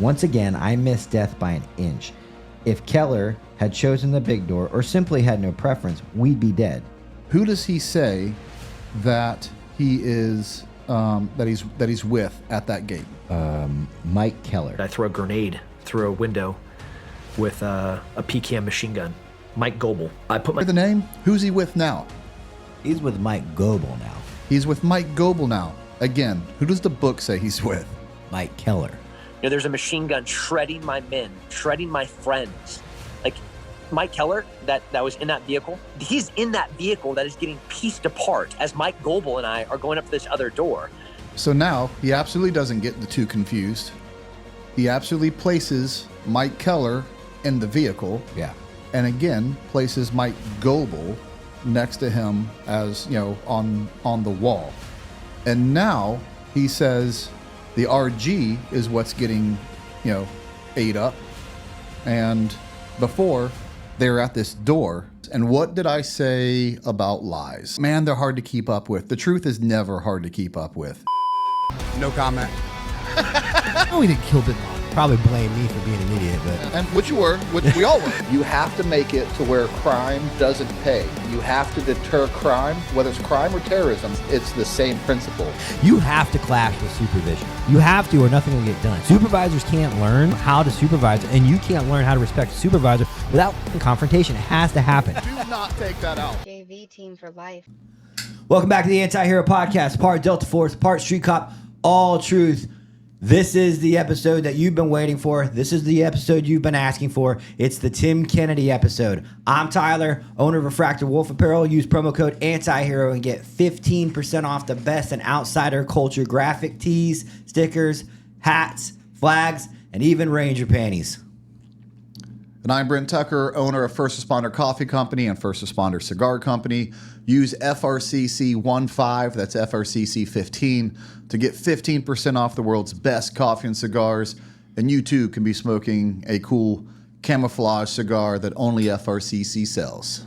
Once again, I missed death by an inch. If Keller had chosen the big door or simply had no preference, we'd be dead. Who does he say that he is that he's with at that gate? Mike Keller. I throw a grenade through a window with a PKM machine gun. Mike Goebel. I put my The name? Who's he with now? He's with Mike Goebel now. He's with Mike Goebel now. Again, who does the book say he's with? Mike Keller. You know, there's a machine gun shredding my men, shredding my friends. Like Mike Keller, that was in that vehicle. He's in that vehicle that is getting pieced apart as Mike Goebel and I are going up this other door. So now he absolutely doesn't get the two confused. He absolutely places Mike Keller in the vehicle. Yeah. And again, places Mike Goebel next to him as, you know, on the wall. And now he says the RG is what's getting, you know, ate up. And before, they were at this door. And what did I say about lies? Man, they're hard to keep up with. The truth is never hard to keep up with. No comment. No, we didn't kill Bin Laden. Probably blame me for being an idiot, but And which you were, which we all were. You have to make it to where crime doesn't pay. You have to deter crime, whether it's crime or terrorism. It's the same principle. you have to clash with supervision. You have to, or nothing will get done. Supervisors can't learn how to supervise, and you can't learn how to respect a supervisor without confrontation. It has to happen. Do not take that out. JV team for life. Welcome back to the Anti-Hero Podcast, part Delta Force, part Street Cop, all truth. This is the episode that you've been waiting for. This is the episode you've been asking for. It's the Tim Kennedy episode. I'm Tyler, owner of Refractor Wolf Apparel. Use promo code ANTIHERO and get 15% off the best in outsider culture graphic tees, stickers, hats, flags, and even Ranger panties. And I'm Brent Tucker, owner of First Responder Coffee Company and First Responder Cigar Company. Use FRCC15, that's FRCC15, to get 15% off the world's best coffee and cigars. And you too can be smoking a cool camouflage cigar that only FRCC sells.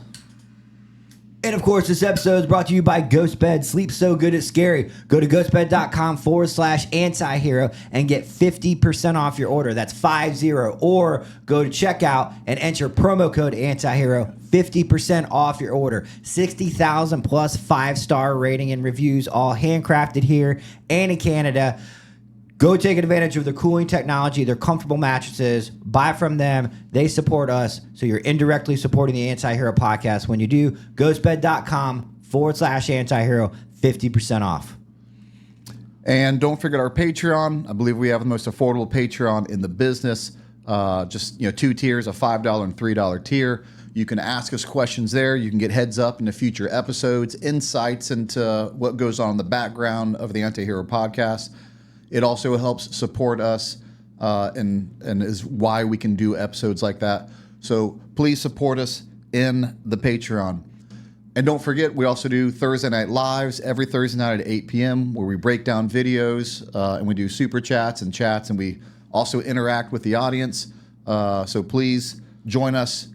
And of course, this episode is brought to you by Ghost Bed. Sleep so good it's scary. Go to ghostbed.com/antihero and get 50% off your order. That's 50. Or go to checkout and enter promo code antihero. 50% off your order. 60,000 plus 5-star rating and reviews, all handcrafted here and in Canada. Go take advantage of their cooling technology, their comfortable mattresses. Buy from them. They support us, so you're indirectly supporting the Anti-Hero Podcast. When you do, ghostbed.com/antihero, 50% off. And don't forget our Patreon. I believe we have the most affordable Patreon in the business. Just, you know, 2 tiers, a $5 and $3 tier. You can ask us questions there. You can get heads up into future episodes, insights into what goes on in the background of the Anti-Hero Podcast. It also helps support us and is why we can do episodes like that. So please support us in the Patreon. And don't forget, we also do Thursday Night Lives every Thursday night at 8 p.m. where we break down videos and we do super chats, and we also interact with the audience. So please join us.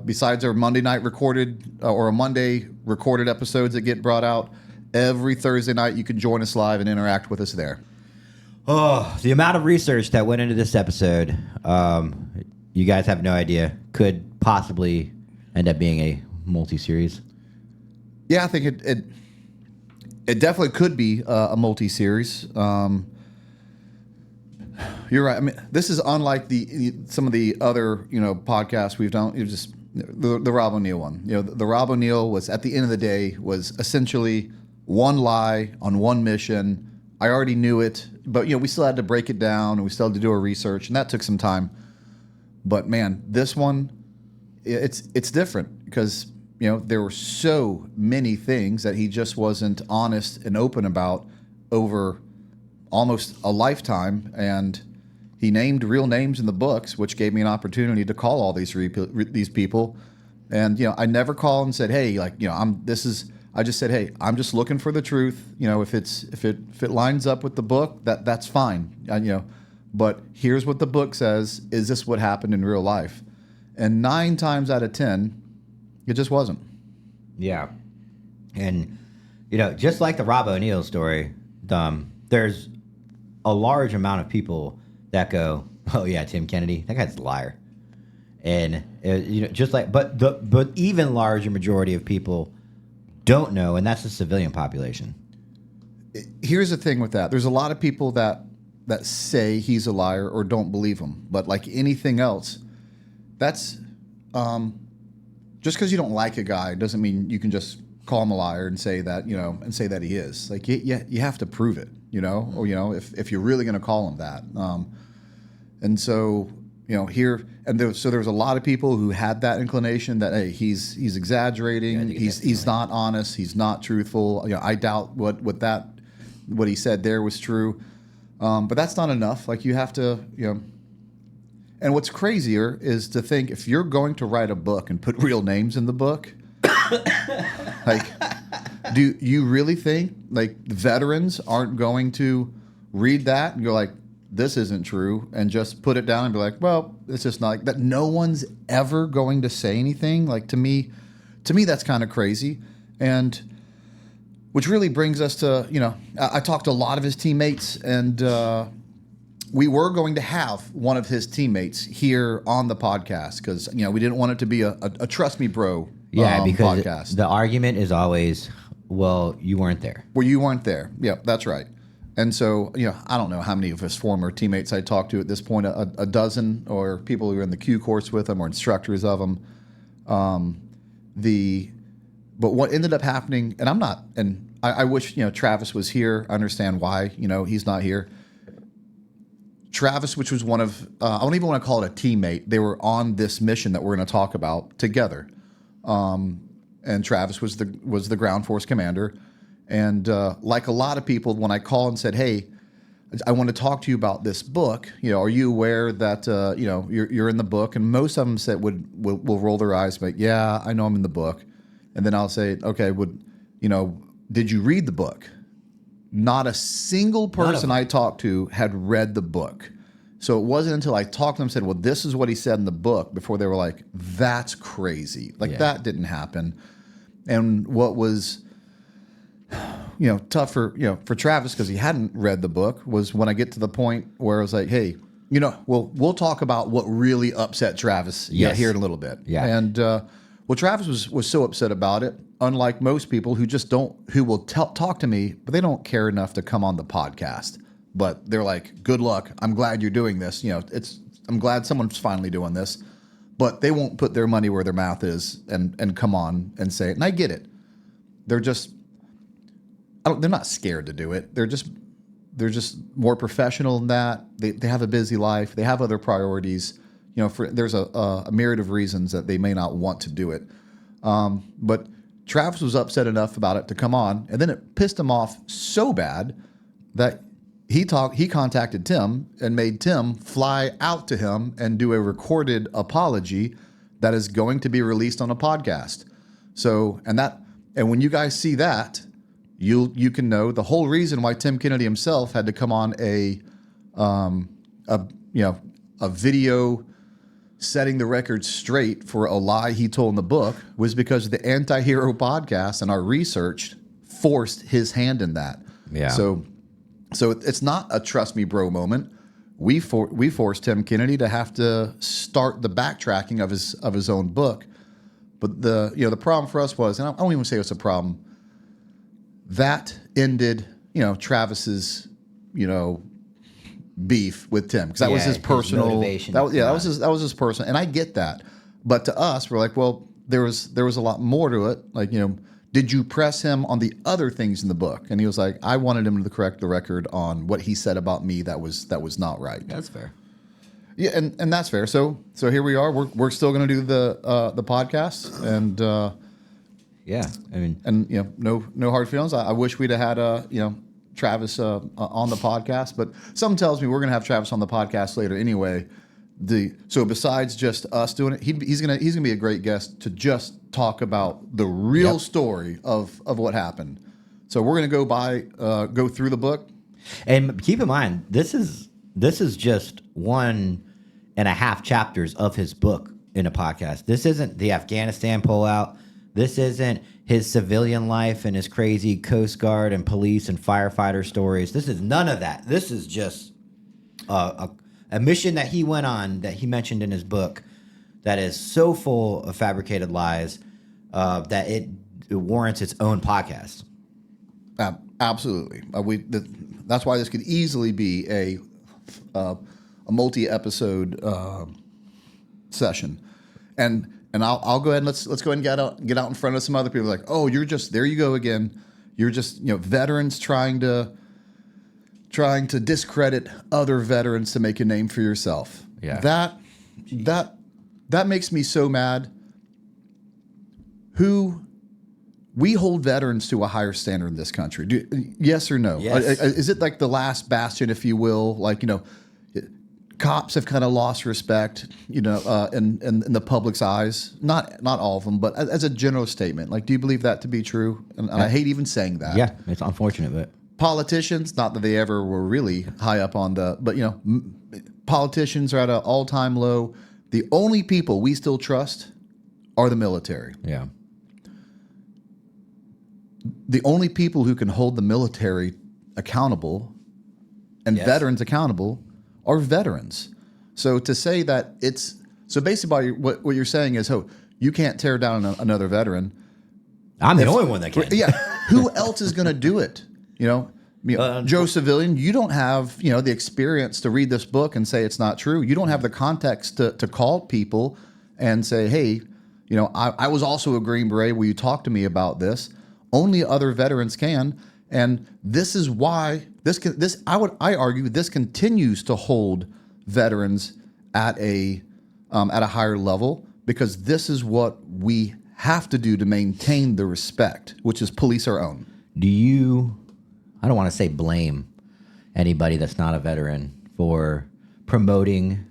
Besides our Monday night recorded or a Monday recorded episodes that get brought out, every Thursday night you can join us live and interact with us there. Oh, the amount of research that went into this episode, you guys have no idea, could possibly end up being a multi-series. Yeah, I think it definitely could be a multi-series. You're right. I mean, this is unlike some of the other podcasts we've done. It was just the Rob O'Neill one. The Rob O'Neill was, at the end of the day, was essentially one lie on one mission. I already knew it, but we still had to break it down and we still had to do our research, and that took some time. But man, this one, it's different because there were so many things that he just wasn't honest and open about over almost a lifetime, and he named real names in the books, which gave me an opportunity to call all these people. And I never called and said, hey, I just said, hey, I'm just looking for the truth. If it lines up with the book, that's fine. But here's what the book says. Is this what happened in real life? And 9 times out of 10, it just wasn't. Yeah, and just like the Rob O'Neill story, there's a large amount of people that go, Oh yeah, Tim Kennedy. That guy's a liar. And just like, but even larger majority of people don't know, and that's the civilian population. Here's the thing with that. There's a lot of people that say he's a liar or don't believe him. But like anything else, that's just because you don't like a guy doesn't mean you can just call him a liar and say that, and say that he is. Like you have to prove it, or if you're really going to call him that. And so so there's a lot of people who had that inclination that, hey, he's exaggerating, he's not honest, he's not truthful. I doubt what he said there was true. But that's not enough. Like, you have to, and what's crazier is to think, if you're going to write a book and put real names in the book, like, do you really think like veterans aren't going to read that and go like, this isn't true, and just put it down and be like, well, it's just not like that. No one's ever going to say anything. Like, to me, that's kind of crazy. And which really brings us to, I talked to a lot of his teammates, and we were going to have one of his teammates here on the podcast because, we didn't want it to be a Trust Me Bro because podcast. The argument is always, well, you weren't there. Well, you weren't there. Yeah, that's right. And so, I don't know how many of his former teammates I talked to at this point, a dozen, or people who were in the Q course with him or instructors of him. But what ended up happening, and I wish, Travis was here. I understand why, he's not here. Travis, which was one of, I don't even want to call it a teammate. They were on this mission that we're going to talk about together. And Travis was the ground force commander. And like a lot of people, when I called and said, hey, I want to talk to you about this book, are you aware that, you're in the book? And most of them said will roll their eyes, but yeah, I know I'm in the book. And then I'll say, okay, did you read the book? Not a single person I talked to had read the book. So it wasn't until I talked to them and said, well, this is what he said in the book, before they were like, that's crazy. Like, that didn't happen. And what was, tough for Travis, because he hadn't read the book, was when I get to the point where I was like, hey, we'll talk about what really upset Travis here in a little bit. Yeah. And, Travis was so upset about it, unlike most people who will talk to me, but they don't care enough to come on the podcast. But they're like, good luck. I'm glad you're doing this. I'm glad someone's finally doing this. But they won't put their money where their mouth is and come on and say it. And I get it. They're not scared to do it. They're just more professional than that. They have a busy life. They have other priorities. There's a myriad of reasons that they may not want to do it. But Travis was upset enough about it to come on, and then it pissed him off so bad that he contacted Tim and made Tim fly out to him and do a recorded apology that is going to be released on a podcast. So, and when you guys see that, you can know the whole reason why Tim Kennedy himself had to come on a video setting the record straight for a lie he told in the book, was because the Anti-Hero podcast and our research forced his hand in that. Yeah. So it's not a Trust Me Bro moment. We forced Tim Kennedy to have to start the backtracking of his own book. But the problem for us was, and I don't even say it's a problem, that ended Travis's beef with Tim, because that was his personal motivation. That was his personal, and I get that. But to us, we're like, well, there was a lot more to it. Like, did you press him on the other things in the book? And he was like, I wanted him to correct the record on what he said about me that was not right. That's fair. Yeah, and that's fair. So here we are. We're still going to do the podcast, and yeah, I mean, and no hard feelings. I wish we'd have had Travis on the podcast, but something tells me we're going to have Travis on the podcast later anyway. So besides just us doing it, he's gonna be a great guest to just talk about the real story of what happened. So we're gonna go through the book, and keep in mind this is just 1.5 chapters of his book in a podcast. This isn't the Afghanistan pullout. This isn't his civilian life and his crazy Coast Guard and police and firefighter stories. This is none of that. This is just an a mission that he went on that he mentioned in his book that is so full of fabricated lies that it warrants its own podcast. Absolutely. That's why this could easily be a multi-episode session. And I'll go ahead and let's go ahead and get out in front of some other people. Like, oh, you're just there. You go again. You're just veterans trying to discredit other veterans to make a name for yourself. Yeah. That makes me so mad. We hold veterans to a higher standard in this country. Yes or no? Yes. Is it like the last bastion, if you will? Like, cops have kind of lost respect, in the public's eyes. Not all of them, but as a general statement. Like, do you believe that to be true? And I hate even saying that. Yeah, it's unfortunate, but politicians, not that they ever were really high up on but politicians are at an all-time low. The only people we still trust are the military. yeah. The only people who can hold the military accountable and Yes. veterans accountable are veterans. So to say that basically what you're saying is, you can't tear down another veteran. I'm the only one that can. Yeah. Who else is going to do it? Joe Civilian, you don't have, the experience to read this book and say it's not true. You don't have the context to call people and say, hey, I was also a Green Beret. Will you talk to me about this? Only other veterans can. And this is why I argue this continues to hold veterans at a higher level, because this is what we have to do to maintain the respect, which is police our own. Do you, I don't want to say blame anybody that's not a veteran for promoting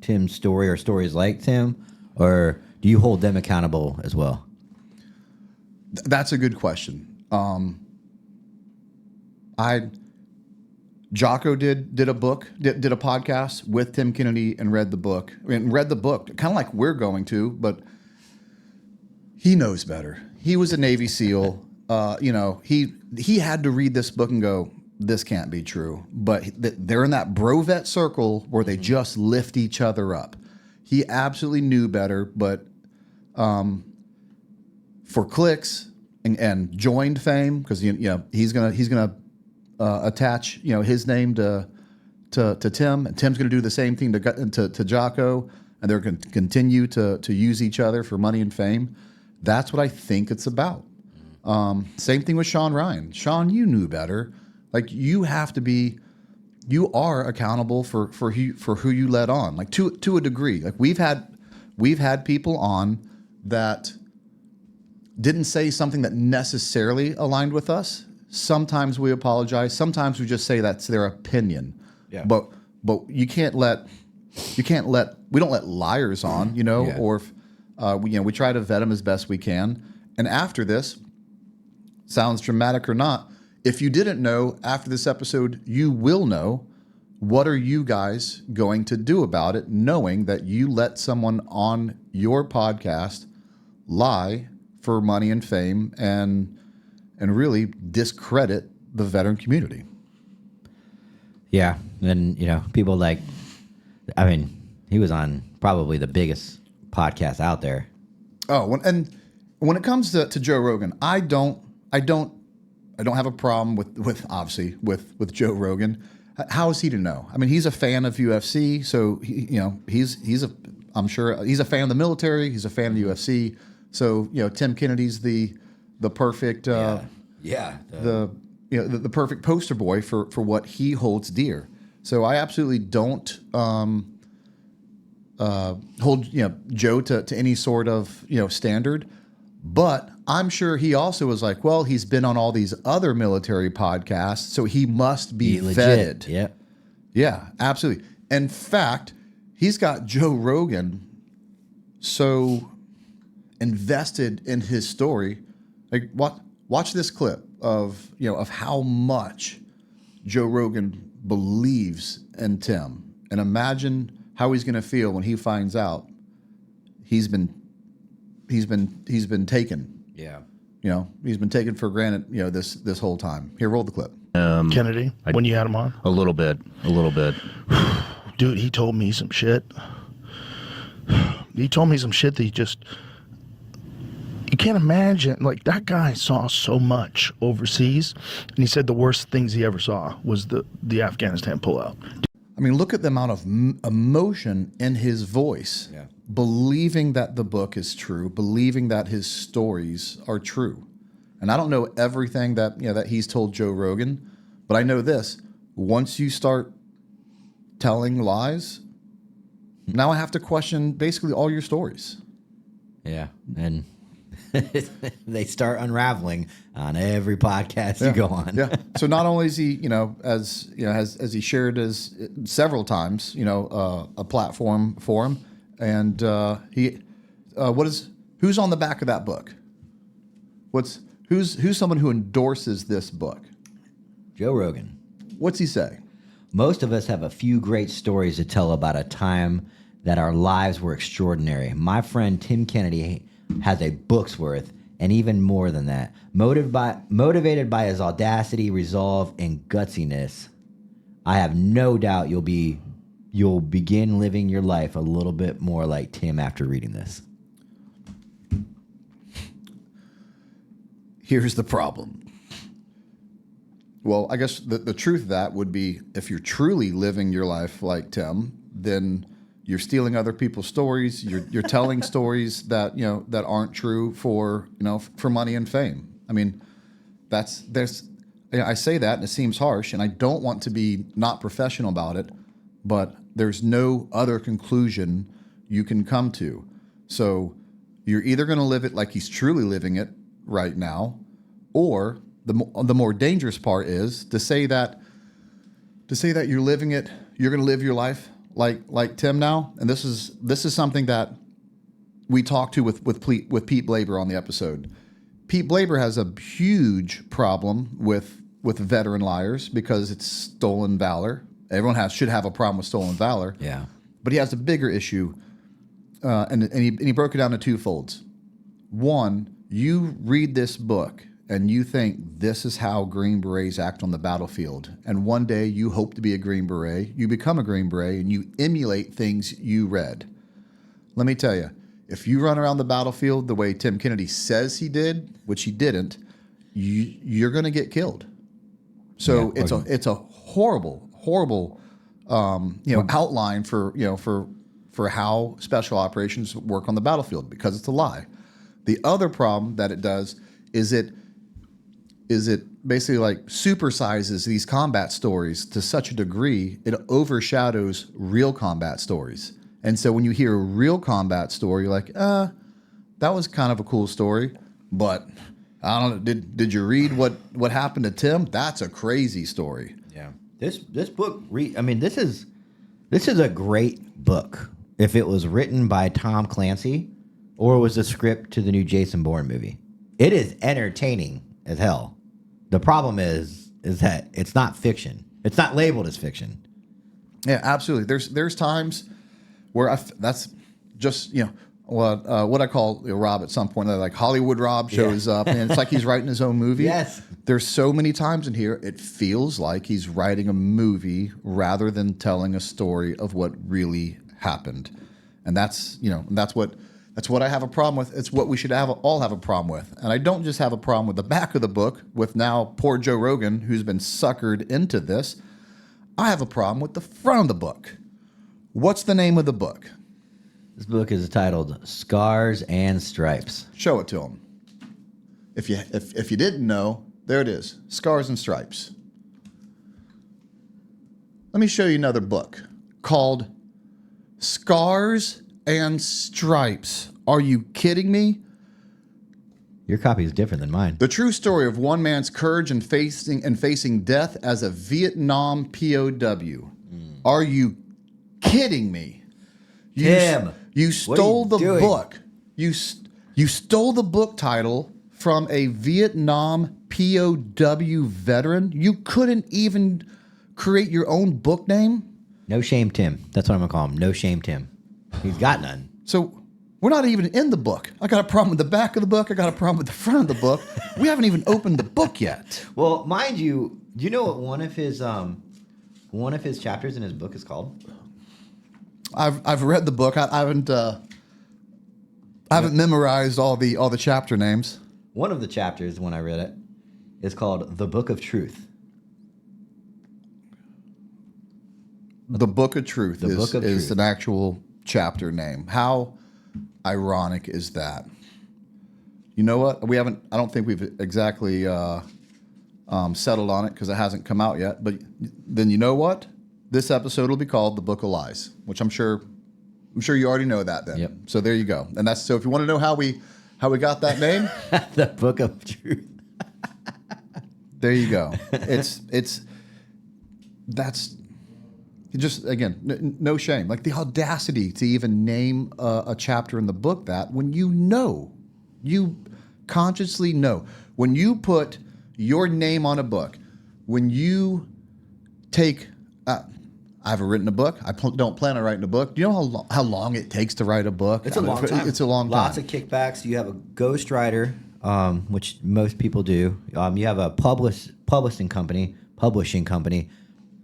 Tim's story or stories like Tim, or do you hold them accountable as well? That's a good question. Jocko did a book, did a podcast with Tim Kennedy and read the book, kind of like we're going to, but he knows better. He was a Navy SEAL. He had to read this book and go, this can't be true. But they're in that bro vet circle where they just lift each other up. He absolutely knew better, but for clicks and joined fame, because he's gonna attach his name to Tim, and Tim's gonna do the same thing to Jocko, and they're gonna continue to use each other for money and fame. That's what I think it's about. Same thing with Sean Ryan. Sean, you knew better. Like, you are accountable for who you let on, like to a degree. Like, we've had people on that didn't say something that necessarily aligned with us. Sometimes we apologize. Sometimes we just say that's their opinion. Yeah. But we don't let liars on, Yeah. or we try to vet them as best we can. And after this, sounds dramatic or not, if you didn't know, after this episode, you will know. What are you guys going to do about it, knowing that you let someone on your podcast lie for money and fame and really discredit the veteran community? Yeah, and people he was on probably the biggest podcast out there. Oh, and when it comes to Joe Rogan, I don't have a problem with obviously with Joe Rogan. How is he to know? I mean, he's a fan of UFC, so I'm sure he's a fan of the military. He's a fan of the UFC. So Tim Kennedy's the perfect the perfect poster boy for what he holds dear. So I absolutely don't hold Joe to any sort of standard. But I'm sure he also was like, well, he's been on all these other military podcasts, so he must be legit. vetted. Yeah. Yeah, absolutely. In fact, he's got Joe Rogan so invested in his story. Like, watch this clip of how much Joe Rogan believes in Tim, and imagine how he's going to feel when he finds out he's been taken. Yeah. He's been taken for granted, this whole time. Here, roll the clip. Kennedy, when you had him on? A little bit. dude, he told me some shit. He told me some shit that you can't imagine. Like, that guy saw so much overseas, and he said the worst things he ever saw was the Afghanistan pullout. I mean, look at the amount of emotion in his voice, believing that the book is true, believing that his stories are true. And I don't know everything that that he's told Joe Rogan, but I know this: once you start telling lies, now I have to question basically all your stories. Yeah, and they start unraveling on every podcast you go on. Yeah. So not only is he, as he shared as several times, a platform for him, and who's on the back of that book? Who's someone who endorses this book? Joe Rogan. What's he say? Most of us have a few great stories to tell about a time that our lives were extraordinary. My friend Tim Kennedy has a book's worth, and even more than that. Motivated by his audacity, resolve, and gutsiness, I have no doubt you'll begin living your life a little bit more like Tim after reading this. Here's the problem. Well, I guess the truth of that would be, if you're truly living your life like Tim, then you're stealing other people's stories. You're telling stories that that aren't true for money and fame. I mean, I say that and it seems harsh, and I don't want to be not professional about it, but there's no other conclusion you can come to. So you're either going to live it like he's truly living it right now, or the more dangerous part is to say that you're living it. You're going to live your life like Tim now, and this is something that we talked to with Pete Blaber on the episode. Pete Blaber has a huge problem with veteran liars because it's stolen valor. Everyone should have a problem with stolen valor. Yeah, but he has a bigger issue, and he broke it down to two folds. One, you read this book and you think this is how Green Berets act on the battlefield. And one day you hope to be a Green Beret, you become a Green Beret, and you emulate things you read. Let me tell you, if you run around the battlefield the way Tim Kennedy says he did, which he didn't, you're going to get killed. So it's a horrible outline for how special operations work on the battlefield, because it's a lie. The other problem that it does is it basically like supersizes these combat stories to such a degree it overshadows real combat stories. And so when you hear a real combat story, you're like, that was kind of a cool story, but I don't know. Did you read what happened to Tim? That's a crazy story. Yeah. This book, this is a great book. If it was written by Tom Clancy, or was the script to the new Jason Bourne movie, it is entertaining as hell. The problem is that it's not fiction. It's not labeled as fiction. Yeah, absolutely. There's times where that's just what I call Rob at some point. Like Hollywood Rob shows up, and it's like he's writing his own movie. Yes. There's so many times in here it feels like he's writing a movie rather than telling a story of what really happened, and that's what I have a problem with. It's what we should all have a problem with. And I don't just have a problem with the back of the book, with now poor Joe Rogan, who's been suckered into this. I have a problem with the front of the book. What's the name of the book? This book is titled Scars and Stripes. Show it to him. If you didn't know, there it is. Scars and Stripes. Let me show you another book called Scars and Stripes. Are you kidding me? Your copy is different than mine. The true story of one man's courage in facing death as a Vietnam POW. Are you kidding me? You stole the book. You stole the book title from a Vietnam POW veteran. You couldn't even create your own book name? No shame, Tim. That's what I'm going to call him. No shame, Tim. He's got none. So we're not even in the book. I got a problem with the back of the book. I got a problem with the front of the book. We haven't even opened the book yet. Well, mind you, do you know what one of his chapters in his book is called? I've read the book. I haven't memorized all the chapter names. One of the chapters, when I read it, is called The Book of Truth. The Book of Truth is an actual chapter name. How ironic is that? You know what? I don't think we've exactly settled on it because it hasn't come out yet. But then you know what? This episode will be called The Book of Lies, which I'm sure you already know that then. Yep. So there you go. And so if you want to know how we got that name, The Book of Truth. there you go. That's just, again, no shame. Like the audacity to even name a chapter in the book that when you consciously know, when you put your name on a book, when you take, I haven't written a book. I don't plan on writing a book. Do you know how long it takes to write a book? It's a long time. It's a long time. Lots of kickbacks. You have a ghostwriter, which most people do. You have a publishing company,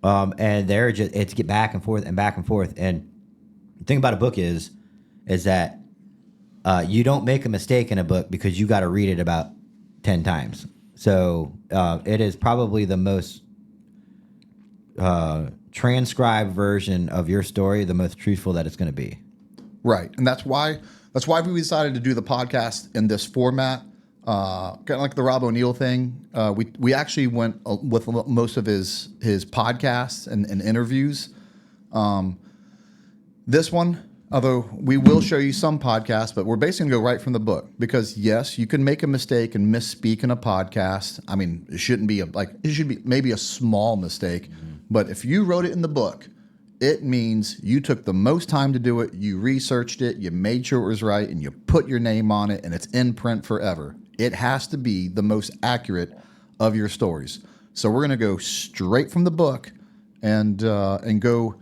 and they're just it's get back and forth and back and forth. And the thing about a book is that you don't make a mistake in a book because you got to read it about 10 times. So it is probably the most transcribed version of your story, the most truthful that it's going to be. Right, and that's why we decided to do the podcast in this format, kind of like the Rob O'Neill thing. We actually went with most of his podcasts and interviews. This one, although we will show you some podcasts, but we're basically going to go right from the book because yes, you can make a mistake and misspeak in a podcast. I mean, it should be maybe a small mistake, but if you wrote it in the book, it means you took the most time to do it, you researched it, you made sure it was right, and you put your name on it, and it's in print forever. It has to be the most accurate of your stories. So we're going to go straight from the book and go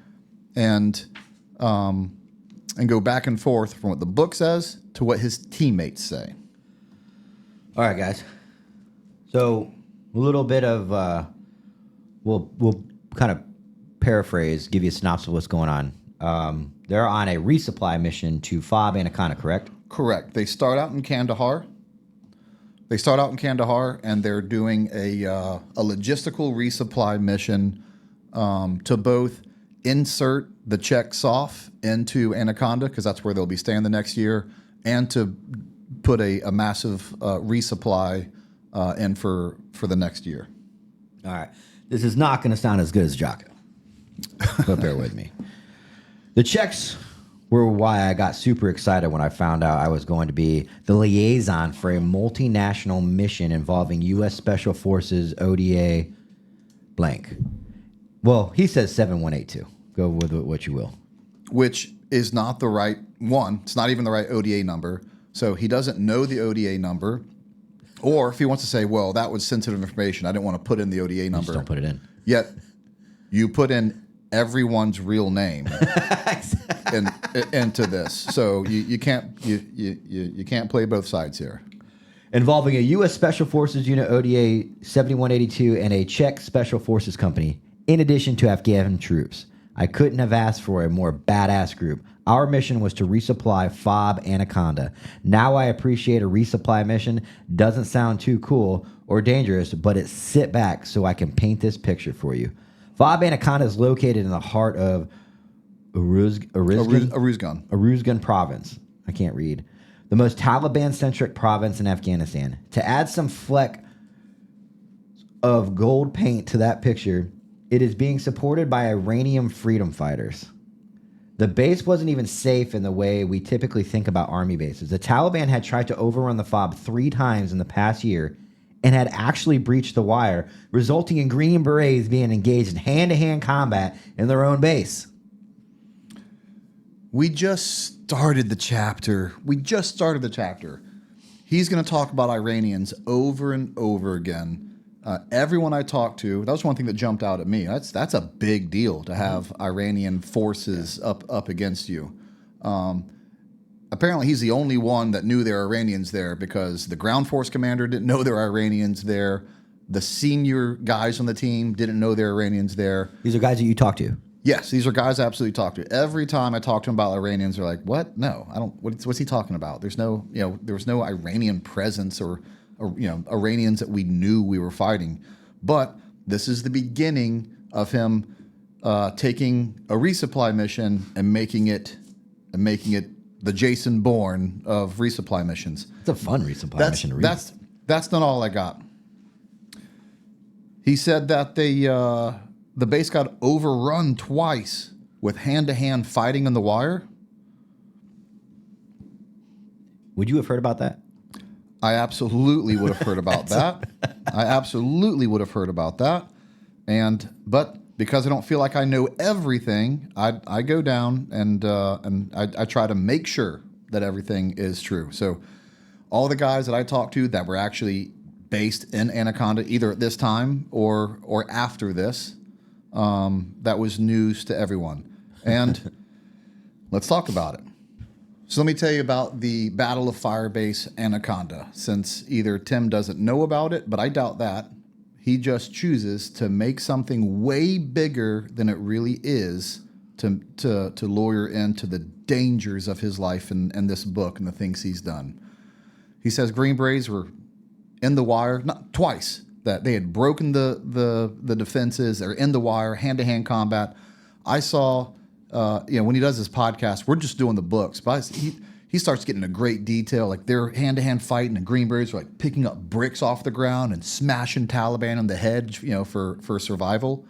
back and forth from what the book says to what his teammates say. All right, guys. So a little bit of we'll kind of paraphrase, give you a synopsis of what's going on. They're on a resupply mission to FOB Anaconda, correct? Correct. They start out in Kandahar. And they're doing a logistical resupply mission to both insert the Czech SOF into Anaconda, because that's where they'll be staying the next year, and to put a massive resupply in for the next year. All right. This is not going to sound as good as Jocko, but bear with me. The Czechs were why I got super excited when I found out I was going to be the liaison for a multinational mission involving U.S. Special Forces ODA blank. Well, he says 7182. Go with what you will. Which is not the right one. It's not even the right ODA number. So he doesn't know the ODA number. Or if he wants to say, well, that was sensitive information, I didn't want to put in the ODA number. Just don't put it in. Yet you put in everyone's real name into this. So you can't play both sides here. Involving a U.S. Special Forces Unit ODA 7182 and a Czech Special Forces Company, in addition to Afghan troops. I couldn't have asked for a more badass group. Our mission was to resupply FOB Anaconda. Now I appreciate a resupply mission. Doesn't sound too cool or dangerous, but it's sit back so I can paint this picture for you. FOB Anaconda is located in the heart of Uruzgan province. I can't read. The most Taliban-centric province in Afghanistan. To add some fleck of gold paint to that picture, it is being supported by Iranian freedom fighters. The base wasn't even safe in the way we typically think about army bases. The Taliban had tried to overrun the FOB 3 times in the past year and had actually breached the wire, resulting in Green Berets being engaged in hand-to-hand combat in their own base. We just started the chapter. He's going to talk about Iranians over and over again. Everyone I talked to, that was one thing that jumped out at me. That's a big deal to have Iranian forces up against you. Apparently, he's the only one that knew there were Iranians there because the ground force commander didn't know there were Iranians there. The senior guys on the team didn't know there were Iranians there. These are guys that you talked to. Yes, these are guys I absolutely talk to. Every time I talk to them about Iranians, they're like, "What? No, I don't. What's he talking about? There's no, there was no Iranian presence or Iranians that we knew we were fighting." But this is the beginning of him taking a resupply mission and making it the Jason Bourne of resupply missions. It's a fun resupply mission to read. That's not all I got. He said that the base got overrun twice with hand-to-hand fighting in the wire. Would you have heard about that? I absolutely would have heard about that. I absolutely would have heard about that. But because I don't feel like I know everything, I go down and I try to make sure that everything is true. So all the guys that I talked to that were actually based in Anaconda, either at this time or after this, that was news to everyone. And let's talk about it. So let me tell you about the Battle of Firebase Anaconda, since either Tim doesn't know about it, but I doubt that. He just chooses to make something way bigger than it really is to lawyer into the dangers of his life and this book and the things he's done. He says Green Berets were in the wire, not twice, that they had broken the defenses. They're in the wire, hand-to-hand combat. I saw, when he does his podcast, we're just doing the books, but he starts getting into great detail. Like they're hand-to-hand fighting, and Green Berets are like picking up bricks off the ground and smashing Taliban on the head, for survival.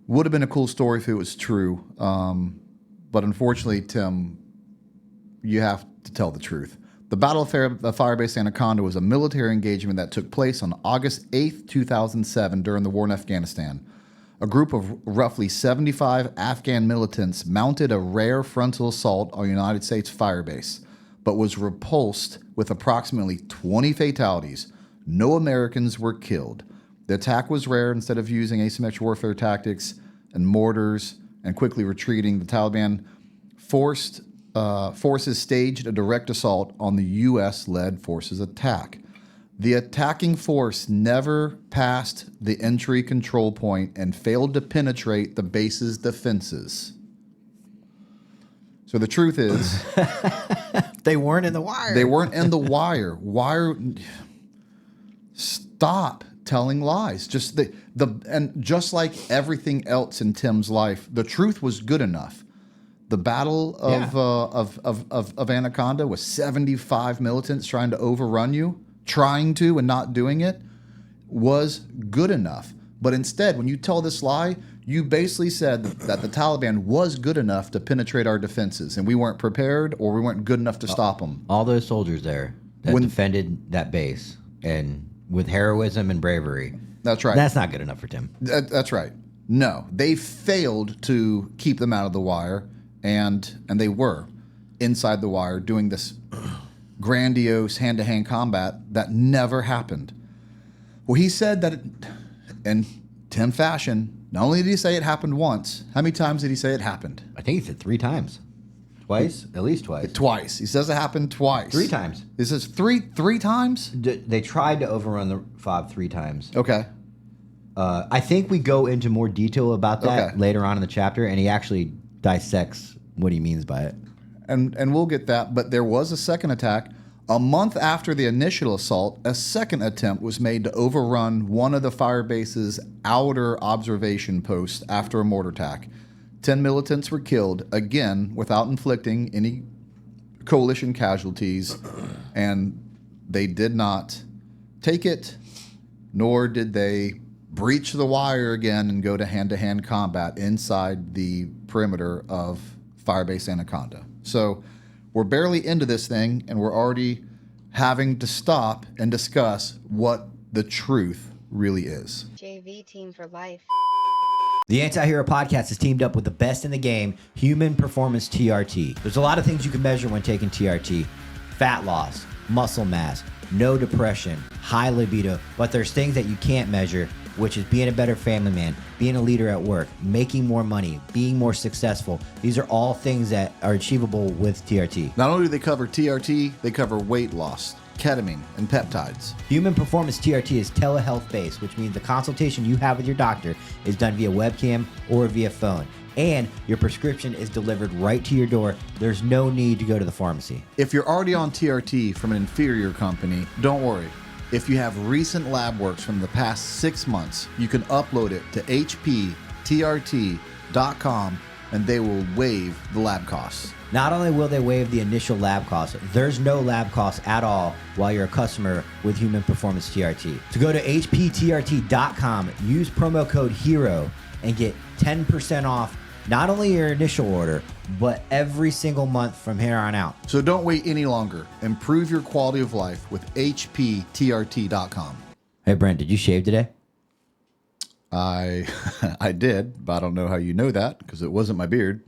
Would have been a cool story if it was true, but unfortunately, Tim, you have to tell the truth. The Battle of Firebase Anaconda was a military engagement that took place on August 8th, 2007 during the war in Afghanistan. A group of roughly 75 Afghan militants mounted a rare frontal assault on a United States firebase, but was repulsed with approximately 20 fatalities. No Americans were killed. The attack was rare. Instead of using asymmetric warfare tactics and mortars and quickly retreating, the Taliban forces staged a direct assault on the U.S.-led forces' attack. The attacking force never passed the entry control point and failed to penetrate the base's defenses. So the truth is, They weren't in the wire. they weren't in the wire. Stop telling lies. Just just like everything else in Tim's life, the truth was good enough. The Battle of Anaconda was 75 militants trying to overrun you, and not doing it, was good enough. But instead, when you tell this lie, you basically said that the Taliban was good enough to penetrate our defenses, and we weren't prepared or we weren't good enough to stop them. All those soldiers there that defended that base and with heroism and bravery. That's right. That's not good enough for Tim. That's right. No, they failed to keep them out of the wire, and they were inside the wire doing this grandiose hand-to-hand combat that never happened. Well, he said that in Tim fashion, not only did he say it happened once, how many times did he say it happened? I think he said 3 times. Twice? At least twice. Twice. He says it happened twice. 3 times. He says three times? They tried to overrun the FOB 3 times. Okay. I think we go into more detail about that later on in the chapter, and he actually dissects what he means by it. And we'll get that, but there was a second attack. A month after the initial assault, a second attempt was made to overrun one of the firebase's outer observation posts after a mortar attack. 10 militants were killed, again, without inflicting any coalition casualties, and they did not take it, nor did they breach the wire again and go to hand-to-hand combat inside the perimeter of Firebase Anaconda. So we're barely into this thing, and we're already having to stop and discuss what the truth really is. JV team for life. The Anti-Hero Podcast is teamed up with the best in the game, Human Performance TRT. There's a lot of things you can measure when taking TRT. Fat loss, muscle mass, no depression, high libido, but there's things that you can't measure, which is being a better family man, being a leader at work, making more money, being more successful. These are all things that are achievable with TRT. Not only do they cover TRT, they cover weight loss. ketamine, and peptides. Human Performance TRT is telehealth based, which means the consultation you have with your doctor is done via webcam or via phone. And your prescription is delivered right to your door. There's no need to go to the pharmacy. If you're already on TRT from an inferior company, don't worry. If you have recent lab works from the past 6 months, you can upload it to hptrt.com and they will waive the lab costs. Not only will they waive the initial lab costs, there's no lab costs at all while you're a customer with Human Performance TRT. So go to hptrt.com, use promo code HERO, and get 10% off not only your initial order, but every single month from here on out. So don't wait any longer. Improve your quality of life with hptrt.com. Hey, Brent, did you shave today? I did, but I don't know how you know that because it wasn't my beard.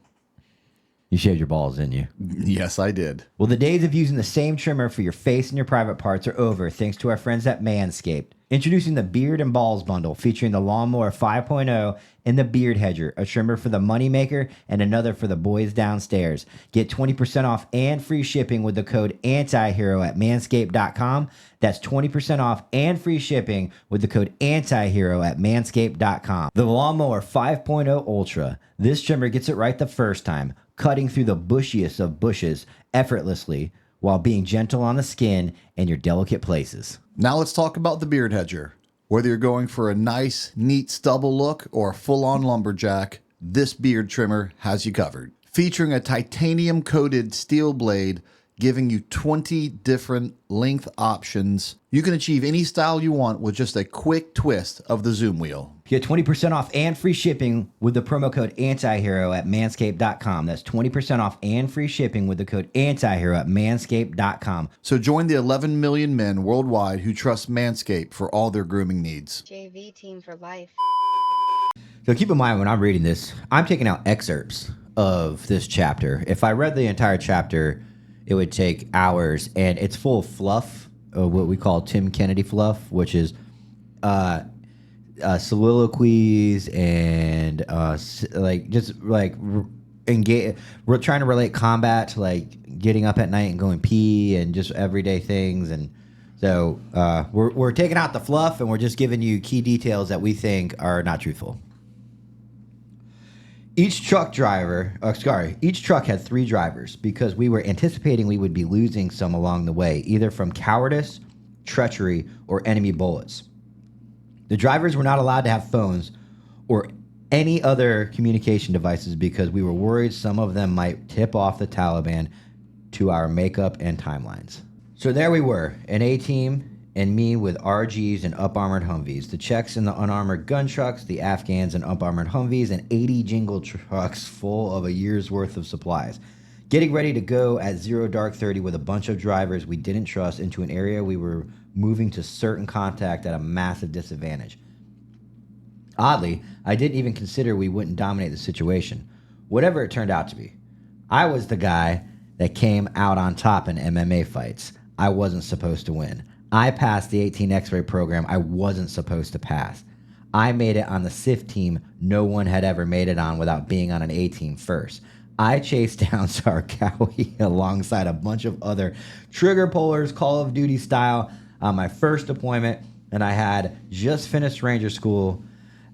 You shaved your balls, didn't you? Yes, I did. Well, the days of using the same trimmer for your face and your private parts are over thanks to our friends at Manscaped. Introducing the Beard and Balls Bundle featuring the Lawnmower 5.0 and the Beard Hedger, a trimmer for the moneymaker and another for the boys downstairs. Get 20% off and free shipping with the code ANTIHERO at manscaped.com. That's 20% off and free shipping with the code ANTIHERO at manscaped.com. The Lawnmower 5.0 Ultra. This trimmer gets it right the first time, cutting through the bushiest of bushes effortlessly while being gentle on the skin and your delicate places. Now let's talk about the Beard Hedger. Whether you're going for a nice, neat stubble look or a full-on lumberjack, this beard trimmer has you covered. Featuring a titanium-coated steel blade, giving you 20 different length options, you can achieve any style you want with just a quick twist of the zoom wheel. Get 20% off and free shipping with the promo code ANTIHERO at manscaped.com. That's 20% off and free shipping with the code ANTIHERO at manscaped.com. So join the 11 million men worldwide who trust Manscaped for all their grooming needs. JV team for life. So keep in mind when I'm reading this, I'm taking out excerpts of this chapter. If I read the entire chapter, it would take hours, and it's full of fluff, what we call Tim Kennedy fluff, which is soliloquies and engage. We're trying to relate combat to like getting up at night and going pee and just everyday things. And so we're taking out the fluff and we're just giving you key details that we think are not truthful. Each truck had 3 drivers because we were anticipating we would be losing some along the way, either from cowardice, treachery, or enemy bullets. The drivers were not allowed to have phones or any other communication devices because we were worried some of them might tip off the Taliban to our makeup and timelines. So there we were, an A-team and me with RGs and up-armored Humvees, the Czechs in the unarmored gun trucks, the Afghans in up-armored Humvees, and 80 jingle trucks full of a year's worth of supplies. Getting ready to go at 0 dark 30 with a bunch of drivers we didn't trust into an area we were moving to certain contact at a massive disadvantage. Oddly, I didn't even consider we wouldn't dominate the situation, whatever it turned out to be. I was the guy that came out on top in MMA fights. I wasn't supposed to win. I passed the 18 X-ray program I wasn't supposed to pass. I made it on the SIF team no one had ever made it on without being on an A team first. I chased down Sarkawi alongside a bunch of other trigger pullers, Call of Duty style, on my first deployment, and I had just finished Ranger School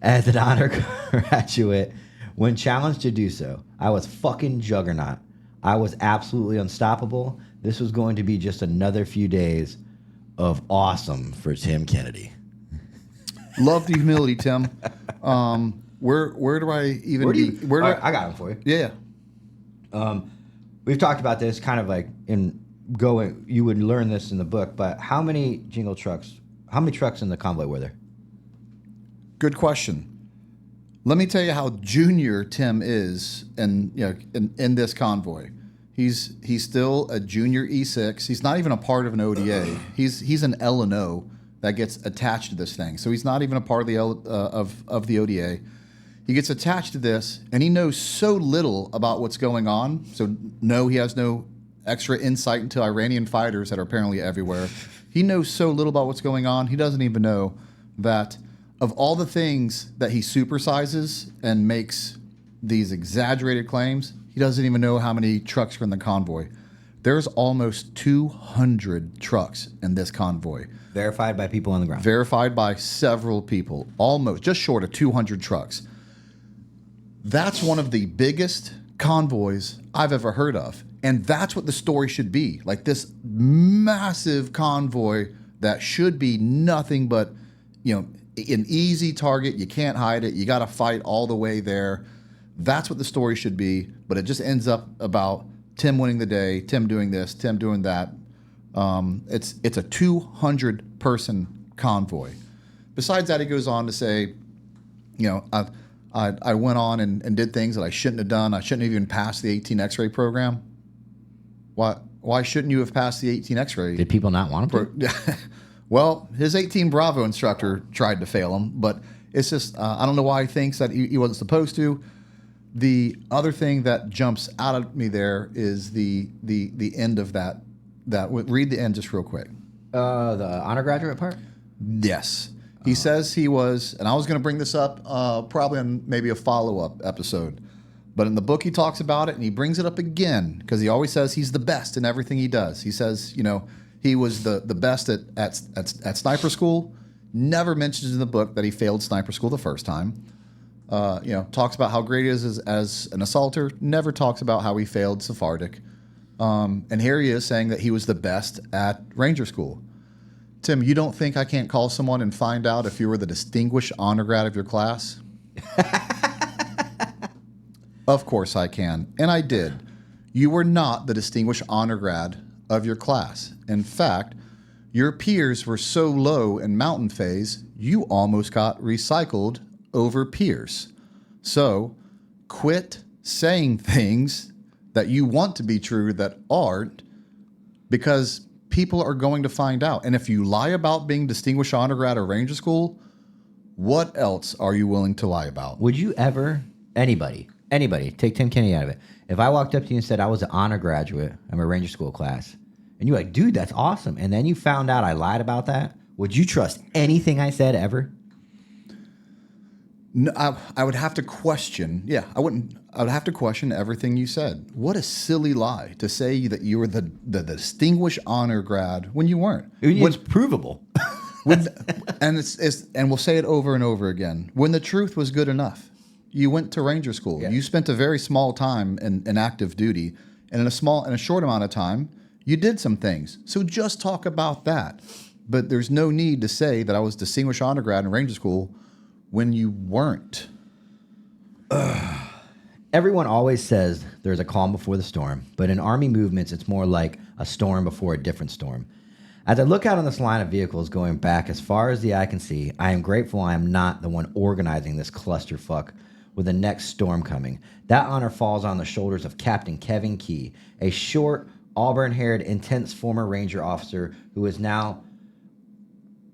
as an honor graduate. When challenged to do so, I was fucking juggernaut. I was absolutely unstoppable. This was going to be just another few days of awesome for Tim Kennedy. Love the humility, Tim. Where do I even? I got him for you. Yeah. We've talked about this kind of like in going. You would learn this in the book, but how many trucks in the convoy were there? Good question. Let me tell you how junior Tim is, in this convoy. He's still a junior E6. He's not even a part of an ODA. He's an L&O that gets attached to this thing. So he's not even a part of the of the ODA. He gets attached to this, and he knows so little about what's going on. So no, he has no extra insight into Iranian fighters that are apparently everywhere. He knows so little about what's going on. He doesn't even know that of all the things that he supersizes and makes these exaggerated claims, he doesn't even know how many trucks are in the convoy. There's almost 200 trucks in this convoy. Verified by people on the ground. Verified by several people. Almost, just short of 200 trucks. That's one of the biggest convoys I've ever heard of. And that's what the story should be. Like this massive convoy that should be nothing but, an easy target. You can't hide it. You got to fight all the way there. That's what the story should be. But it just ends up about Tim winning the day, Tim doing this, Tim doing that. It's a 200-person convoy. Besides that, he goes on to say, I went on and did things that I shouldn't have done. I shouldn't have even passed the 18 X-ray program. Why shouldn't you have passed the 18 X-ray? Did people not want him to? Well, his 18 Bravo instructor tried to fail him, but it's just I don't know why he thinks that he wasn't supposed to. The other thing that jumps out at me there is the end of that. Read the end just real quick. The honor graduate part? Yes. He says he was, and I was going to bring this up probably on maybe a follow-up episode, but in the book he talks about it, and he brings it up again because he always says he's the best in everything he does. He says, he was the best at sniper school. Never mentions in the book that he failed sniper school the first time. Talks about how great he is as an assaulter. Never talks about how he failed Sephardic. And here he is saying that he was the best at Ranger School. Tim, you don't think I can't call someone and find out if you were the distinguished honor grad of your class? Of course I can. And I did. You were not the distinguished honor grad of your class. In fact, your peers were so low in mountain phase, you almost got recycled over peers. So quit saying things that you want to be true that aren't, because people are going to find out. And if you lie about being distinguished honor grad or Ranger School, what else are you willing to lie about? Would you ever, anybody, take Tim Kennedy out of it. If I walked up to you and said I was an honor graduate, I'm a Ranger School class, and you're like, dude, that's awesome, and then you found out I lied about that, would you trust anything I said ever? No, I would have to question. Yeah, I wouldn't. I would have to question everything you said. What a silly lie to say that you were the distinguished honor grad when you weren't. It's provable. And we'll say it over and over again. When the truth was good enough, you went to Ranger School. Yeah. You spent a very small time in active duty, and in a short amount of time, you did some things. So just talk about that. But there's no need to say that I was distinguished honor grad in Ranger School when you weren't. Everyone always says there's a calm before the storm, but in Army movements, it's more like a storm before a different storm. As I look out on this line of vehicles going back as far as the eye can see, I am grateful I am not the one organizing this clusterfuck with the next storm coming. That honor falls on the shoulders of Captain Kevin Key, a short, auburn-haired, intense former Ranger officer who is now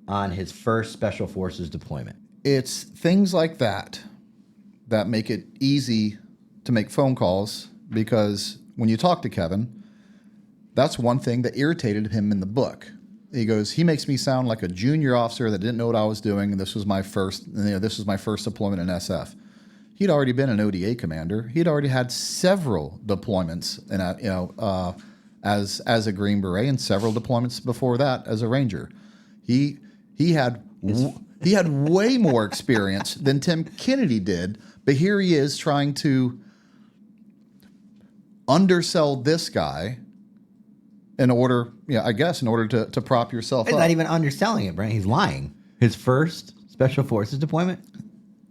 on his first Special Forces deployment. It's things like that that make it easy to make phone calls, because when you talk to Kevin, that's one thing that irritated him in the book. He goes, he makes me sound like a junior officer that didn't know what I was doing, and this was my first deployment in SF. He'd already been an ODA commander. He'd already had several deployments, as a Green Beret, and several deployments before that as a Ranger. He had way more experience than Tim Kennedy did, but here he is trying to undersell this guy in order to prop yourself up. He's not even underselling it, Brent. He's lying. His first Special Forces deployment?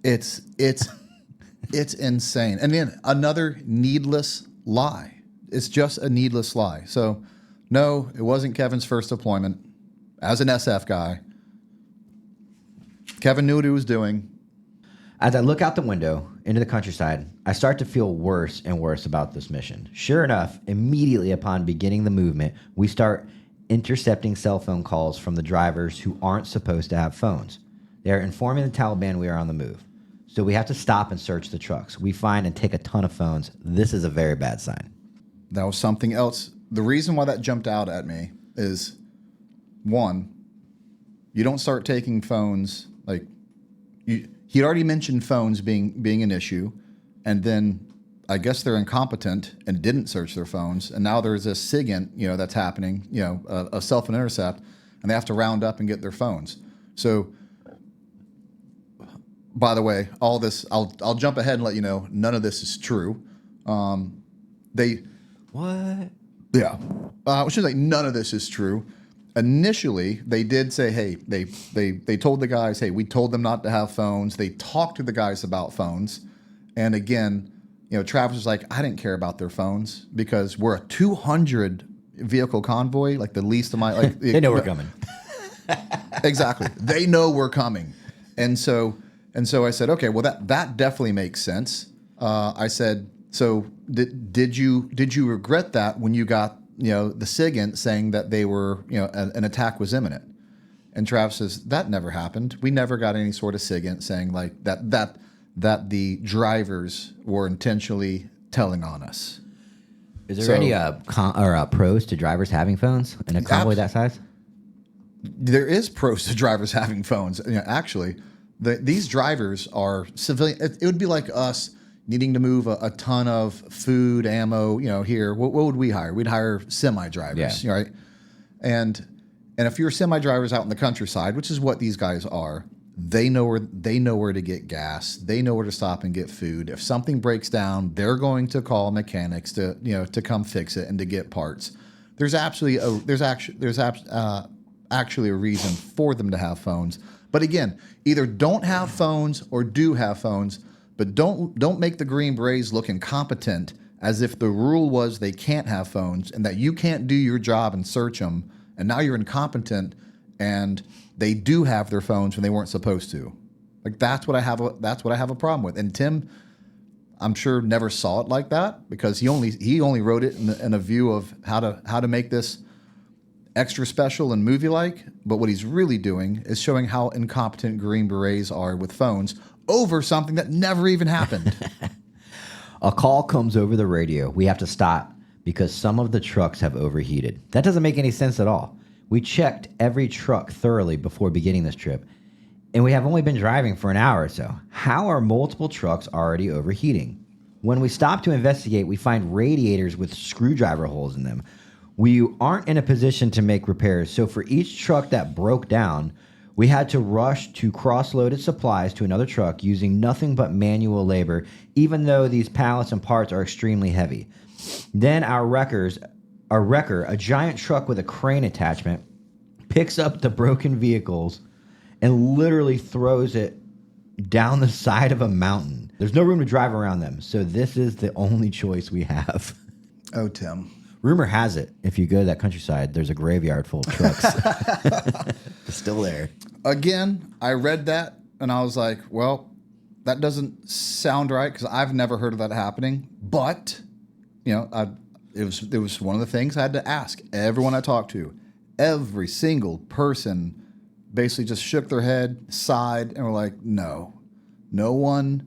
It's insane. And then another needless lie. It's just a needless lie. So, no, it wasn't Kevin's first deployment as an SF guy. Kevin knew what he was doing. As I look out the window into the countryside, I start to feel worse and worse about this mission. Sure enough, immediately upon beginning the movement, we start intercepting cell phone calls from the drivers who aren't supposed to have phones. They are informing the Taliban we are on the move. So we have to stop and search the trucks. We find and take a ton of phones. This is a very bad sign. That was something else. The reason why that jumped out at me is, one, you don't start taking phones he'd already mentioned phones being an issue, and then I guess they're incompetent and didn't search their phones, and now there's this SIGINT, that's happening, a self-intercept, and they have to round up and get their phones. So, by the way, all this, I'll jump ahead and let you know, none of this is true. What? Yeah. I should say none of this is true. Initially, they did say, hey, they told the guys, hey, we told them not to have phones. They talked to the guys about phones. And again, Travis was like, I didn't care about their phones because we're a 200 vehicle convoy, like the least of my, like They know we're coming. Exactly. They know we're coming. And so I said, okay, well that definitely makes sense. I said, so did you regret that when you got the SIGINT saying that they were an attack was imminent? And Travis says that never happened. We never got any sort of SIGINT saying like that the drivers were intentionally telling on us. Is there any pros to drivers having phones in a convoy that size? There is pros to drivers having phones. Actually, these drivers are civilian. It would be like us needing to move a ton of food, ammo, here. What would we hire? We'd hire semi-drivers, right? And if you're semi-drivers out in the countryside, which is what these guys are, they know where to get gas. They know where to stop and get food. If something breaks down, they're going to call mechanics to come fix it and to get parts. There's actually a reason for them to have phones. But again, either don't have phones or do have phones. But don't make the Green Berets look incompetent as if the rule was they can't have phones and that you can't do your job and search them, and now you're incompetent and they do have their phones when they weren't supposed to. Like that's what I have a problem with. And Tim, I'm sure never saw it like that because he only wrote it in a view of how to make this extra special and movie-like. But what he's really doing is showing how incompetent Green Berets are with phones over something that never even happened. A call comes over the radio. We have to stop because some of the trucks have overheated. That doesn't make any sense at all. We checked every truck thoroughly before beginning this trip, and we have only been driving for an hour or so. How are multiple trucks already overheating? When we stop to investigate, we find radiators with screwdriver holes in them. We aren't in a position to make repairs, so for each truck that broke down, we had to rush to cross-loaded supplies to another truck using nothing but manual labor, even though these pallets and parts are extremely heavy. Then our wrecker, a giant truck with a crane attachment, picks up the broken vehicles and literally throws it down the side of a mountain. There's no room to drive around them, so this is the only choice we have. Oh, Tim. Rumor has it, if you go to that countryside, there's a graveyard full of trucks. It's still there. Again, I read that and I was like, well, that doesn't sound right because I've never heard of that happening. But, it was one of the things I had to ask everyone I talked to. Every single person basically just shook their head, sighed, and were like, no one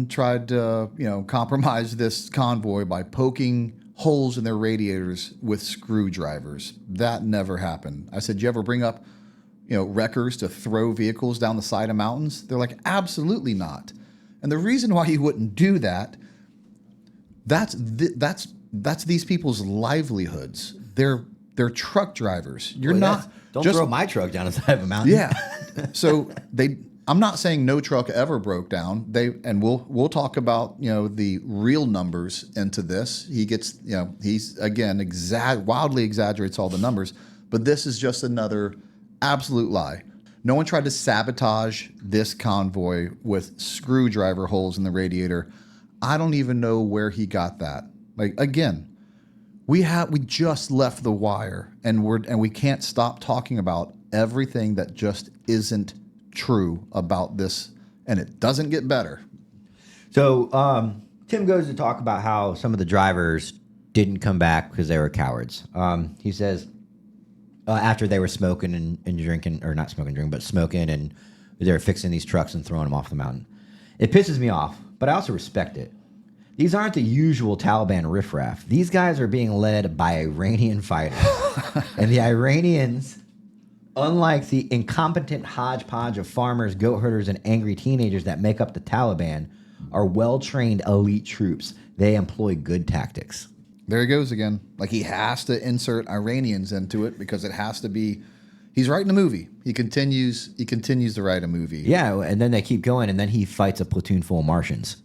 tried to, compromise this convoy by poking holes in their radiators with screwdrivers. That never happened. I said, you ever bring up, wreckers to throw vehicles down the side of mountains? They're like, absolutely not. And the reason why you wouldn't do that, that's these people's livelihoods. They're truck drivers. You're not. Don't throw my truck down the side of a mountain. Yeah. So I'm not saying no truck ever broke down. We'll talk about the real numbers into this. He gets he's again wildly exaggerates all the numbers, but this is just another absolute lie. No one tried to sabotage this convoy with screwdriver holes in the radiator. I don't even know where he got that. Like again, we just left the wire, and we can't stop talking about everything that just isn't true about this, and it doesn't get better. So Tim goes to talk about how some of the drivers didn't come back because they were cowards. He says after they were smoking and drinking, or not smoking, drinking, but smoking, and they were fixing these trucks and throwing them off the mountain. It pisses me off, but I also respect it. These aren't the usual Taliban riffraff. These guys are being led by Iranian fighters. And the Iranians, unlike the incompetent hodgepodge of farmers, goat herders, and angry teenagers that make up the Taliban, are well-trained elite troops. They employ good tactics. There he goes again. Like, he has to insert Iranians into it because it has to be. He's writing a movie. He continues to write a movie. Yeah, and then they keep going, and then he fights a platoon full of Martians.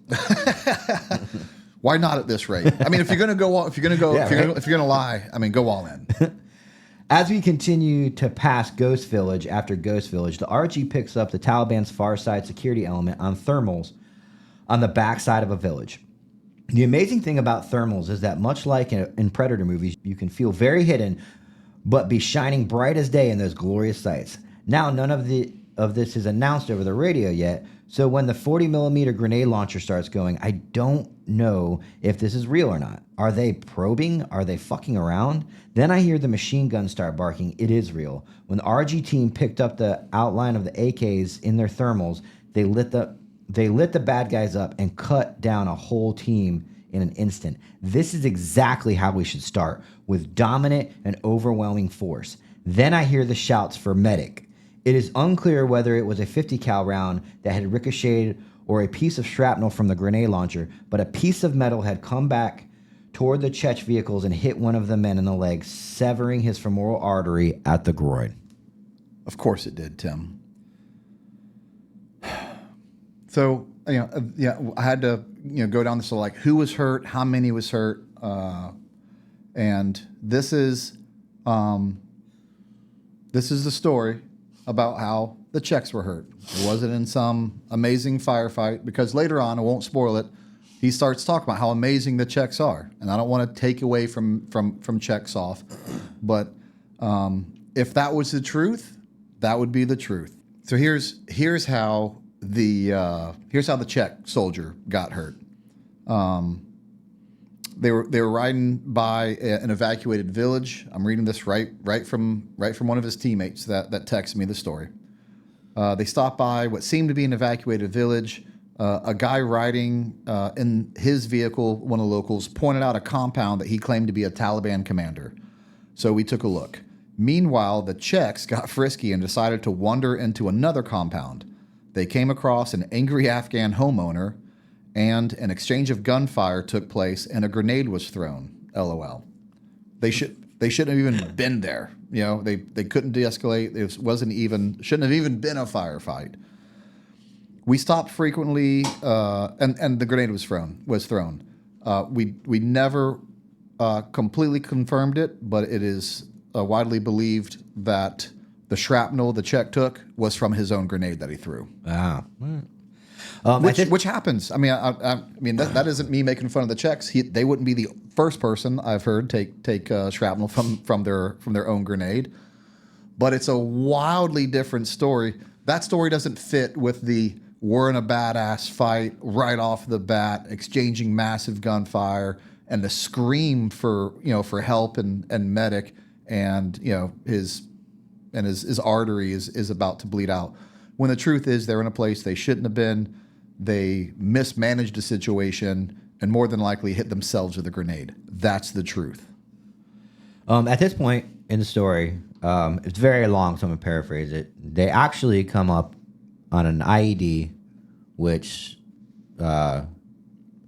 Why not at this rate? I mean, if you're gonna lie, I mean, go all in. As we continue to pass Ghost Village after Ghost Village, the RG picks up the Taliban's far side security element on thermals on the backside of a village. The amazing thing about thermals is that, much like in Predator movies, you can feel very hidden, but be shining bright as day in those glorious sights. Now, none of this is announced over the radio yet, so when the 40mm grenade launcher starts going, I don't know if this is real or not. Are they probing? Are they fucking around? Then I hear the machine guns start barking. It is real. When the RG team picked up the outline of the AKs in their thermals, they lit the bad guys up and cut down a whole team in an instant. This is exactly how we should start, with dominant and overwhelming force. Then I hear the shouts for medic. It is unclear whether it was a 50 cal round that had ricocheted or a piece of shrapnel from the grenade launcher, but a piece of metal had come back toward the Czech vehicles and hit one of the men in the leg, severing his femoral artery at the groin. Of course it did, Tim. So, I had to, go down this, like, who was hurt, how many was hurt, and this is the story about how the Czechs were hurt. It wasn't in some amazing firefight, because later on, I won't spoil it, he starts talking about how amazing the Czechs are, and I don't want to take away from Czechs off, but if that was the truth, that would be the truth. So here's how the Czech soldier got hurt. They were riding by an evacuated village. I'm reading this right from one of his teammates that texted me the story. They stopped by what seemed to be an evacuated village. A guy riding in his vehicle, one of the locals, pointed out a compound that he claimed to be a Taliban commander. So we took a look. Meanwhile, the Czechs got frisky and decided to wander into another compound. They came across an angry Afghan homeowner, and an exchange of gunfire took place, and a grenade was thrown. LOL. They shouldn't have even been there. They couldn't de-escalate. It shouldn't have even been a firefight. We stopped frequently, and the grenade was thrown. We never completely confirmed it, but it is widely believed that the shrapnel the Czech took was from his own grenade that he threw. Ah. Which happens. I mean, that isn't me making fun of the Czechs. They wouldn't be the first person I've heard take shrapnel from their own grenade. But it's a wildly different story. That story doesn't fit with the we're in a badass fight right off the bat, exchanging massive gunfire, and the scream for help and medic, and his artery is about to bleed out. When the truth is, they're in a place they shouldn't have been. They mismanaged the situation and more than likely hit themselves with a grenade. That's the truth. At this point in the story, it's very long, so I'm going to paraphrase it. They actually come up on an IED, which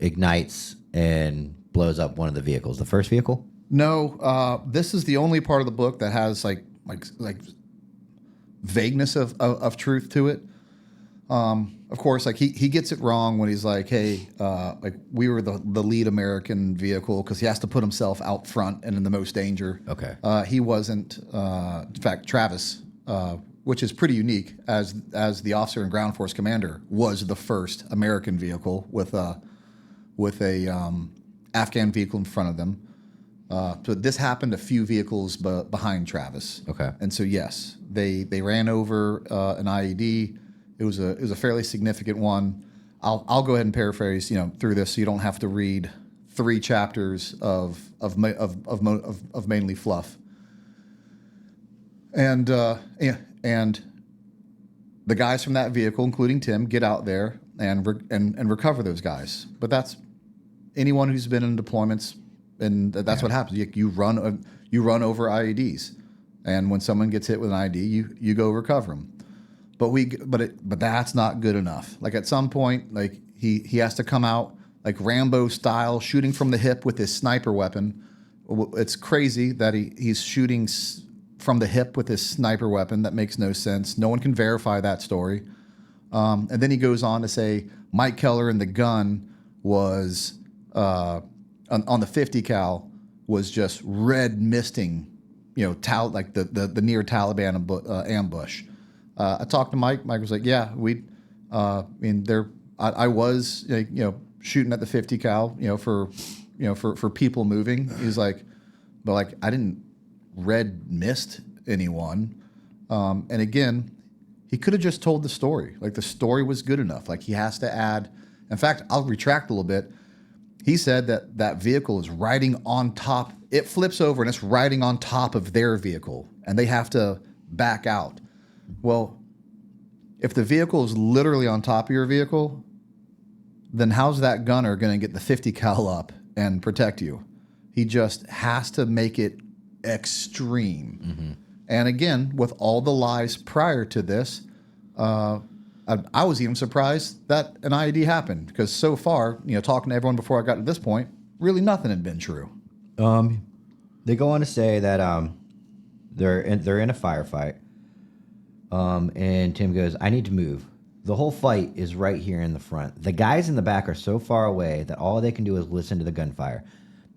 ignites and blows up one of the vehicles. The first vehicle? No, this is the only part of the book that has like vagueness of truth to it. Of course, like he gets it wrong when he's like, hey, like we were the lead American vehicle, because he has to put himself out front and in the most danger. Okay. He wasn't. In fact, Travis, which is pretty unique, as the officer and ground force commander, was the first American vehicle with a Afghan vehicle in front of them. So this happened a few vehicles behind Travis. Okay. And so yes, they ran over an IED. It was a fairly significant one. I'll go ahead and paraphrase through this, so you don't have to read 3 chapters of mainly fluff. And the guys from that vehicle, including Tim, get out there and recover those guys. But that's anyone who's been in deployments. And that's what happens. You run over IEDs, and when someone gets hit with an IED, you go recover them. But that's not good enough. Like at some point, like he has to come out like Rambo style, shooting from the hip with his sniper weapon. It's crazy that he's shooting from the hip with his sniper weapon. That makes no sense. No one can verify that story. And then he goes on to say Mike Keller and the gun was on the 50 cal was just red misting, like the near Taliban ambush. I talked to Mike. Mike was like, "Yeah, I was shooting at the 50 cal, for people moving." He's like, "But like I didn't red mist anyone." And again, he could have just told the story. Like the story was good enough. Like he has to add. In fact, I'll retract a little bit. He said that vehicle is riding on top. It flips over and it's riding on top of their vehicle, and they have to back out. Well, if the vehicle is literally on top of your vehicle, then how's that gunner going to get the 50 cal up and protect you? He just has to make it extreme. Mm-hmm. And again, with all the lies prior to this, I was even surprised that an IED happened, because so far, talking to everyone before I got to this point, really nothing had been true. They go on to say that they're in a firefight, and Tim goes, "I need to move. The whole fight is right here in the front. The guys in the back are so far away that all they can do is listen to the gunfire.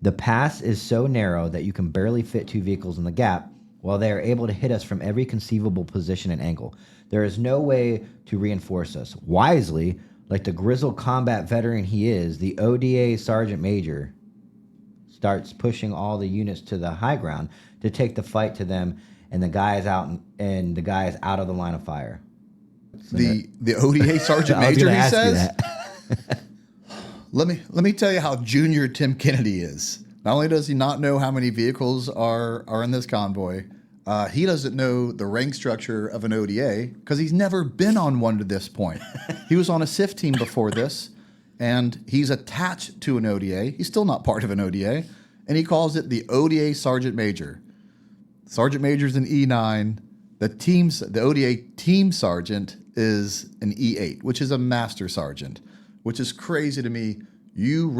The pass is so narrow that you can barely fit 2 vehicles in the gap, while they are able to hit us from every conceivable position and angle. There is no way to reinforce us." Wisely, like the grizzled combat veteran he is, the ODA Sergeant Major starts pushing all the units to the high ground to take the fight to them, and the guys out of the line of fire. So the ODA Sergeant Major, he says. Let me tell you how junior Tim Kennedy is. Not only does he not know how many vehicles are in this convoy, he doesn't know the rank structure of an ODA because he's never been on one to this point. He was on a SIF team before this, and he's attached to an ODA. He's still not part of an ODA, and he calls it the ODA Sergeant Major. Sergeant Major's an E9. The ODA Team Sergeant is an E8, which is a Master Sergeant, which is crazy to me. You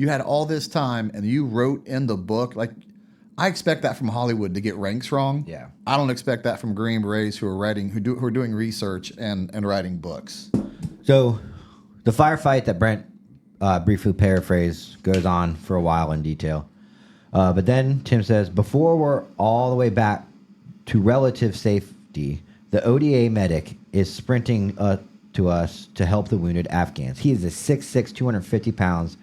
had all this time, and you wrote in the book, like, I expect that from Hollywood to get ranks wrong. Yeah. I don't expect that from Green Berets who are doing research and writing books. So the firefight that Brent briefly paraphrased goes on for a while in detail. But then Tim says, before we're all the way back to relative safety, the ODA medic is sprinting to us to help the wounded Afghans. He is a 6'6", 250 pounds,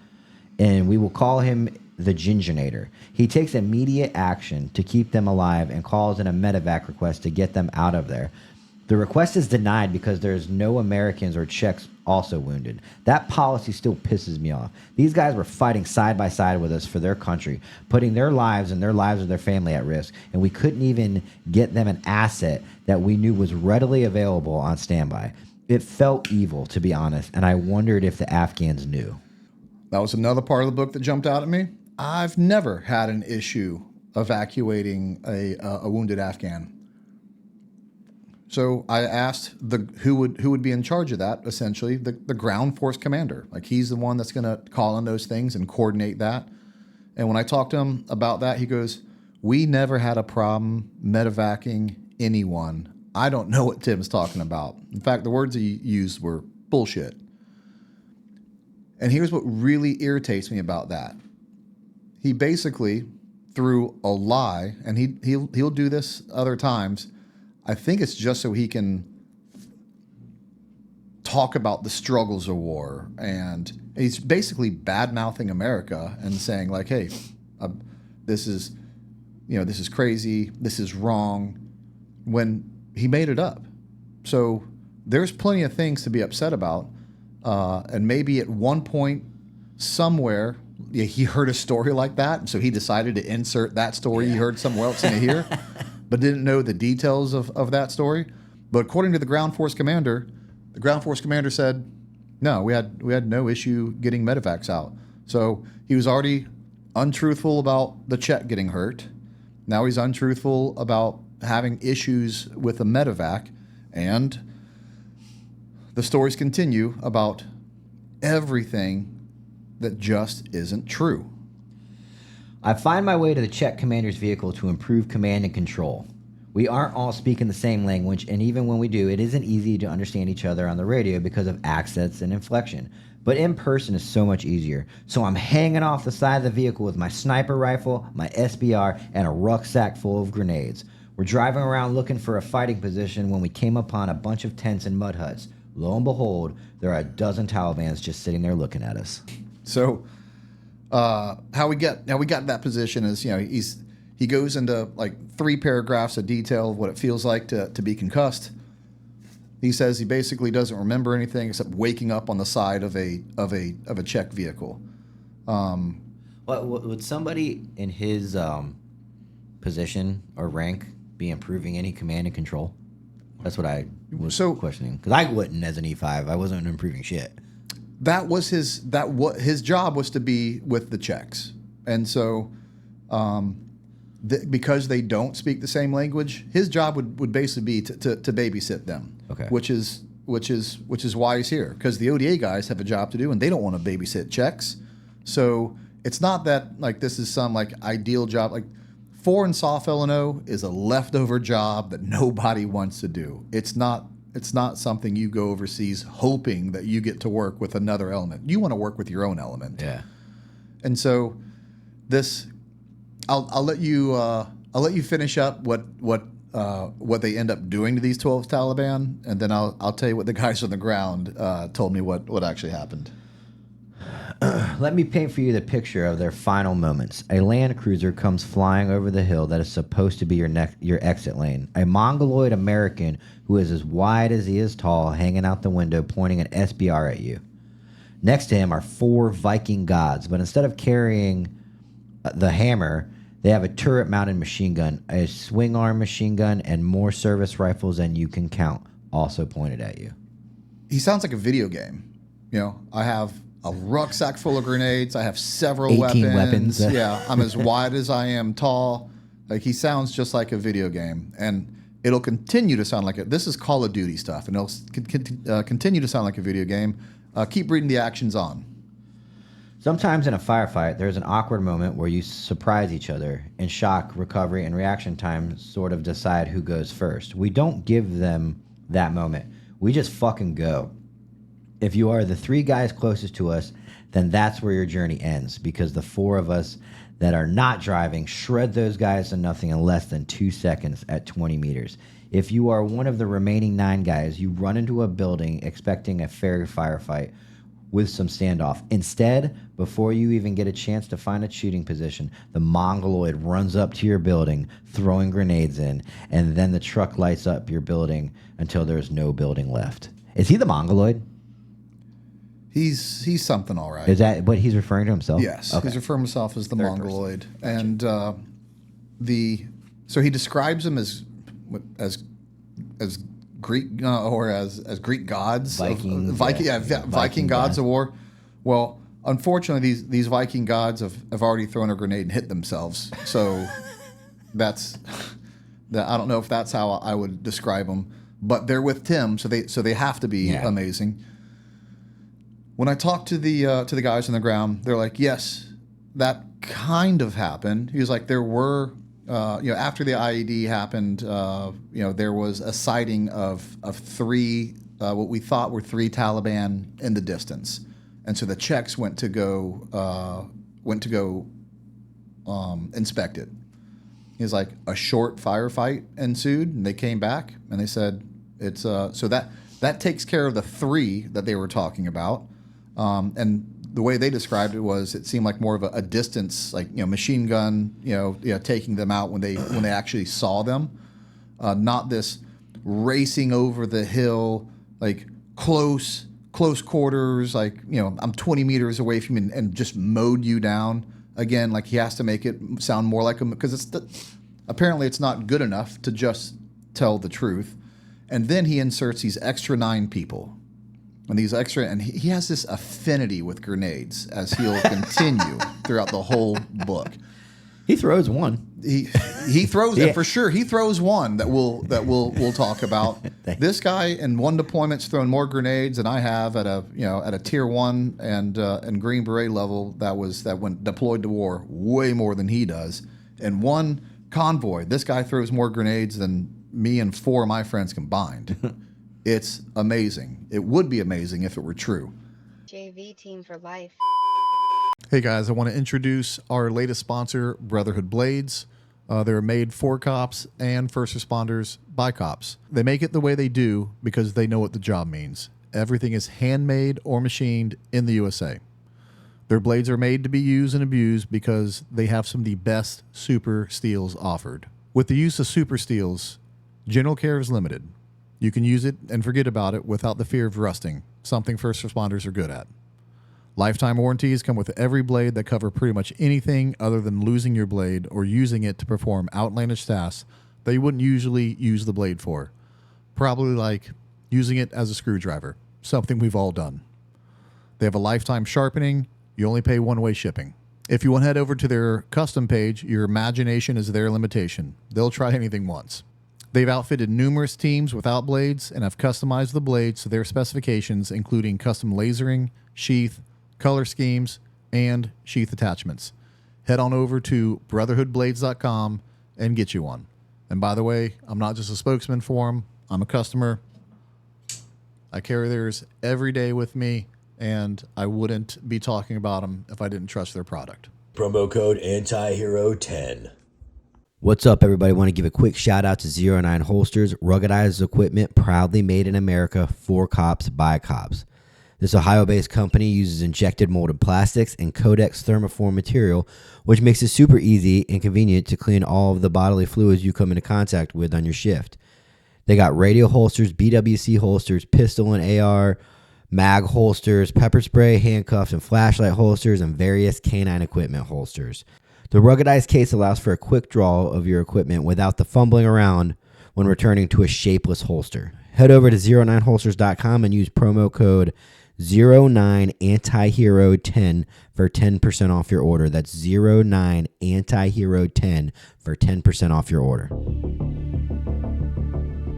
and we will call him the Ginginator. He takes immediate action to keep them alive and calls in a medevac request to get them out of there. The request is denied because there's no Americans or Czechs also wounded. That policy still pisses me off. These guys were fighting side by side with us for their country, putting their lives and their lives of their family at risk, and we couldn't even get them an asset that we knew was readily available on standby. It felt evil, to be honest, and I wondered if the Afghans knew. That was another part of the book that jumped out at me. I've never had an issue evacuating a wounded Afghan. So I asked who would be in charge of that, essentially, the ground force commander. Like, he's the one that's going to call on those things and coordinate that. And when I talked to him about that, he goes, "We never had a problem medevacing anyone." I don't know what Tim's talking about. In fact, the words he used were bullshit. And here's what really irritates me about that. He basically, through a lie, and he'll do this other times, I think it's just so he can talk about the struggles of war, and he's basically bad-mouthing America and saying, like, hey, this is crazy, this is wrong, when he made it up. So there's plenty of things to be upset about, and maybe at one point somewhere he heard a story like that, and so he decided to insert that story he heard somewhere else in here, but didn't know the details of that story. But according to the ground force commander said, no, we had no issue getting medevacs out. So he was already untruthful about the Czech getting hurt. Now he's untruthful about having issues with a medevac, and the stories continue about everything that just isn't true. I find my way to the Czech commander's vehicle to improve command and control. We aren't all speaking the same language, and even when we do, it isn't easy to understand each other on the radio because of accents and inflection. But in person is so much easier. So I'm hanging off the side of the vehicle with my sniper rifle, my SBR, and a rucksack full of grenades. We're driving around looking for a fighting position when we came upon a bunch of tents and mud huts. Lo and behold, there are a dozen Talibans just sitting there looking at us. So how we got to that position is, he goes into like 3 paragraphs of detail of what it feels like to be concussed. He says he basically doesn't remember anything except waking up on the side of a Czech vehicle. Would somebody in his position or rank be improving any command and control? That's what I was questioning, because I wouldn't as an E5. I wasn't improving shit. That was his job was to be with the Czechs, and so because they don't speak the same language, his job would basically be to babysit them. Okay. Which is why he's here, because the ODA guys have a job to do and they don't want to babysit Czechs. So it's not that like this is some like ideal job. Like foreign soft L&O is a leftover job that nobody wants to do. It's not something you go overseas hoping that you get to work with another element. You want to work with your own element. Yeah. And so this, I'll let you finish up what they end up doing to these 12 Taliban, and then I'll tell you what the guys on the ground told me what actually happened. Let me paint for you the picture of their final moments. A Land Cruiser comes flying over the hill that is supposed to be your exit lane. A Mongoloid American who is as wide as he is tall, hanging out the window, pointing an SBR at you. Next to him are 4 Viking gods, but instead of carrying the hammer, they have a turret-mounted machine gun, a swing-arm machine gun, and more service rifles than you can count, also pointed at you. He sounds like a video game. I have a rucksack full of grenades. I have several 18 weapons. Yeah, I'm as wide as I am tall. Like, he sounds just like a video game, and it'll continue to sound like it. This is Call of Duty stuff, and it'll continue to sound like a video game. Keep reading the actions on. Sometimes in a firefight, there's an awkward moment where you surprise each other. In shock, recovery, and reaction time sort of decide who goes first. We don't give them that moment. We just fucking go. If you are the 3 guys closest to us, then that's where your journey ends, because the 4 of us that are not driving shred those guys to nothing in less than 2 seconds at 20 meters. If you are one of the remaining 9 guys, you run into a building expecting a fair firefight with some standoff. Instead, before you even get a chance to find a shooting position, the Mongoloid runs up to your building, throwing grenades in, and then the truck lights up your building until there's no building left. Is he the Mongoloid? He's something, all right. Is that what he's referring to himself? Yes, Okay. he's referring to himself as the Third Mongoloid, person. Gotcha. and so he describes them as Greek or as Greek gods, Viking gods of war. Well, unfortunately, these Viking gods have already thrown a grenade and hit themselves. So that's that. I don't know if that's how I would describe them, but they're with Tim, so they have to be amazing. When I talked to the guys on the ground, they're like, yes, that kind of happened. He was like, there were, after the IED happened, there was a sighting of 3, what we thought were 3 Taliban in the distance, and so the Czechs went to go inspect it. He was like, a short firefight ensued, and they came back and they said it's so that takes care of the 3 that they were talking about. And the way they described it was, it seemed like more of a distance, like machine gun, taking them out when they actually saw them, not this racing over the hill, like close quarters, like I'm 20 meters away from you and just mowed you down. Again, like he has to make it sound more like him, because apparently it's not good enough to just tell the truth. And then he inserts these extra 9 people. And he has this affinity with grenades, as he'll continue throughout the whole book. He throws one. he throws it for sure. He throws one that we'll talk about. This guy in one deployment's thrown more grenades than I have at a tier 1 and Green Beret level that went deployed to war, way more than he does. And one convoy, this guy throws more grenades than me and 4 of my friends combined. It's amazing. It would be amazing if it were true. JV team for life. Hey guys, I want to introduce our latest sponsor, Brotherhood Blades. They're made for cops and first responders by cops. They make it the way they do because they know what the job means. Everything is handmade or machined in the USA. Their blades are made to be used and abused because they have some of the best super steels offered. With the use of super steels, general care is limited. You can use it and forget about it without the fear of rusting, something first responders are good at. Lifetime warranties come with every blade that cover pretty much anything other than losing your blade or using it to perform outlandish tasks that you wouldn't usually use the blade for. Probably like using it as a screwdriver, something we've all done. They have a lifetime sharpening. You only pay one-way shipping. If you want to head over to their custom page, your imagination is their limitation. They'll try anything once. They've outfitted numerous teams without blades and have customized the blades to their specifications, including custom lasering, sheath, color schemes, and sheath attachments. Head on over to brotherhoodblades.com and get you one. And by the way, I'm not just a spokesman for them. I'm a customer. I carry theirs every day with me, and I wouldn't be talking about them if I didn't trust their product. Promo code ANTIHERO10. What's up, everybody? Want to give a quick shout out to 09 Holsters, ruggedized equipment proudly made in America for cops by cops. This Ohio-based company uses injected molded plastics and Codex thermoform material, which makes it super easy and convenient to clean all of the bodily fluids you come into contact with on your shift. They got radio holsters, BWC holsters, pistol and AR, mag holsters, pepper spray, handcuffs, and flashlight holsters, and various canine equipment holsters. The ruggedized case allows for a quick draw of your equipment without the fumbling around when returning to a shapeless holster. Head over to 09holsters.com and use promo code 09antihero10 for 10% off your order. That's 09antihero10 for 10% off your order.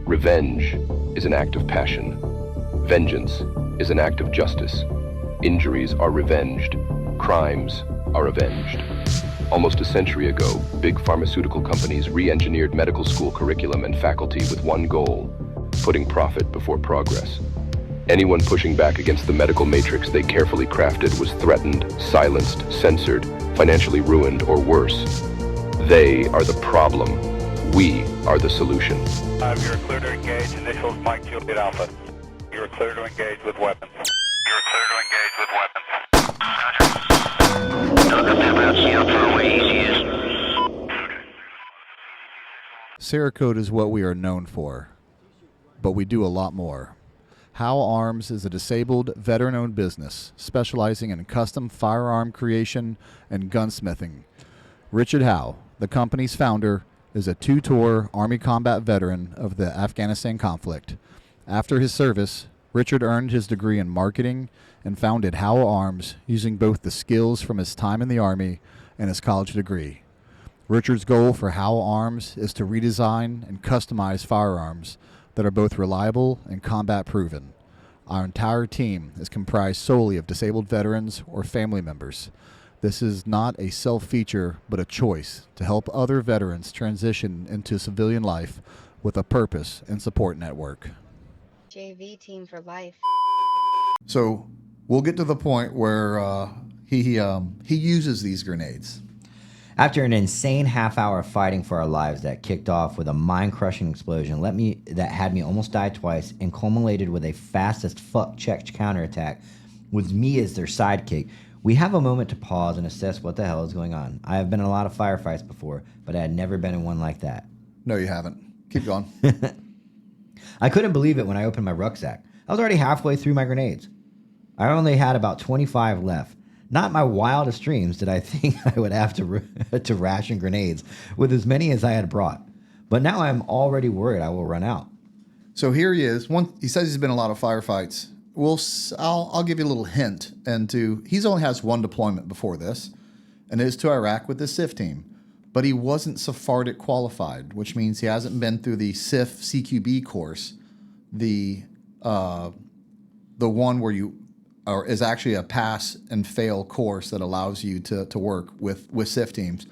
Revenge is an act of passion. Vengeance is an act of justice. Injuries are revenged. Crimes are avenged. Almost a century ago, big pharmaceutical companies re-engineered medical school curriculum and faculty with one goal: putting profit before progress. Anyone pushing back against the medical matrix they carefully crafted was threatened, silenced, censored, financially ruined, or worse. They are the problem. We are the solution. You're clear to engage. Initials Mike Juliet Alpha. You're clear to engage with weapons. You're clear to engage with weapons. Cerakote is what we are known for, but we do a lot more. Howe Arms is a disabled, veteran-owned business specializing in custom firearm creation and gunsmithing. Richard Howe, the company's founder, is a 2-tour Army combat veteran of the Afghanistan conflict. After his service, Richard earned his degree in marketing and founded Howe Arms using both the skills from his time in the Army and his college degree. Richard's goal for Howe Arms is to redesign and customize firearms that are both reliable and combat proven. Our entire team is comprised solely of disabled veterans or family members. This is not a self-feature, but a choice to help other veterans transition into civilian life with a purpose and support network. JV team for life. So we'll get to the point where he uses these grenades. After an insane half hour of fighting for our lives that kicked off with a mind-crushing explosion that had me almost die twice and culminated with a fast-as-fuck Czech counterattack with me as their sidekick, we have a moment to pause and assess what the hell is going on. I have been in a lot of firefights before, but I had never been in one like that. No, you haven't. Keep going. I couldn't believe it when I opened my rucksack. I was already halfway through my grenades. I only had about 25 left. Not in my wildest dreams did I think I would have to ration grenades with as many as I had brought. But now I'm already worried I will run out. So here he is. He says he's been in a lot of firefights. I'll give you a little hint into. He's only has one deployment before this, and it is to Iraq with the SIF team. but he wasn't Sephardic qualified, which means he hasn't been through the SIF CQB course, the one where you is actually a pass and fail course that allows you to work with SIF teams.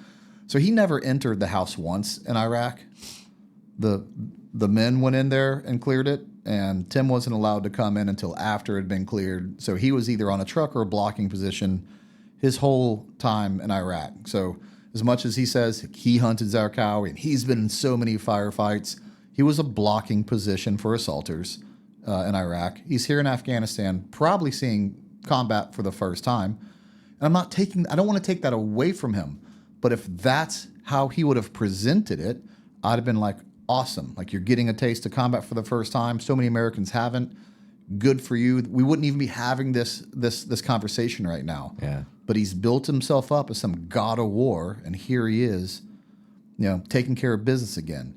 So he never entered the house once in Iraq. The men went in there and cleared it, and Tim wasn't allowed to come in until after it had been cleared. So he was either on a truck or a blocking position his whole time in Iraq. So as much as he says he hunted Zarqawi and he's been in so many firefights, he was a blocking position for assaulters in Iraq. He's here in Afghanistan, probably seeing combat for the first time. And I don't want to take that away from him. But if that's how he would have presented it, I'd have been like, awesome. Like, you're getting a taste of combat for the first time. So many Americans haven't. Good for you. We wouldn't even be having this conversation right now. Yeah. But he's built himself up as some god of war, and here he is, taking care of business again.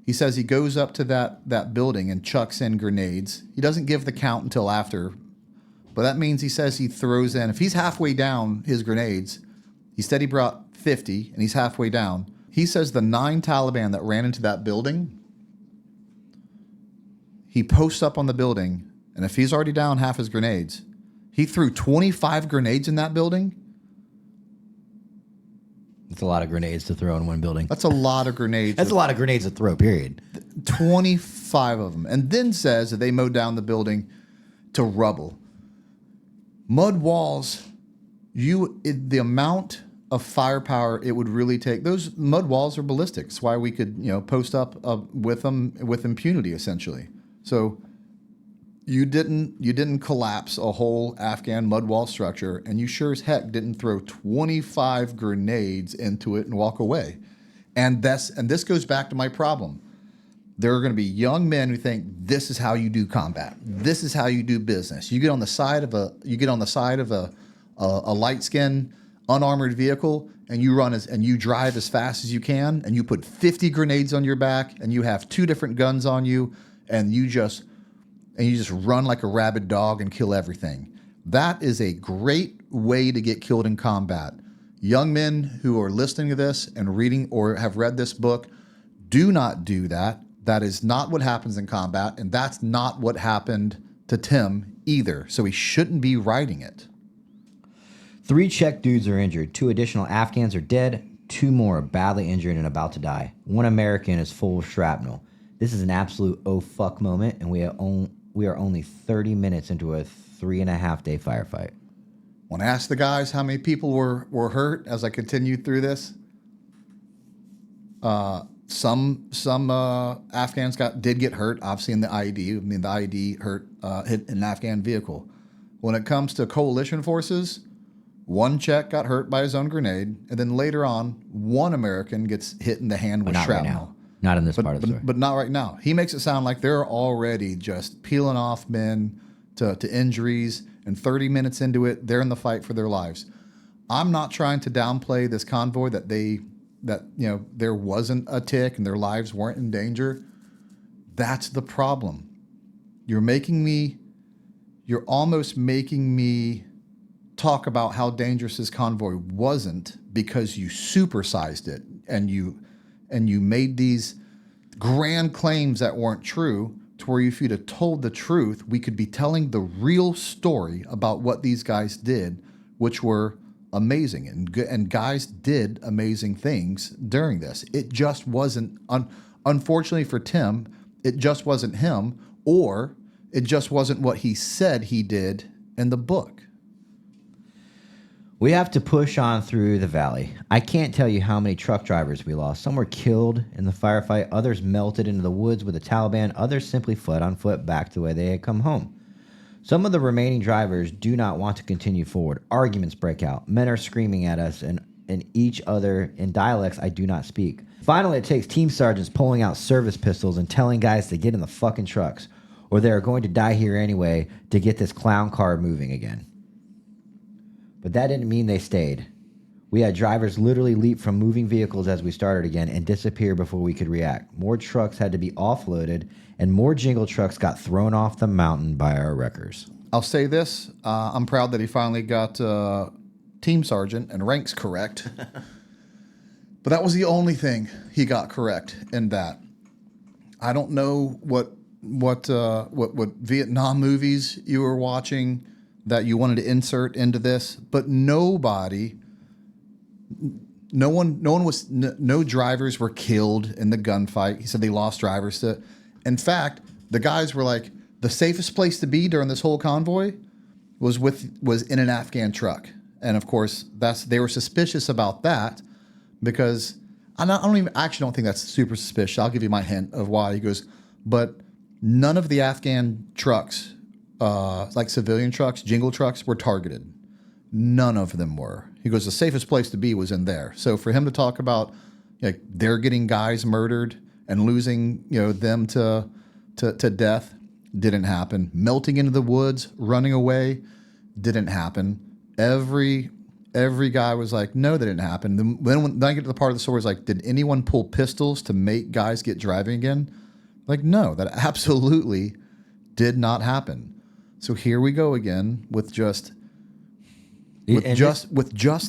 He says he goes up to that building and chucks in grenades. He doesn't give the count until after, but that means he says he throws in, if he's halfway down his grenades, he said he brought 50 and he's halfway down. He says the 9 Taliban that ran into that building, he posts up on the building, and if he's already down half his grenades, he threw 25 grenades in that building. It's a lot of grenades to throw in one building. That's a lot of grenades. That's a lot of grenades to throw, period. 25 of them. And then says that they mowed down the building to rubble. Mud walls, the amount of firepower it would really take. Those mud walls are ballistic. That's why we could, post up with them with impunity, essentially. So you didn't collapse a whole Afghan mud wall structure, and you sure as heck didn't throw 25 grenades into it and walk away. And this goes back to my problem. There are going to be young men who think this is how you do combat. This is how you do business. You get on the side of a light-skinned, unarmored vehicle, and you drive as fast as you can, and you put 50 grenades on your back, and you have 2 different guns on you, and you just run like a rabid dog and kill everything. That is a great way to get killed in combat. Young men who are listening to this and reading or have read this book, do not do that. That is not what happens in combat, and that's not what happened to Tim either. So he shouldn't be writing it. 3 Czech dudes are injured. 2 additional Afghans are dead. 2 more are badly injured and about to die. 1 American is full of shrapnel. This is an absolute oh fuck moment, and we are only 30 minutes into a 3.5-day firefight. When I asked the guys how many people were hurt as I continued through this, some Afghans did get hurt, obviously in the IED. I mean, the IED hit an Afghan vehicle. When it comes to coalition forces, 1 Czech got hurt by his own grenade, and then later on, 1 American gets hit in the hand with shrapnel. Right now. Not in this part of the story. But not right now. He makes it sound like they're already just peeling off men to injuries, and 30 minutes into it, they're in the fight for their lives. I'm not trying to downplay this convoy that there wasn't a tick and their lives weren't in danger. That's the problem. You're almost making me talk about how dangerous this convoy wasn't because you supersized it and you made these grand claims that weren't true, to where if you'd have told the truth, we could be telling the real story about what these guys did, which were amazing. And guys did amazing things during this. It just wasn't, unfortunately for Tim, it just wasn't him, or it just wasn't what he said he did in the book. We have to push on through the valley. I can't tell you how many truck drivers we lost. Some were killed in the firefight. Others melted into the woods with the Taliban. Others simply fled on foot back to the way they had come home. Some of the remaining drivers do not want to continue forward. Arguments break out. Men are screaming at us and each other in dialects I do not speak. Finally, it takes team sergeants pulling out service pistols and telling guys to get in the fucking trucks, or they are going to die here anyway, to get this clown car moving again. But that didn't mean they stayed. We had drivers literally leap from moving vehicles as we started again and disappear before we could react. More trucks had to be offloaded, and more jingle trucks got thrown off the mountain by our wreckers. I'll say this. I'm proud that he finally got team sergeant and ranks correct. But that was the only thing he got correct in that. I don't know what Vietnam movies you were watching that you wanted to insert into this, but no drivers were killed in the gunfight. He said they lost drivers to. In fact, the guys were like, the safest place to be during this whole convoy was in an Afghan truck, and of course they were suspicious about that because I don't think that's super suspicious. I'll give you my hint of why. He goes, but none of the Afghan trucks, like civilian trucks, jingle trucks, were targeted. None of them were. He goes, the safest place to be was in there. So for him to talk about like they're getting guys murdered and losing them to death didn't happen. Melting into the woods, running away, didn't happen. Every guy was like, no, that didn't happen. Then when I get to the part of the story, is like, did anyone pull pistols to make guys get driving again? Like, no, that absolutely did not happen. So here we go again with just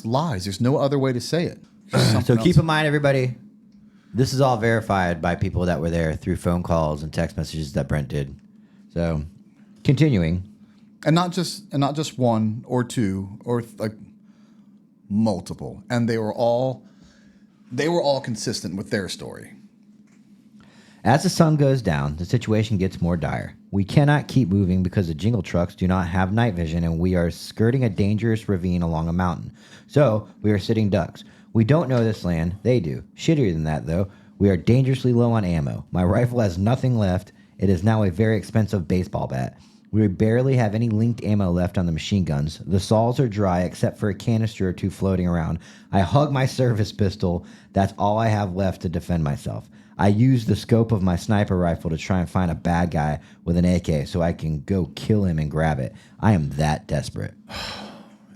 lies. There's no other way to say it. So keep in mind, everybody, this is all verified by people that were there through phone calls and text messages that Brent did. So continuing. And not just one or two or like multiple. And they were all consistent with their story. As the sun goes down, the situation gets more dire. We cannot keep moving because the jingle trucks do not have night vision and we are skirting a dangerous ravine along a mountain. So we are sitting ducks. We don't know this land. They do. Shittier than that, though. We are dangerously low on ammo. My rifle has nothing left. It is now a very expensive baseball bat. We barely have any linked ammo left on the machine guns. The saws are dry except for a canister or two floating around. I hug my service pistol. That's all I have left to defend myself. I use the scope of my sniper rifle to try and find a bad guy with an AK so I can go kill him and grab it. I am that desperate.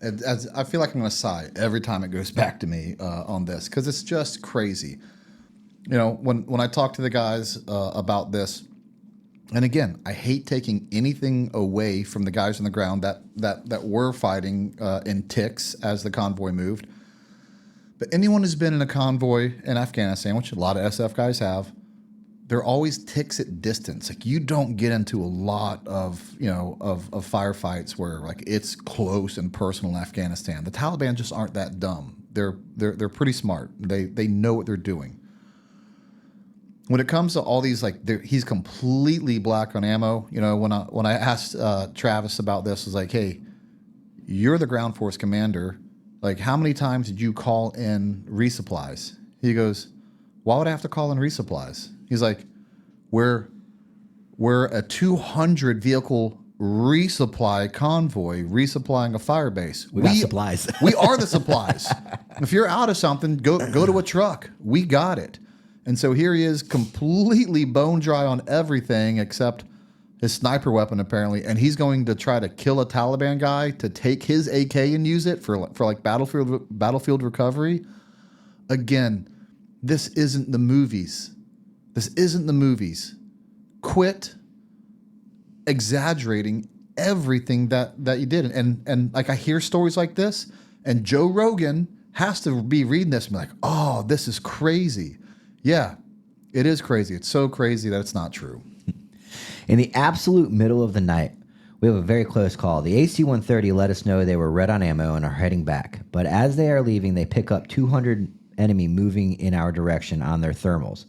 I feel like I'm going to sigh every time it goes back to me on this because it's just crazy. When I talk to the guys about this, and again, I hate taking anything away from the guys on the ground that were fighting in ticks as the convoy moved. But anyone who's been in a convoy in Afghanistan, which a lot of SF guys have, they're always ticks at distance. Like you don't get into a lot of firefights where like it's close and personal in Afghanistan. The Taliban just aren't that dumb. They're pretty smart. They know what they're doing. When it comes to all these, like he's completely black on ammo. When I asked Travis about this, I was like, hey, you're the ground force commander. Like, how many times did you call in resupplies? He goes, why would I have to call in resupplies? He's like, we're a 200 vehicle resupply convoy resupplying a fire base. We got supplies. We are the supplies. If you're out of something, go to a truck. We got it. And so here he is completely bone dry on everything except his sniper weapon, apparently, and he's going to try to kill a Taliban guy to take his AK and use it for like battlefield recovery. Again, this isn't the movies. This isn't the movies. Quit exaggerating everything that you did. And like I hear stories like this, and Joe Rogan has to be reading this and be like, oh, this is crazy. Yeah, it is crazy. It's so crazy that it's not true. In the absolute middle of the night, we have a very close call. The AC-130 let us know they were red on ammo and are heading back. But as they are leaving, they pick up 200 enemy moving in our direction on their thermals.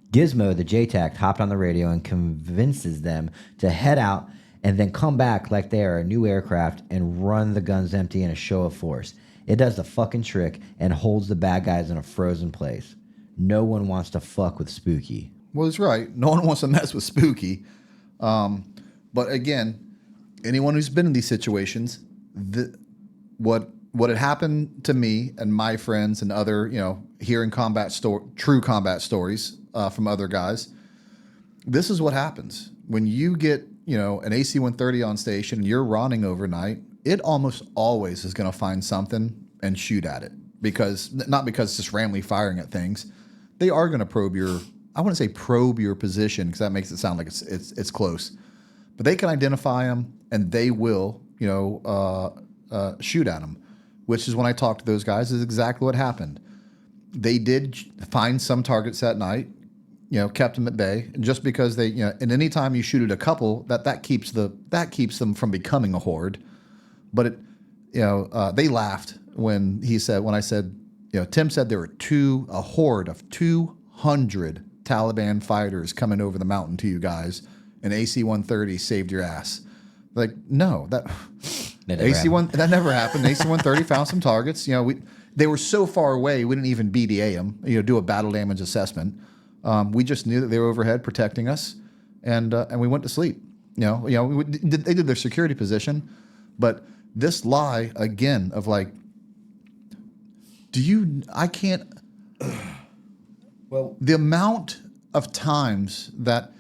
Gizmo, the JTAC, hopped on the radio and convinces them to head out and then come back like they are a new aircraft and run the guns empty in a show of force. It does the fucking trick and holds the bad guys in a frozen place. No one wants to fuck with Spooky. Well, he's right. No one wants to mess with Spooky. But again, anyone who's been in these situations, what had happened to me and my friends and other, hearing true combat stories from other guys, this is what happens. When you get, an AC-130 on station and you're running overnight, it almost always is going to find something and shoot at it. Not because it's just randomly firing at things. They are going to probe your position because that makes it sound like it's close. But they can identify them and they will, shoot at them, which is when I talked to those guys is exactly what happened. They did find some targets that night, kept them at bay. And just because they, and any time you shoot at a couple, that keeps them from becoming a horde. But they laughed when I said, Tim said there were a horde of 200 Taliban fighters coming over the mountain to you guys, and AC-130 saved your ass. Like, no, that never happened. AC-130 found some targets. They were so far away, we didn't even BDA them, do a battle damage assessment. We just knew that they were overhead protecting us, and we went to sleep. They did their security position, but this lie again of like, I can't. Well, the amount of times that,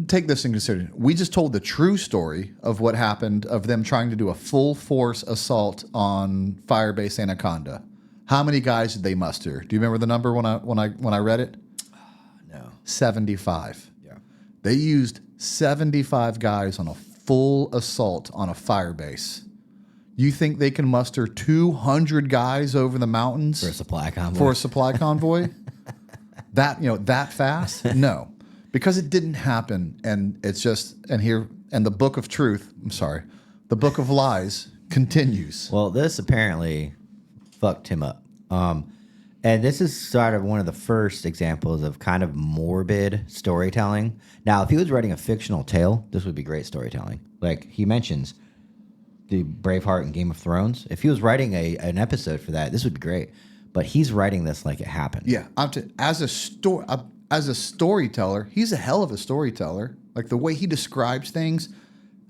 take this in consideration. We just told the true story of what happened of them trying to do a full force assault on Firebase Anaconda. How many guys did they muster? Do you remember the number when I read it? No. 75. Yeah. They used 75 guys on a full assault on a firebase. You think they can muster 200 guys over the mountains for a supply convoy? That fast? No. Because it didn't happen, and it's just, and the book of truth, the book of lies continues. Well, this apparently fucked him up. And this is sort of one of the first examples of kind of morbid storytelling. Now, if he was writing a fictional tale, this would be great storytelling. Like he mentions the Braveheart and Game of Thrones. If he was writing an episode for that, this would be great. But he's writing this like it happened. Yeah, as a storyteller, he's a hell of a storyteller. Like the way he describes things.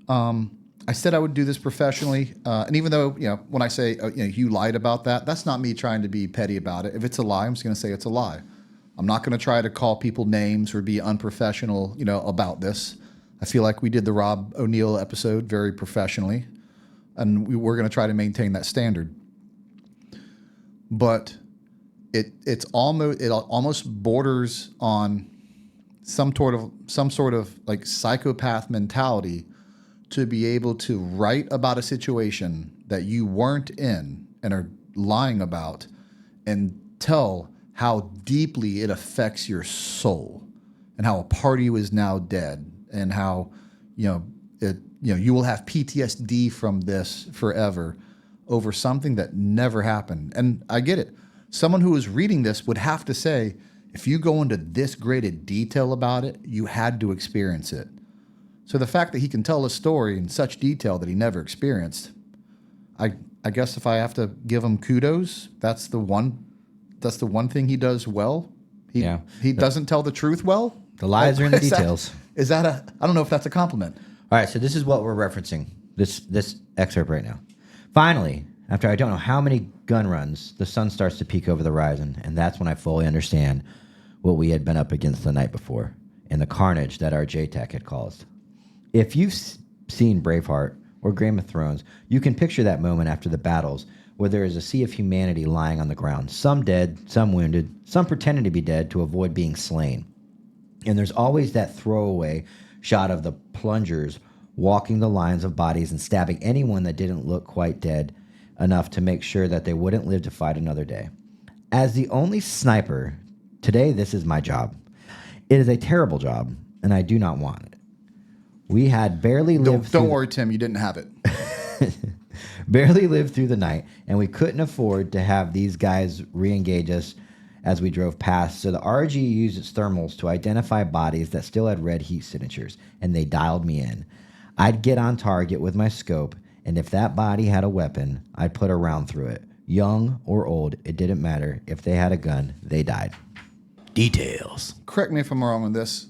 I said I would do this professionally, and even though when I say you lied about that, that's not me trying to be petty about it. If it's a lie, I'm just going to say it's a lie. I'm not going to try to call people names or be unprofessional, about this. I feel like we did the Rob O'Neill episode very professionally, and we're going to try to maintain that standard. But it almost borders on some sort of like psychopath mentality to be able to write about a situation that you weren't in and are lying about and tell how deeply it affects your soul and how a part of you is now dead and how you will have PTSD from this forever over something that never happened. And I get it. Someone who is reading this would have to say, if you go into this great a detail about it, you had to experience it. So the fact that he can tell a story in such detail that he never experienced, I guess if I have to give him kudos, that's the one thing he does well. He doesn't tell the truth well. The lies are in the details. I don't know if that's a compliment. All right, so this is what we're referencing, this excerpt right now. Finally, after I don't know how many gun runs, the sun starts to peek over the horizon, and that's when I fully understand what we had been up against the night before and the carnage that our JTAC had caused. If you've seen Braveheart or Game of Thrones, you can picture that moment after the battles where there is a sea of humanity lying on the ground, some dead, some wounded, some pretending to be dead to avoid being slain. And there's always that throwaway shot of the plungers walking the lines of bodies and stabbing anyone that didn't look quite dead enough to make sure that they wouldn't live to fight another day. As the only sniper, today this is my job. It is a terrible job, and I do not want it. We had barely lived Don't worry, Tim, you didn't have it. Barely lived through the night, and we couldn't afford to have these guys re-engage us as we drove past, so the RG used its thermals to identify bodies that still had red heat signatures, and they dialed me in. I'd get on target with my scope, and if that body had a weapon, I'd put a round through it. Young or old, it didn't matter. If they had a gun, they died. Details. Correct me if I'm wrong on this.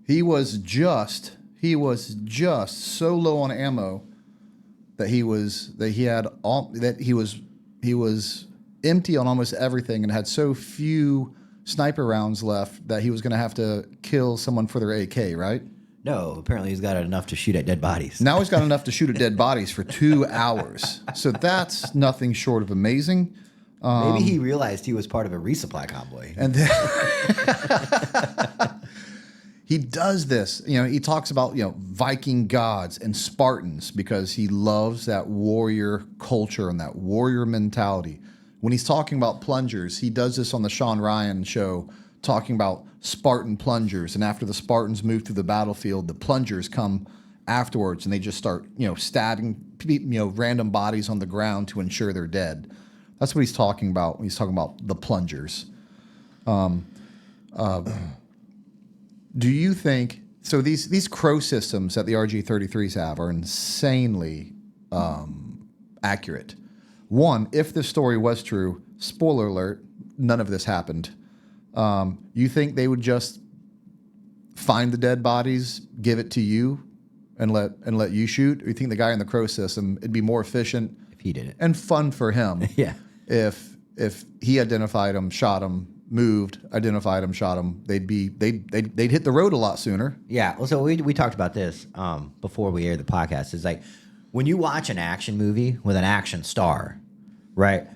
He was just so low on ammo that he was empty on almost everything and had so few sniper rounds left that he was going to have to kill someone for their AK, right? No, apparently he's got enough to shoot at dead bodies. Now he's got enough to shoot at dead bodies for 2 hours. So that's nothing short of amazing. Maybe he realized he was part of a resupply convoy. And then he does this. He talks about, Viking gods and Spartans because he loves that warrior culture and that warrior mentality. When he's talking about plungers, he does this on the Sean Ryan show, talking about Spartan plungers. And after the Spartans move through the battlefield, the plungers come afterwards, and they just start, stabbing, random bodies on the ground to ensure they're dead. That's what he's talking about when he's talking about the plungers. Do you think so? These crow systems that the RG-33s have are insanely accurate. One, if this story was true, spoiler alert, none of this happened. You think they would just find the dead bodies, give it to you, and let you shoot? Or you think the guy in the crow system, it'd be more efficient If he did it. and fun for him Yeah. if he identified them, shot them, moved, identified them, shot them, they'd hit the road a lot sooner. Yeah. Well, so we talked about this before we aired the podcast. It's like when you watch an action movie with an action star, right?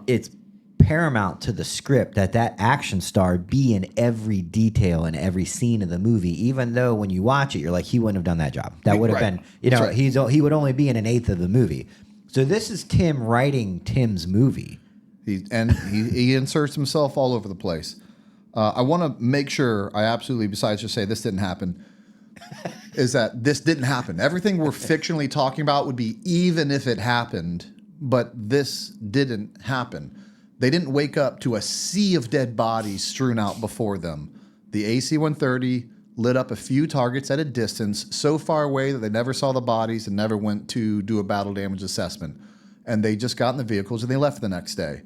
It's paramount to the script that action star be in every detail in every scene of the movie, even though when you watch it, you're like, he wouldn't have done that job. That would have Right. been, That's right. he would only be in an eighth of the movie. So this is Tim writing Tim's movie. He inserts himself all over the place. I want to make sure I absolutely, besides just say this didn't happen, is that this didn't happen. Everything we're fictionally talking about would be even if it happened, but this didn't happen. They didn't wake up to a sea of dead bodies strewn out before them. The AC-130 lit up a few targets at a distance so far away that they never saw the bodies and never went to do a battle damage assessment. And they just got in the vehicles and they left the next day.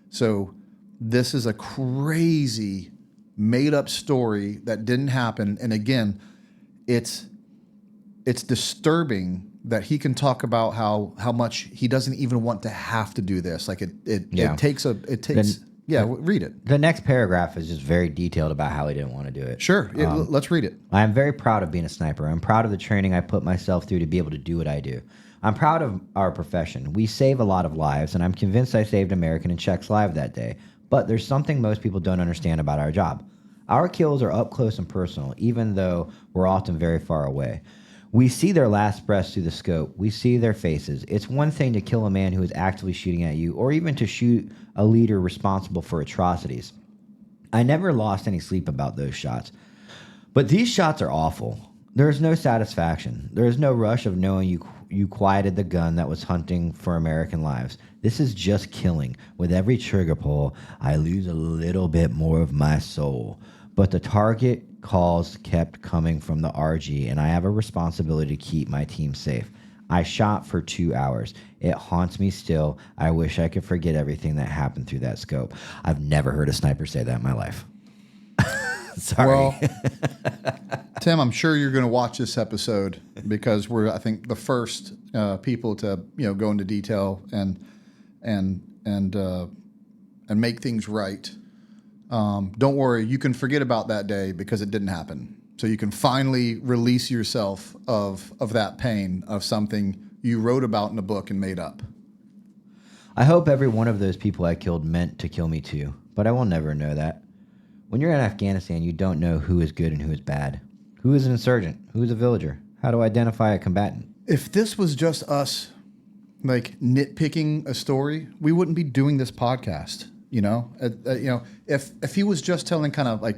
So this is a crazy made-up story that didn't happen. And again, it's disturbing that he can talk about how much he doesn't even want to have to do this. Like it takes read it. The next paragraph is just very detailed about how he didn't want to do it. Sure. Let's read it. I am very proud of being a sniper. I'm proud of the training I put myself through to be able to do what I do. I'm proud of our profession. We save a lot of lives, and I'm convinced I saved American and Czech's life that day. But there's something most people don't understand about our job. Our kills are up close and personal, even though we're often very far away. We see their last breaths through the scope. We see their faces. It's one thing to kill a man who is actively shooting at you, or even to shoot a leader responsible for atrocities. I never lost any sleep about those shots. But these shots are awful. There is no satisfaction. There is no rush of knowing you quieted the gun that was hunting for American lives. This is just killing. With every trigger pull, I lose a little bit more of my soul. But the target calls kept coming from the RG, and I have a responsibility to keep my team safe. I shot for 2 hours. It haunts me still. I wish I could forget everything that happened through that scope. I've never heard a sniper say that in my life. Sorry. Well, Tim, I'm sure you're going to watch this episode because we're, I think, the first people to go into detail and make things right. Don't worry, you can forget about that day because it didn't happen. So you can finally release yourself of that pain of something you wrote about in a book and made up. I hope every one of those people I killed meant to kill me too, but I will never know that. When you're in Afghanistan, you don't know who is good and who is bad. Who is an insurgent? Who is a villager? How to identify a combatant? If this was just us, like nitpicking a story, we wouldn't be doing this podcast. If he was just telling kind of like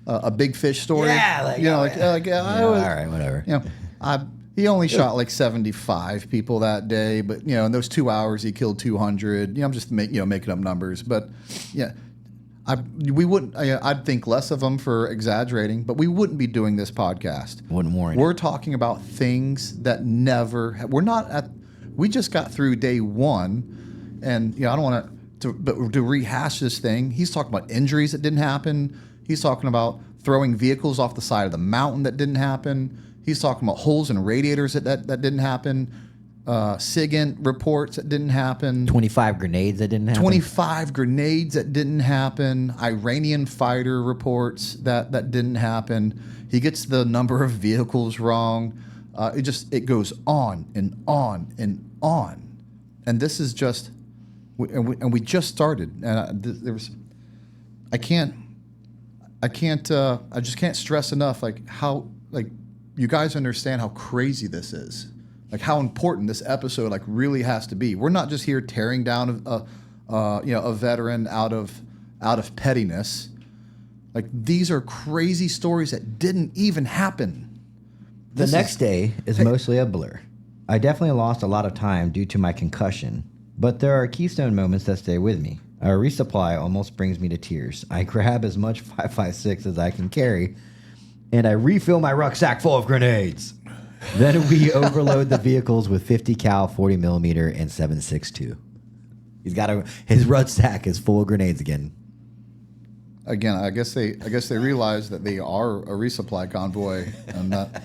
a big fish story, all right, whatever. He only shot like 75 people that day, but in those 2 hours he killed 200. I'm just making up numbers, but yeah. We wouldn't. I'd think less of them for exaggerating, but we wouldn't be doing this podcast. Wouldn't warrant. We're talking about things that never. We're not at. We just got through day one, and I don't want to rehash this thing. He's talking about injuries that didn't happen. He's talking about throwing vehicles off the side of the mountain that didn't happen. He's talking about holes in radiators that didn't happen. SIGINT reports that didn't happen. 25 grenades that didn't happen. 25 grenades that didn't happen. Iranian fighter reports that didn't happen. He gets the number of vehicles wrong. It goes on and on and on. And this is just, we just started. And I just can't stress enough how you guys understand how crazy this is. like how important this episode like really has to be. We're not just here tearing down a veteran out of pettiness. Like these are crazy stories that didn't even happen. The next day is mostly a blur. I definitely lost a lot of time due to my concussion, but there are keystone moments that stay with me. A resupply almost brings me to tears. I grab as much 5.56 as I can carry, and I refill my rucksack full of grenades. Then we overload the vehicles with 50 cal, 40 millimeter, and 7.62. His rucksack is full of grenades again. Again, I guess they realize that they are a resupply convoy, and that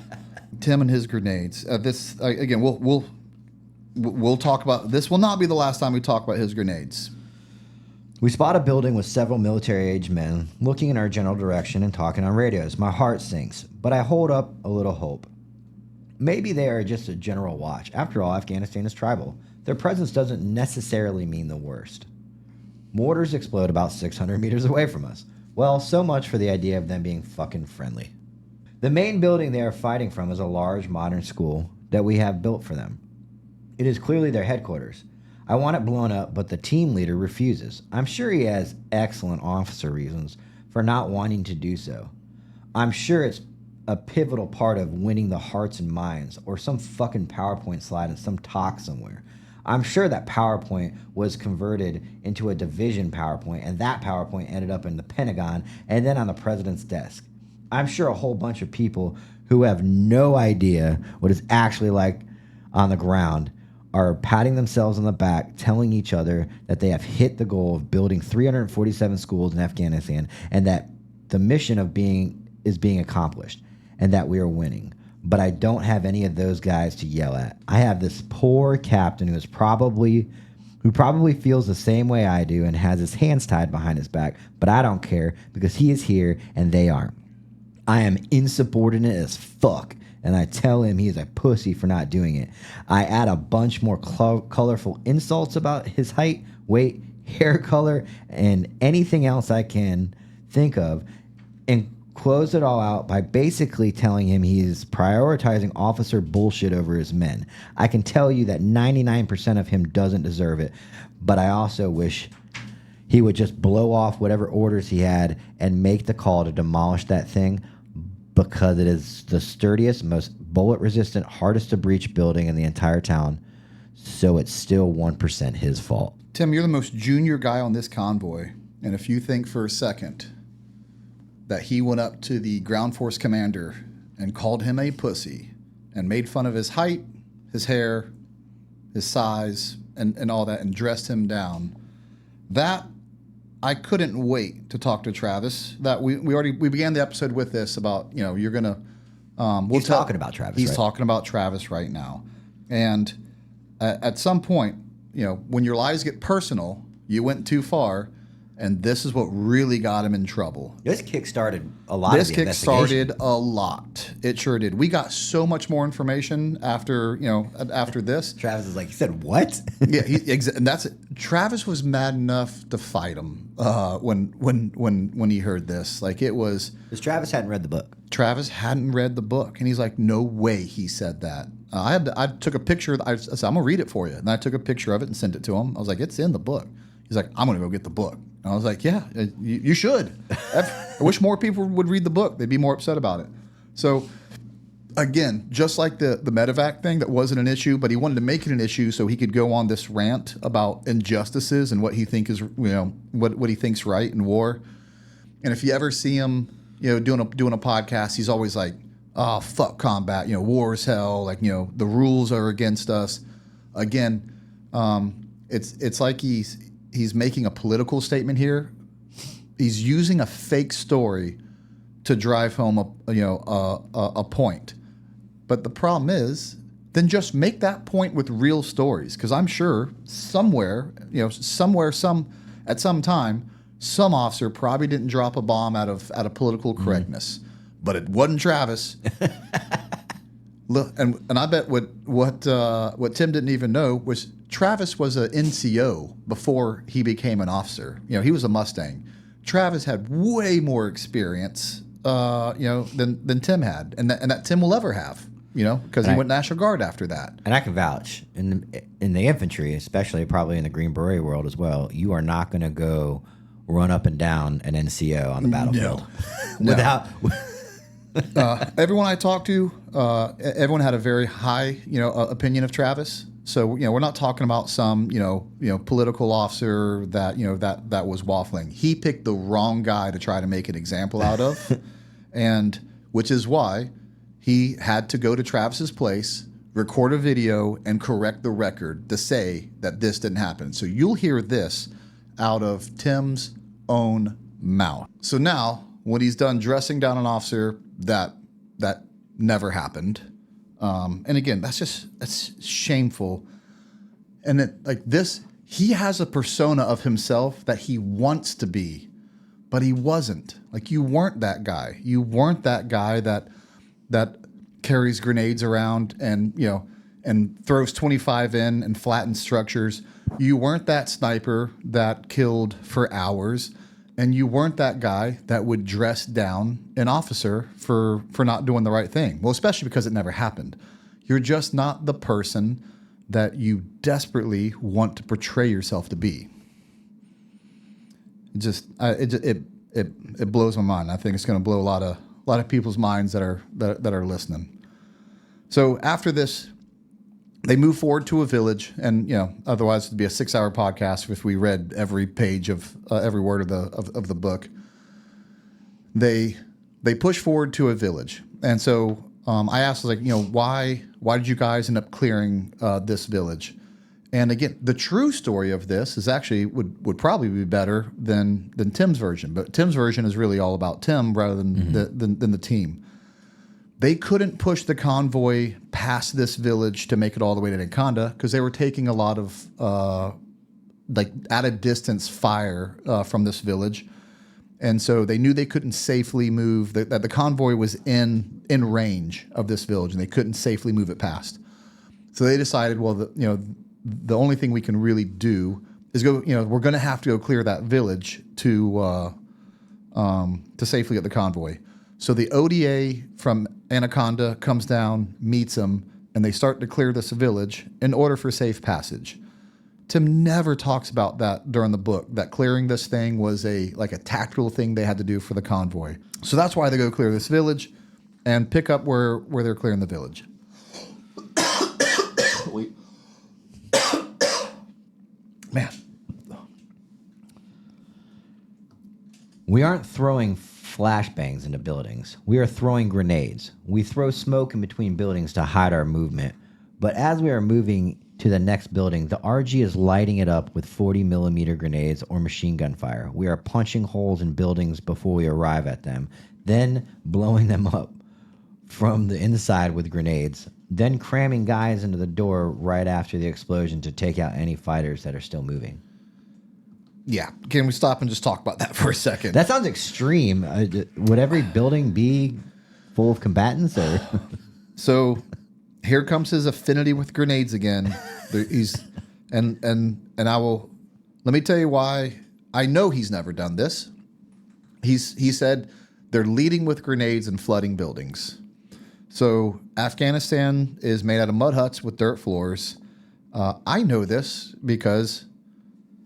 Tim and his grenades. Again, we'll talk about this. Will not be the last time we talk about his grenades. We spot a building with several military-aged men looking in our general direction and talking on radios. My heart sinks, but I hold up a little hope. Maybe they are just a general watch. After all, Afghanistan is tribal. Their presence doesn't necessarily mean the worst. Mortars explode about 600 meters away from us. Well, so much for the idea of them being fucking friendly. The main building they are fighting from is a large modern school that we have built for them. It is clearly their headquarters. I want it blown up, but the team leader refuses. I'm sure he has excellent officer reasons for not wanting to do so. I'm sure it's a pivotal part of winning the hearts and minds, or some fucking PowerPoint slide in some talk somewhere. I'm sure that PowerPoint was converted into a division PowerPoint, and that PowerPoint ended up in the Pentagon and then on the president's desk. I'm sure a whole bunch of people who have no idea what it's actually like on the ground are patting themselves on the back, telling each other that they have hit the goal of building 347 schools in Afghanistan, and that the mission is being accomplished, and that we are winning. But I don't have any of those guys to yell at. I have this poor captain who probably feels the same way I do and has his hands tied behind his back, but I don't care because he is here and they aren't. I am insubordinate as fuck, and I tell him he is a pussy for not doing it. I add a bunch more colorful insults about his height, weight, hair color, and anything else I can think of, and close it all out by basically telling him he is prioritizing officer bullshit over his men. I can tell you that 99% of him doesn't deserve it, but I also wish he would just blow off whatever orders he had and make the call to demolish that thing, because it is the sturdiest, most bullet-resistant, hardest-to-breach building in the entire town, so it's still 1% his fault. Tim, you're the most junior guy on this convoy, and if you think for a second that he went up to the ground force commander and called him a pussy and made fun of his height, his hair, his size, and all that, and dressed him down, that I couldn't wait to talk to Travis. That we began the episode with this about, you're gonna He's talking about Travis. He's right? talking about Travis right now, and at some point, when your lives get personal, you went too far. And this is what really got him in trouble. This kick-started a lot of the investigation. This kick-started a lot. It sure did. We got so much more information after this. Travis is like, he said, what? Yeah, and that's it. Travis was mad enough to fight him when he heard this. Like, it was... Because Travis hadn't read the book. Travis hadn't read the book. And he's like, no way he said that. I took a picture. I said, I'm going to read it for you. And I took a picture of it and sent it to him. I was like, it's in the book. He's like, I'm going to go get the book. And I was like, yeah, you should. I wish more people would read the book. They'd be more upset about it. So, again, just like the Medevac thing, that wasn't an issue, but he wanted to make it an issue so he could go on this rant about injustices and what he think is, what he thinks right in war. And if you ever see him, doing a podcast, he's always like, oh, fuck combat. War is hell. Like, the rules are against us. Again, it's like he's making a political statement here. He's using a fake story to drive home a point. But the problem is, then just make that point with real stories, because I'm sure somewhere, at some time, some officer probably didn't drop a bomb out of political correctness, but it wasn't Travis. Look, and I bet what Tim didn't even know was Travis was an NCO before he became an officer. He was a Mustang. Travis had way more experience, than Tim had, and that Tim will ever have. because he went National Guard after that. And I can vouch in the infantry, especially probably in the Green Beret world as well. You are not going to go run up and down an NCO on the battlefield without. Everyone I talked to, everyone had a very high, opinion of Travis. So we're not talking about some political officer that that was waffling. He picked the wrong guy to try to make an example out of, and which is why he had to go to Travis's place, record a video, and correct the record to say that this didn't happen. So you'll hear this out of Tim's own mouth. So now, when he's done dressing down an officer that never happened. And again, that's shameful. And he has a persona of himself that he wants to be, but he wasn't. Like, you weren't that guy. You weren't that guy that carries grenades around and throws 25 in and flattens structures. You weren't that sniper that killed for hours. And you weren't that guy that would dress down an officer for not doing the right thing. Well, especially because it never happened. You're just not the person that you desperately want to portray yourself to be. It blows my mind. I think it's going to blow a lot of people's minds that are listening. So after this, they move forward to a village, and otherwise it'd be a 6-hour podcast if we read every page of every word of the book. They push forward to a village, and so I asked, why did you guys end up clearing this village? And again, the true story of this is actually would probably be better than Tim's version, but Tim's version is really all about Tim rather than the team. They couldn't push the convoy past this village to make it all the way to Anaconda because they were taking a lot of at a distance fire from this village, and so they knew they couldn't safely move. That the convoy was in range of this village, and they couldn't safely move it past. So they decided, well, the only thing we can really do is go. We're going to have to go clear that village to safely get the convoy. So the ODA from Anaconda comes down, meets them, and they start to clear this village in order for safe passage. Tim never talks about that during the book, that clearing this thing was a tactical thing they had to do for the convoy. So that's why they go clear this village and pick up where they're clearing the village. Man. We aren't throwing flashbangs into buildings. We are throwing grenades. We throw smoke in between buildings to hide our movement. But as we are moving to the next building, the RG is lighting it up with 40 millimeter grenades or machine gun fire. We are punching holes in buildings before we arrive at them, then blowing them up from the inside with grenades, then cramming guys into the door right after the explosion to take out any fighters that are still moving. Yeah. Can we stop and just talk about that for a second? That sounds extreme. Would every building be full of combatants? Or? So here comes his affinity with grenades again. And I will, let me tell you why I know he's never done this. He said they're leading with grenades and flooding buildings. So Afghanistan is made out of mud huts with dirt floors. I know this because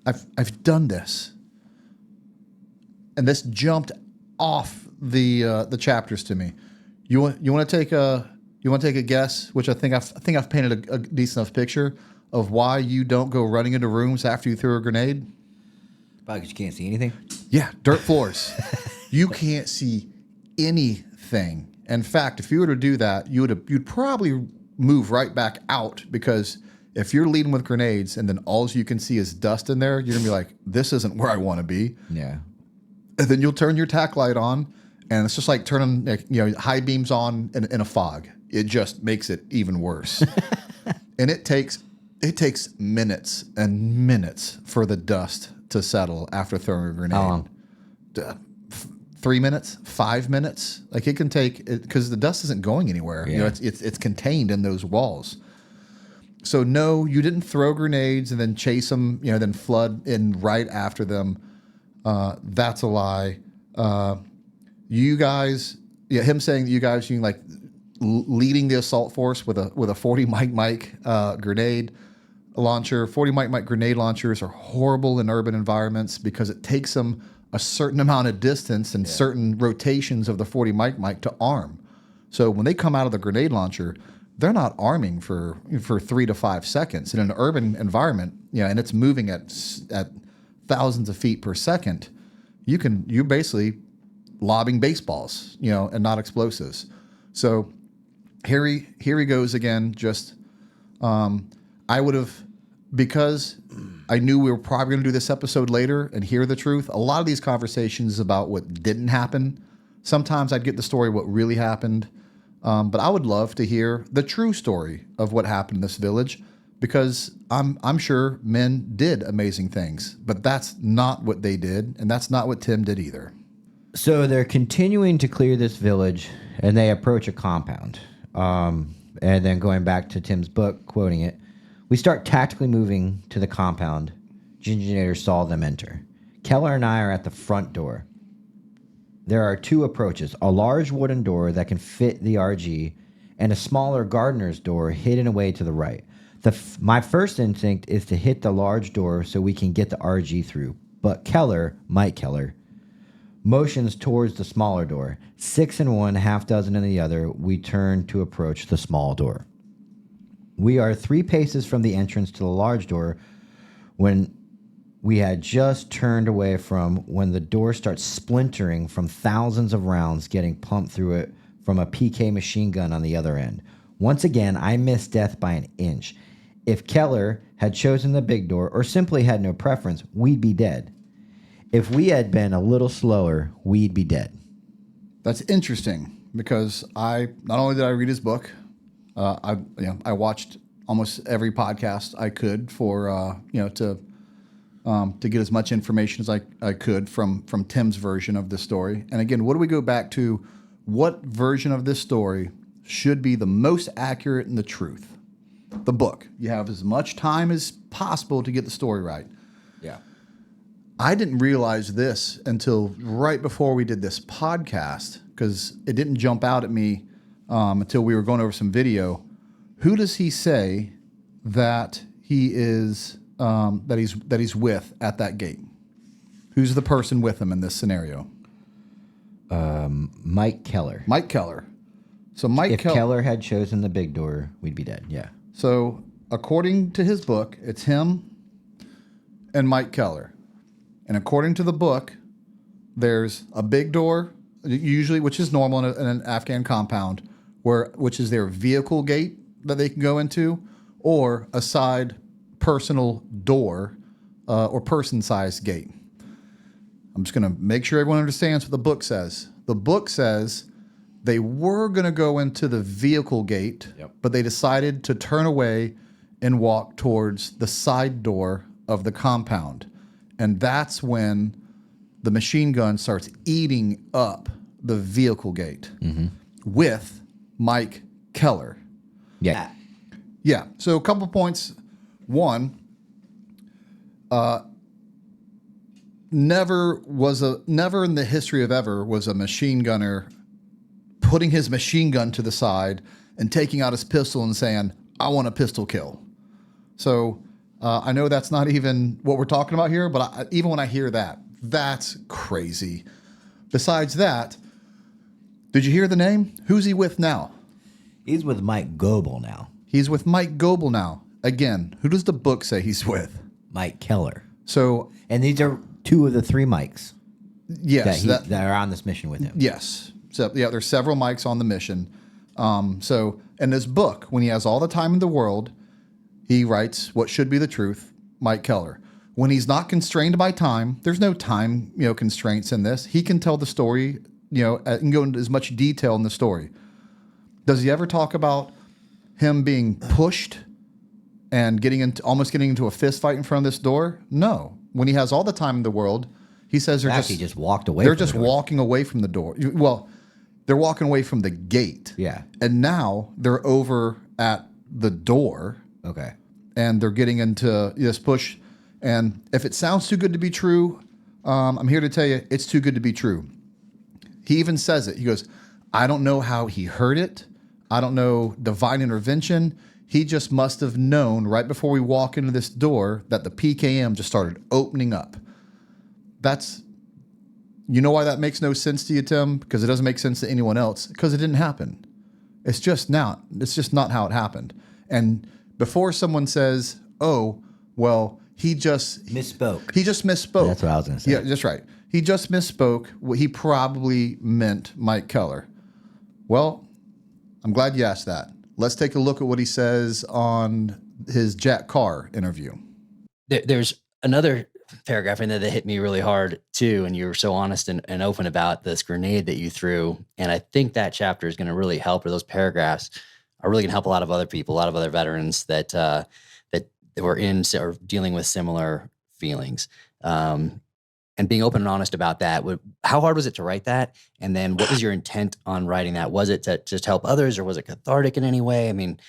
I've done this, and this jumped off the chapters to me. You want to take a guess, which I think I've painted a decent enough picture of why you don't go running into rooms after you throw a grenade. Probably because you can't see anything. Yeah, dirt floors. You can't see anything. In fact, if you were to do that, you'd probably move right back out, because if you're leading with grenades and then all you can see is dust in there, you're going to be like, this isn't where I want to be. Yeah. And then you'll turn your tack light on, and it's just like turning high beams on in a fog. It just makes it even worse. And it takes minutes and minutes for the dust to settle after throwing a grenade. How long? 3 minutes, 5 minutes. Like, it can take, because the dust isn't going anywhere. Yeah. It's contained in those walls. So no, you didn't throw grenades and then chase them, then flood in right after them. That's a lie. You guys, him saying that you guys, leading the assault force with a 40 Mike grenade launcher. 40 Mike grenade launchers are horrible in urban environments because it takes them a certain amount of distance and certain rotations of the 40 Mike to arm. So when they come out of the grenade launcher, they're not arming for 3 to 5 seconds in an urban environment. And it's moving at thousands of feet per second. You're basically lobbing baseballs, and not explosives. So here he goes again. Just I would have, because I knew we were probably going to do this episode later and hear the truth. A lot of these conversations about what didn't happen. Sometimes I'd get the story what really happened, but I would love to hear the true story of what happened in this village, because I'm sure men did amazing things, but that's not what they did, and that's not what Tim did either. So they're continuing to clear this village, and they approach a compound. And then going back to Tim's book, quoting it, we start tactically moving to the compound. Gingernator saw them enter. Keller and I are at the front door. There are 2 approaches, a large wooden door that can fit the RG, and a smaller gardener's door hidden away to the right. My first instinct is to hit the large door so we can get the RG through, but Mike Keller, motions towards the smaller door. 6 in one, half dozen in the other, we turn to approach the small door. We are 3 paces from the entrance to the large door when we had just turned away from when the door starts splintering from thousands of rounds getting pumped through it from a PK machine gun on the other end. Once again, I missed death by an inch. If Keller had chosen the big door or simply had no preference, we'd be dead. If we had been a little slower, we'd be dead. That's interesting, because not only did I read his book, I watched almost every podcast I could for to get as much information as I could from Tim's version of this story. And again, what do we go back to? What version of this story should be the most accurate and the truth? The book. You have as much time as possible to get the story right. Yeah. I didn't realize this until right before we did this podcast, because it didn't jump out at me until we were going over some video. Who does he say that he is that he's with at that gate? Who's the person with him in this scenario? Mike Keller. Mike Keller. So If Keller had chosen the big door, we'd be dead. Yeah. So according to his book, it's him and Mike Keller. And according to the book, there's a big door, usually, which is normal in an Afghan compound, which is their vehicle gate that they can go into, or a side personal door or person-sized gate. I'm just going to make sure everyone understands what the book says. The book says they were going to go into the vehicle gate, but they decided to turn away and walk towards the side door of the compound. And that's when the machine gun starts eating up the vehicle gate with Mike Keller. Yeah. Yeah. So a couple points. One, never in the history of ever was a machine gunner putting his machine gun to the side and taking out his pistol and saying, "I want a pistol kill." So I know that's not even what we're talking about here, but even when I hear that, that's crazy. Besides that, did you hear the name? Who's he with now? He's with Mike Goebel now. He's with Mike Goebel now. Again, who does the book say he's with? Mike Keller. So, and these are 2 of the 3 Mikes. Yes, that are on this mission with him. Yes. So yeah, there's several Mikes on the mission. So in this book, when he has all the time in the world, he writes what should be the truth, Mike Keller. When he's not constrained by time, there's no time, constraints in this. He can tell the story, and go into as much detail in the story. Does he ever talk about him being pushed and almost getting into a fist fight in front of this door? No. When he has all the time in the world, he says he just walked away. They're just walking away from the door. Well, they're walking away from the gate. Yeah. And now they're over at the door. Okay. And they're getting into this push. And if it sounds too good to be true, I'm here to tell you it's too good to be true. He even says it. He goes, "I don't know how he heard it. I don't know, divine intervention. He just must have known right before we walk into this door that the PKM just started opening up. You know why that makes no sense to you, Tim? Because it doesn't make sense to anyone else. Because it didn't happen. It's just not how it happened. And before someone says, oh, well, he just Misspoke. He just misspoke. That's what I was going to say. Yeah, that's right. He just misspoke. He probably meant Mike Keller. Well, I'm glad you asked that. Let's take a look at what he says on his Jack Carr interview. There's another paragraph in there that hit me really hard too, and you were so honest and open about this grenade that you threw. And I think that chapter is going to really help, or those paragraphs are really going to help a lot of other people, a lot of other veterans that were in or dealing with similar feelings. And being open and honest about that. How hard was it to write that? And then what was your intent on writing that? Was it to just help others, or was it cathartic in any way? I mean,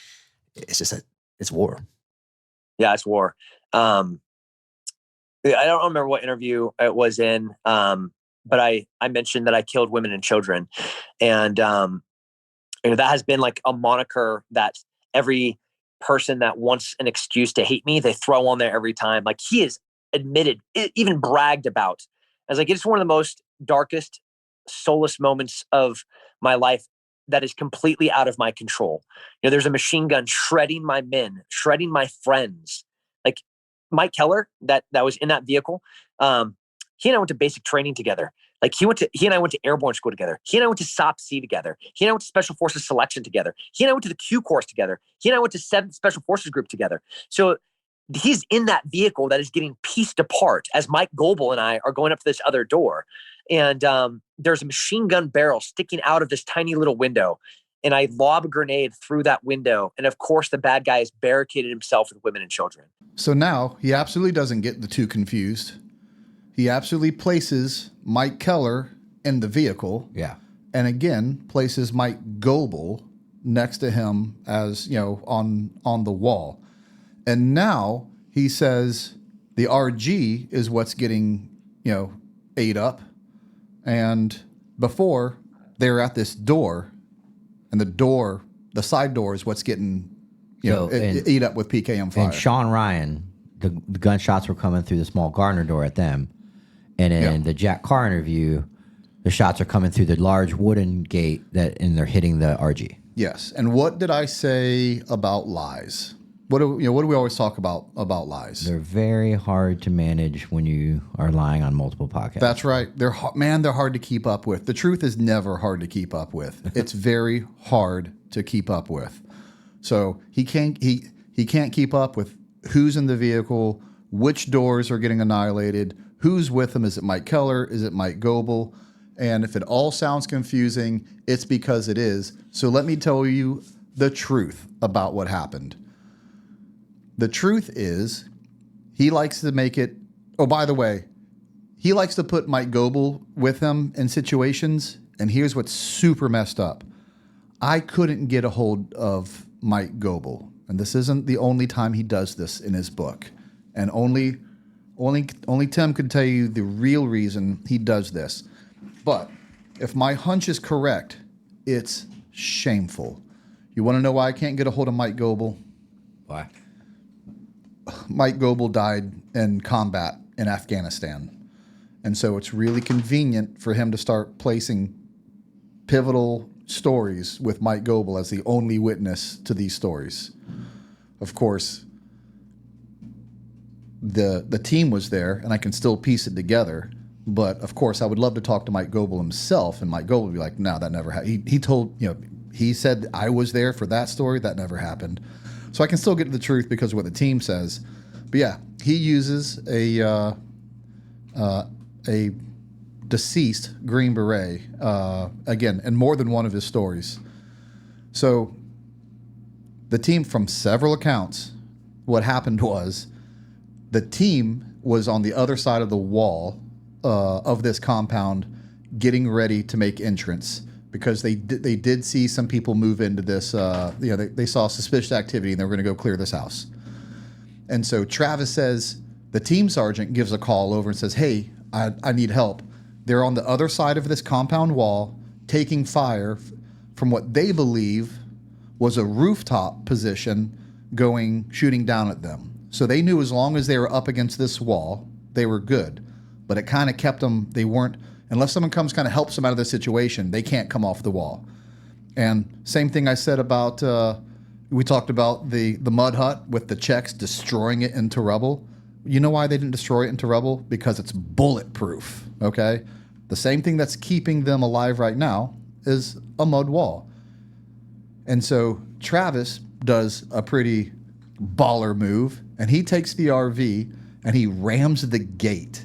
it's war. Yeah, it's war. I don't remember what interview it was in, but I mentioned that I killed women and children. And that has been like a moniker that every person that wants an excuse to hate me, they throw on there every time. Like, he is admitted, even bragged about. I was like, it's one of the most darkest, soulless moments of my life that is completely out of my control. There's a machine gun shredding my men, shredding my friends. Like Mike Keller, that was in that vehicle. He and I went to basic training together. Like he and I went to airborne school together. He and I went to SOP-C together. He and I went to Special Forces selection together. He and I went to the Q course together. He and I went to 7th Special Forces group together. So he's in that vehicle that is getting pieced apart as Mike Goebel and I are going up to this other door. And there's a machine gun barrel sticking out of this tiny little window. And I lob a grenade through that window. And of course, the bad guy has barricaded himself with women and children. So now he absolutely doesn't get the two confused. He absolutely places Mike Keller in the vehicle. Yeah. And again, places Mike Goebel next to him as, on the wall. And now he says the RG is what's getting, ate up. And before, they were at this door, and the side door is what's getting, eat up with PKM fire. And Sean Ryan, the gunshots were coming through the small Gardner door at them. And in the Jack Carr interview, the shots are coming through the large wooden gate and they're hitting the RG. Yes. And what did I say about lies? What do we always talk about lies? They're very hard to manage when you are lying on multiple podcasts. That's right. They're hard to keep up with. The truth is never hard to keep up with. It's very hard to keep up with. So he can't keep up with who's in the vehicle, which doors are getting annihilated, who's with him. Is it Mike Keller? Is it Mike Goebel? And if it all sounds confusing, it's because it is. So let me tell you the truth about what happened. The truth is, he likes to make it. Oh, by the way, he likes to put Mike Goebel with him in situations. And here's what's super messed up. I couldn't get a hold of Mike Goebel. And this isn't the only time he does this in his book. And only Tim could tell you the real reason he does this. But if my hunch is correct, it's shameful. You want to know why I can't get a hold of Mike Goebel? Why? Mike Goebel died in combat in Afghanistan. And so it's really convenient for him to start placing pivotal stories with Mike Goebel as the only witness to these stories. Of course, the team was there, and I can still piece it together. But of course, I would love to talk to Mike Goebel himself, and Mike Goebel would be like, "No, that never happened." He said I was there for that story. That never happened. So I can still get to the truth because of what the team says. But yeah, he uses a deceased Green Beret again in more than one of his stories. So the team, from several accounts, what happened was the team was on the other side of the wall of this compound, getting ready to make entrance because they did see some people move into this. They saw suspicious activity and they were going to go clear this house. And so Travis says the team sergeant gives a call over and says, "Hey, I need help." They're on the other side of this compound wall, taking fire from what they believe was a rooftop position shooting down at them. So they knew as long as they were up against this wall, they were good. But it kind of kept them, they weren't, unless someone comes kind of helps them out of the situation, they can't come off the wall. And same thing I said about, we talked about the mud hut with the Czechs destroying it into rubble. You know why they didn't destroy it into rubble? Because it's bulletproof, okay? The same thing that's keeping them alive right now is a mud wall. And so Travis does a pretty baller move, and he takes the RV and he rams the gate.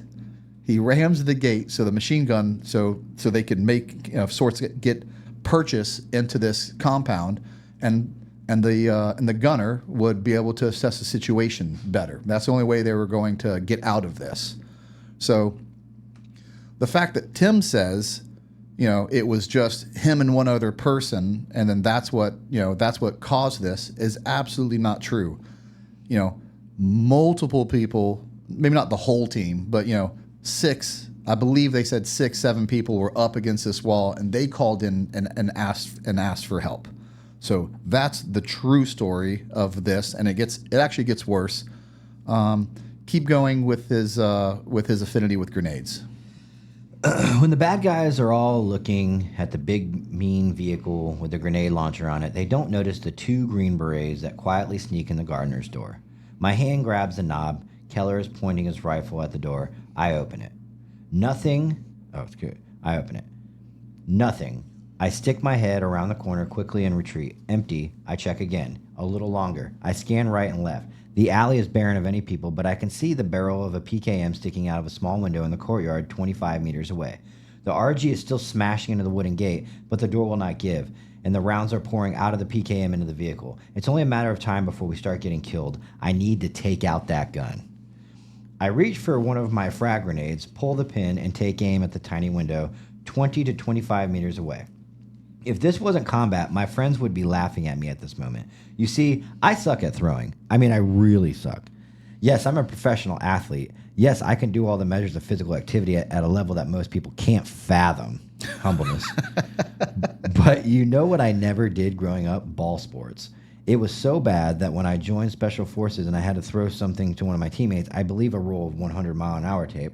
He rams the gate so the machine gun, so they can make sorts get purchase into this compound, and the gunner would be able to assess the situation better. That's the only way they were going to get out of this. So the fact that Tim says, it was just him and one other person, and then that's what caused this, is absolutely not true. Multiple people, maybe not the whole team, but six, I believe they said 6, 7 people were up against this wall, and they called in and asked for help. So that's the true story of this, and it actually gets worse. Keep going with his affinity with grenades. When the bad guys are all looking at the big, mean vehicle with the grenade launcher on it, they don't notice the 2 Green Berets that quietly sneak in the gardener's door. My hand grabs the knob. Keller is pointing his rifle at the door. I open it. Nothing. Oh, it's good. I open it. Nothing. I stick my head around the corner quickly and retreat. Empty. I check again. A little longer. I scan right and left. The alley is barren of any people, but I can see the barrel of a PKM sticking out of a small window in the courtyard 25 meters away. The RG is still smashing into the wooden gate, but the door will not give, and the rounds are pouring out of the PKM into the vehicle. It's only a matter of time before we start getting killed. I need to take out that gun. I reach for one of my frag grenades, pull the pin, and take aim at the tiny window 20 to 25 meters away. If this wasn't combat, my friends would be laughing at me at this moment. You see, I suck at throwing. I mean, I really suck. Yes, I'm a professional athlete. Yes, I can do all the measures of physical activity at a level that most people can't fathom. Humbleness. But you know what I never did growing up? Ball sports. It was so bad that when I joined Special Forces and I had to throw something to one of my teammates, I believe a roll of 100-mile-an-hour tape,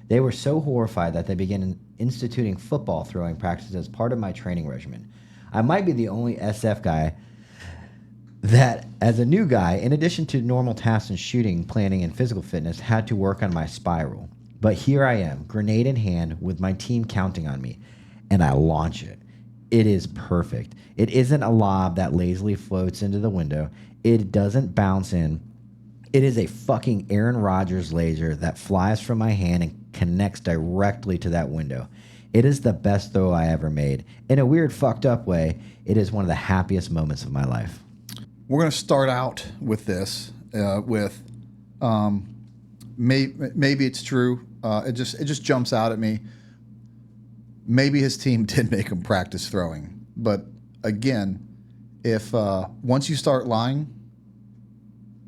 they were so horrified that they began instituting football throwing practices as part of my training regimen. I might be the only SF guy that, as a new guy, in addition to normal tasks in shooting, planning, and physical fitness, had to work on my spiral. But here I am, grenade in hand, with my team counting on me, and I launch it. It is perfect. It isn't a lob that lazily floats into the window. It doesn't bounce in. It is a fucking Aaron Rodgers laser that flies from my hand and connects directly to that window. It is the best throw I ever made. In a weird, fucked up way, it is one of the happiest moments of my life. We're going to start out with this, maybe it's true. It just jumps out at me. Maybe his team did make him practice throwing. But again, if once you start lying,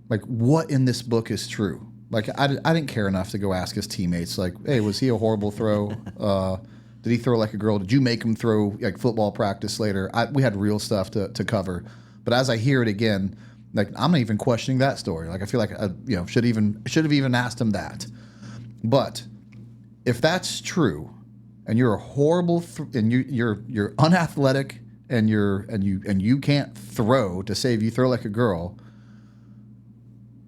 like, what in this book is true? Like, I didn't care enough to go ask his teammates, like, hey, was he a horrible throw? Did he throw like a girl? Did you make him throw like football practice later? We had real stuff to cover. But as I hear it again, like, I'm not even questioning that story. Like, I feel like I should have even asked him that. But if that's true, and you're a horrible and you're unathletic and you can't throw to save you throw like a girl,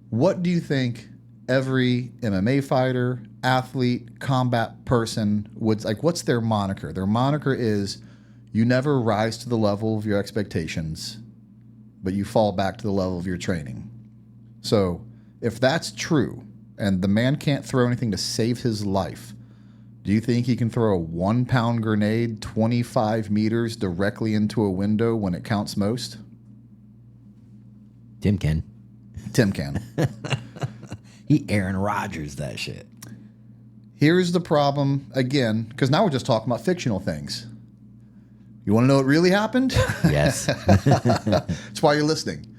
what do you think every MMA fighter, athlete, combat person would like? What's their moniker? Their moniker is, you never rise to the level of your expectations, but you fall back to the level of your training. So if that's true, and the man can't throw anything to save his life, do you think he can throw a 1-pound grenade 25 meters directly into a window when it counts most? Tim can. Tim can. He Aaron Rodgers that shit. Here's the problem again, because now we're just talking about fictional things. You want to know what really happened? Yes. That's why you're listening.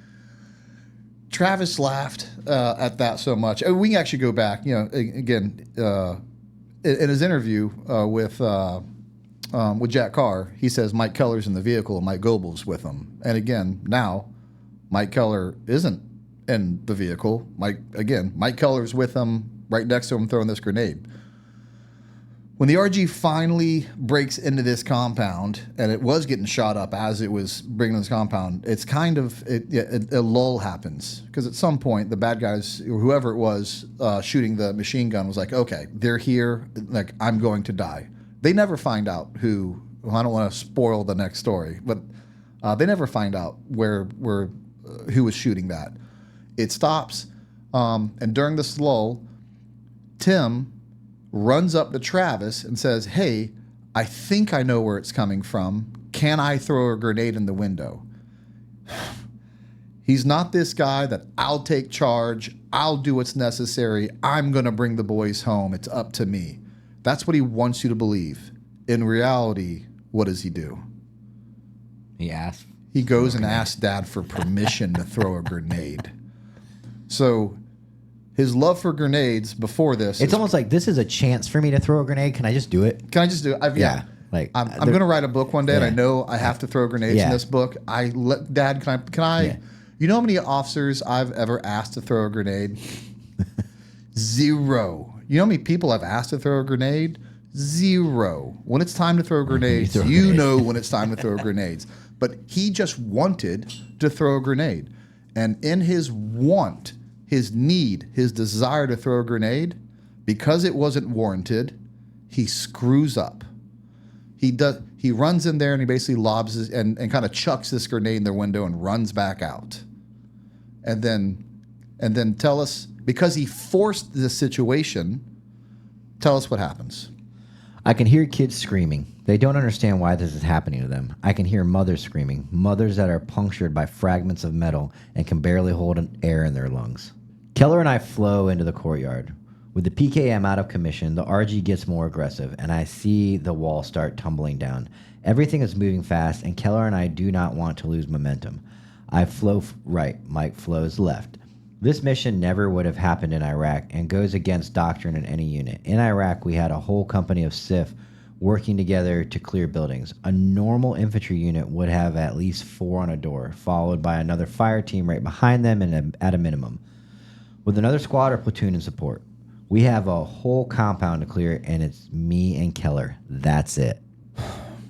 Travis laughed at that so much. We can actually go back, again, in his interview with with Jack Carr, he says Mike Keller's in the vehicle and Mike Goebel's with him. And again, now Mike Keller isn't in the vehicle. Mike Keller's with him, right next to him, throwing this grenade. When the RG finally breaks into this compound, and it was getting shot up as it was bringing this compound, it's kind of a lull happens, because at some point the bad guys, or whoever it was shooting the machine gun, was like, okay, they're here, like, I'm going to die. They never find out who. Well, I don't want to spoil the next story, but they never find out who was shooting that. It stops, and during this lull, Tim runs up to Travis and says, hey, I think I know where it's coming from. Can I throw a grenade in the window? He's not this guy that I'll take charge, I'll do what's necessary, I'm going to bring the boys home, it's up to me. That's what he wants you to believe. In reality, what does he do? He goes and asks Dad for permission to throw a grenade. So his love for grenades before this, it's almost like, this is a chance for me to throw a grenade. Can I just do it? Can I just do it? Yeah. Like, I'm going to write a book one day, and I know I have to throw grenades in this book. Dad, can I? Yeah. You know how many officers I've ever asked to throw a grenade? 0. You know how many people I've asked to throw a grenade? 0. When it's time to throw grenades, you know when it's time to throw grenades. But he just wanted to throw a grenade. And in his want, his need, his desire to throw a grenade, because it wasn't warranted, he screws up. He runs in there and he basically lobs and kind of chucks this grenade in their window and runs back out. And then tell us, because he forced the situation, tell us what happens. I can hear kids screaming. They don't understand why this is happening to them. I can hear mothers screaming, mothers that are punctured by fragments of metal and can barely hold an air in their lungs. Keller and I flow into the courtyard. With the PKM out of commission, the RG gets more aggressive, and I see the wall start tumbling down. Everything is moving fast, and Keller and I do not want to lose momentum. I flow right, Mike flows left. This mission never would have happened in Iraq and goes against doctrine in any unit. In Iraq, we had a whole company of SIF working together to clear buildings. A normal infantry unit would have at least 4 on a door, followed by another fire team right behind them and at a minimum, with another squad or platoon in support. We have a whole compound to clear, and it's me and Keller. That's it.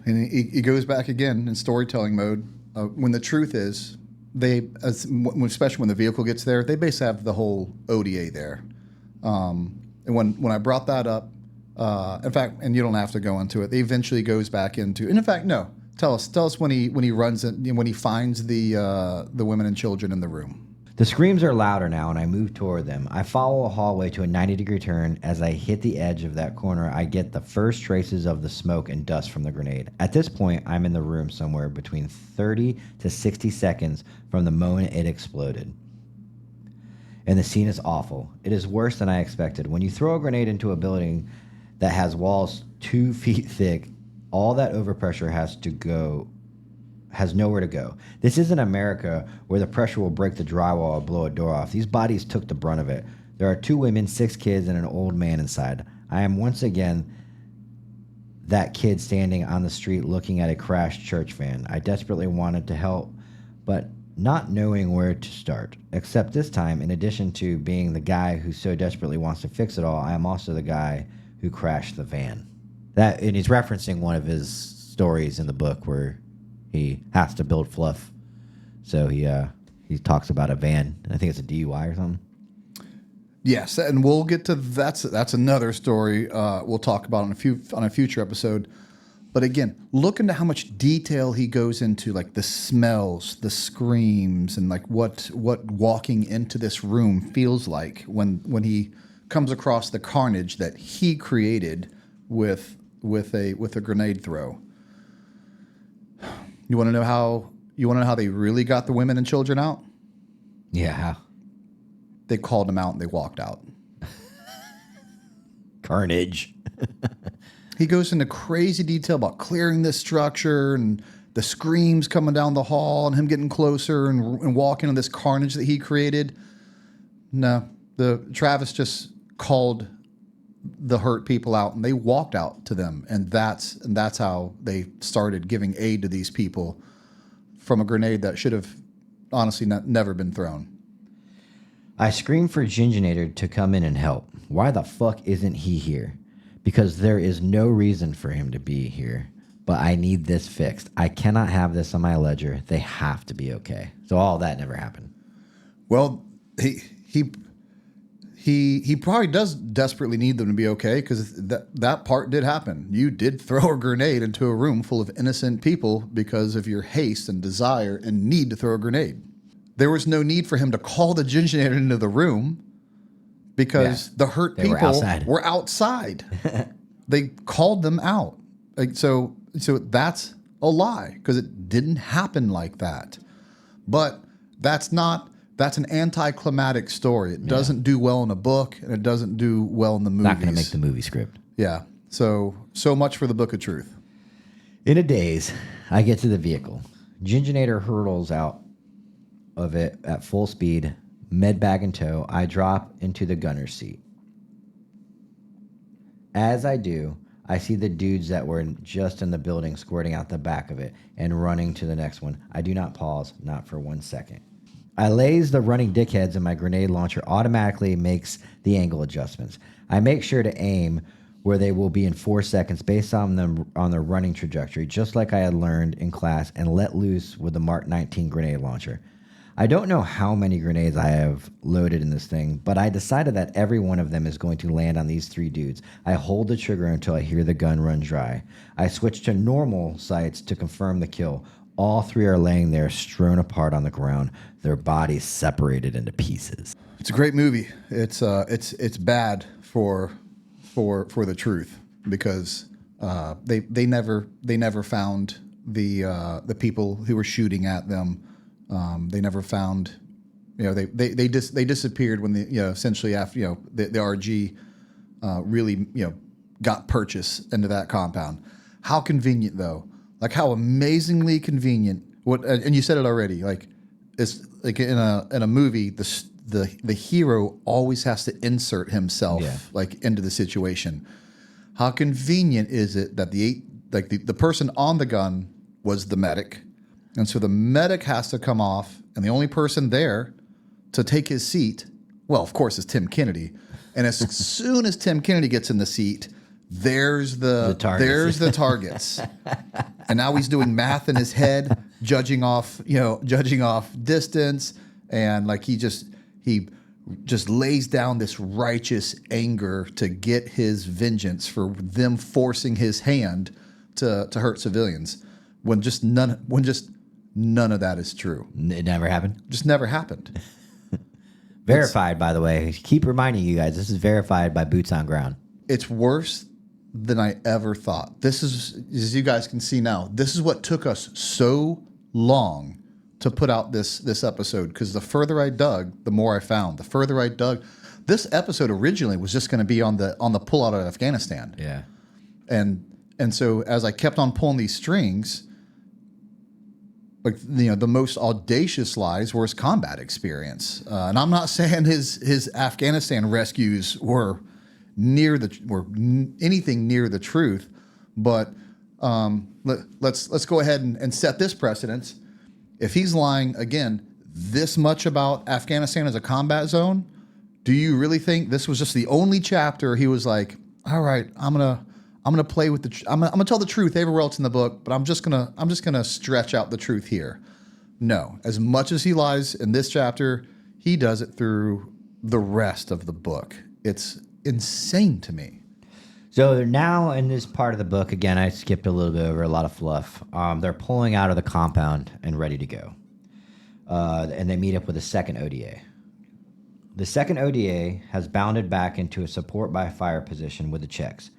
And he goes back again in storytelling mode. When the truth is, especially when the vehicle gets there, they basically have the whole ODA there. And when I brought that up, in fact, and you don't have to go into it, they eventually goes back into. And in fact, no. Tell us when he runs it, when he finds the women and children in the room. The screams are louder now, and I move toward them. I follow a hallway to a 90-degree turn. As I hit the edge of that corner, I get the first traces of the smoke and dust from the grenade. At this point, I'm in the room somewhere between 30 to 60 seconds from the moment it exploded. And the scene is awful. It is worse than I expected. When you throw a grenade into a building that has walls 2 feet thick, all that overpressure has nowhere to go. This isn't America where the pressure will break the drywall or blow a door off. These bodies took the brunt of it. There are 2 women, 6 kids, and an old man inside. I am once again that kid standing on the street looking at a crashed church van. I desperately wanted to help, but not knowing where to start. Except this time, in addition to being the guy who so desperately wants to fix it all, I am also the guy who crashed the van. And he's referencing one of his stories in the book where he has to build fluff. So he talks about a van. I think it's a DUI or something. Yes, and we'll get to that's another story we'll talk about on a future episode. But again, look into how much detail he goes into, like the smells, the screams, and like what walking into this room feels like when he comes across the carnage that he created with a grenade throw. You want to know how they really got the women and children out? Yeah, how? They called them out and they walked out. Carnage. He goes into crazy detail about clearing this structure and the screams coming down the hall and him getting closer and walking on this carnage that he created. No, Travis just called the hurt people out, and they walked out to them, and that's how they started giving aid to these people from a grenade that should have honestly never been thrown. I screamed for Ginginator to come in and help. Why the fuck isn't he here? Because there is no reason for him to be here. But I need this fixed. I cannot have this on my ledger. They have to be okay. So all that never happened. Well, he probably does desperately need them to be okay, because that part did happen. You did throw a grenade into a room full of innocent people because of your haste and desire and need to throw a grenade. There was no need for him to call the Ginginator into the room because the hurt people were outside. They called them out. Like, so that's a lie, because it didn't happen like that. But that's an anticlimactic story. It doesn't do well in a book, and it doesn't do well in the movies. Not going to make the movie script. Yeah. So much for the Book of Truth. In a daze, I get to the vehicle. Ginginator hurtles out of it at full speed, med bag in tow. I drop into the gunner's seat. As I do, I see the dudes that were just in the building squirting out the back of it and running to the next one. I do not pause, not for 1 second. I lays the running dickheads, and my grenade launcher automatically makes the angle adjustments. I make sure to aim where they will be in 4 seconds based on their running trajectory, just like I had learned in class, and let loose with the Mark 19 grenade launcher. I don't know how many grenades I have loaded in this thing, but I decided that every one of them is going to land on these 3 dudes. I hold the trigger until I hear the gun run dry. I switch to normal sights to confirm the kill. All 3 are laying there, strewn apart on the ground, their bodies separated into pieces. It's a great movie. It's bad for the truth, because they never found the people who were shooting at them. They never found, they disappeared when essentially after the RG really got purchased into that compound. How convenient though, like how amazingly convenient. And you said it already. Like it's like in a movie, the hero always has to insert himself like into the situation. How convenient is it that the person on the gun was the medic? And so the medic has to come off, and the only person there to take his seat, well, of course, is Tim Kennedy. And as soon as Tim Kennedy gets in the seat, there's the targets. And now he's doing math in his head, judging off distance, and like he just lays down this righteous anger to get his vengeance for them forcing his hand to hurt civilians. When just none of that is true. It never happened? Just never happened. Verified, by the way. Keep reminding you guys, this is verified by Boots on Ground. It's worse than I ever thought. This is, as you guys can see now, this is what took us so long to put out this episode, because the further I dug, the more I found. The further I dug, this episode originally was just going to be on the pullout of Afghanistan. Yeah. And so as I kept on pulling these strings, like the most audacious lies were his combat experience, and I'm not saying his Afghanistan rescues were anything near the truth, but let's go ahead and set this precedence. If he's lying again this much about Afghanistan as a combat zone, do you really think this was just the only chapter he was like, all right, I'm gonna play with I'm gonna tell the truth everywhere else in the book, but I'm just gonna stretch out the truth here? No. As much as he lies in this chapter, he does it through the rest of the book. It's insane to me. So now in this part of the book, again, I skipped a little bit over a lot of fluff. They're pulling out of the compound and ready to go. And they meet up with a second ODA. The second ODA has bounded back into a support by fire position with the Czechs,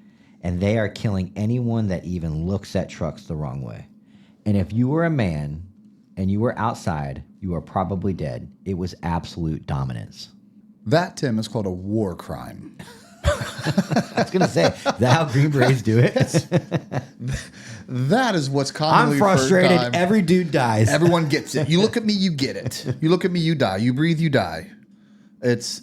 and they are killing anyone that even looks at trucks the wrong way. And if you were a man and you were outside, you are probably dead. It was absolute dominance. That, Tim, is called a war crime. I was going to say, is that how Green Berets do it? That is what's commonly I'm frustrated. Every dude dies. Everyone gets it. You look at me, you get it. You look at me, you die. You breathe, you die. It's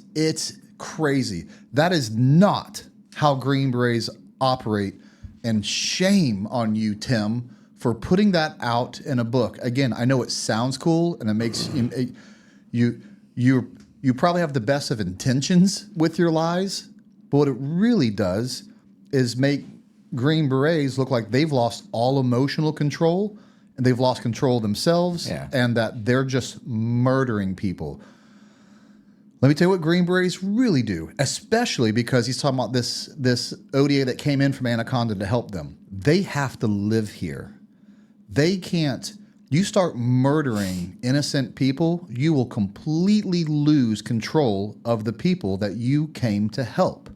crazy. That is not how Green Berets operate. And shame on you, Tim, for putting that out in a book. Again, I know it sounds cool, and it makes you probably have the best of intentions with your lies, but what it really does is make Green Berets look like they've lost all emotional control, and they've lost control of themselves, and that they're just murdering people. Let me tell you what Green Berets really do, especially because he's talking about this ODA that came in from Anaconda to help them. They have to live here. They can't. You start murdering innocent people, you will completely lose control of the people that you came to help.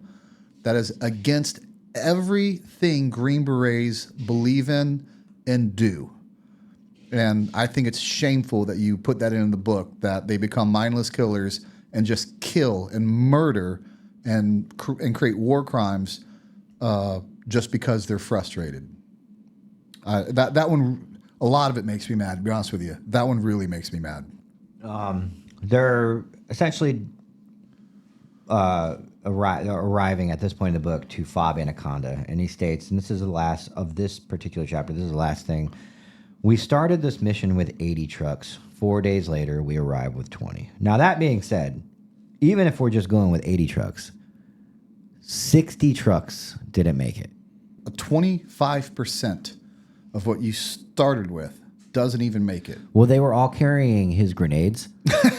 That is against everything Green Berets believe in and do. And I think it's shameful that you put that in the book, that they become mindless killers and just kill and murder and create war crimes just because they're frustrated. That one, a lot of it makes me mad, to be honest with you. That one really makes me mad. They're essentially arriving at this point in the book to FOB Anaconda. And he states, and this is the last of this particular chapter, this is the last thing. We started this mission with 80 trucks. 4 days later, we arrived with 20. Now, that being said, even if we're just going with 80 trucks, 60 trucks didn't make it. 25% of what you started with doesn't even make it. Well, they were all carrying his grenades,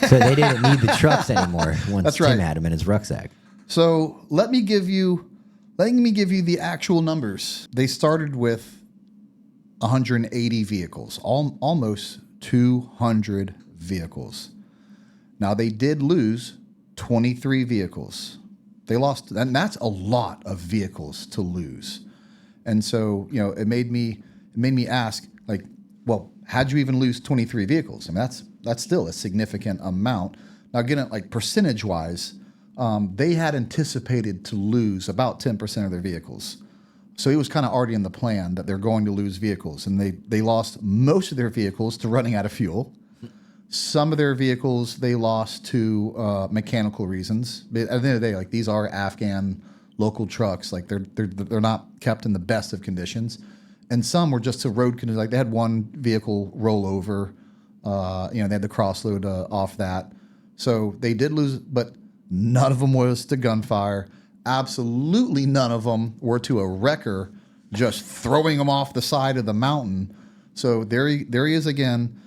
so they didn't need the trucks anymore once Tim had them in his rucksack. So let me give you the actual numbers. They started with 180 vehicles, almost 200 vehicles. Now, they did lose 23 vehicles. They lost, and that's a lot of vehicles to lose. And so, it made me ask, like, well, how'd you even lose 23 vehicles? I mean, that's still a significant amount. Now, again, like percentage-wise, they had anticipated to lose about 10% of their vehicles. So it was kind of already in the plan that they're going to lose vehicles, and they lost most of their vehicles to running out of fuel. Some of their vehicles they lost to mechanical reasons. But at the end of the day, like, these are Afghan local trucks. Like, they're not kept in the best of conditions, and some were just to road conditions. Like, they had one vehicle roll over. They had the crossload off that. So they did lose, but none of them was to gunfire. Absolutely none of them were to a wrecker just throwing them off the side of the mountain. So there he is again,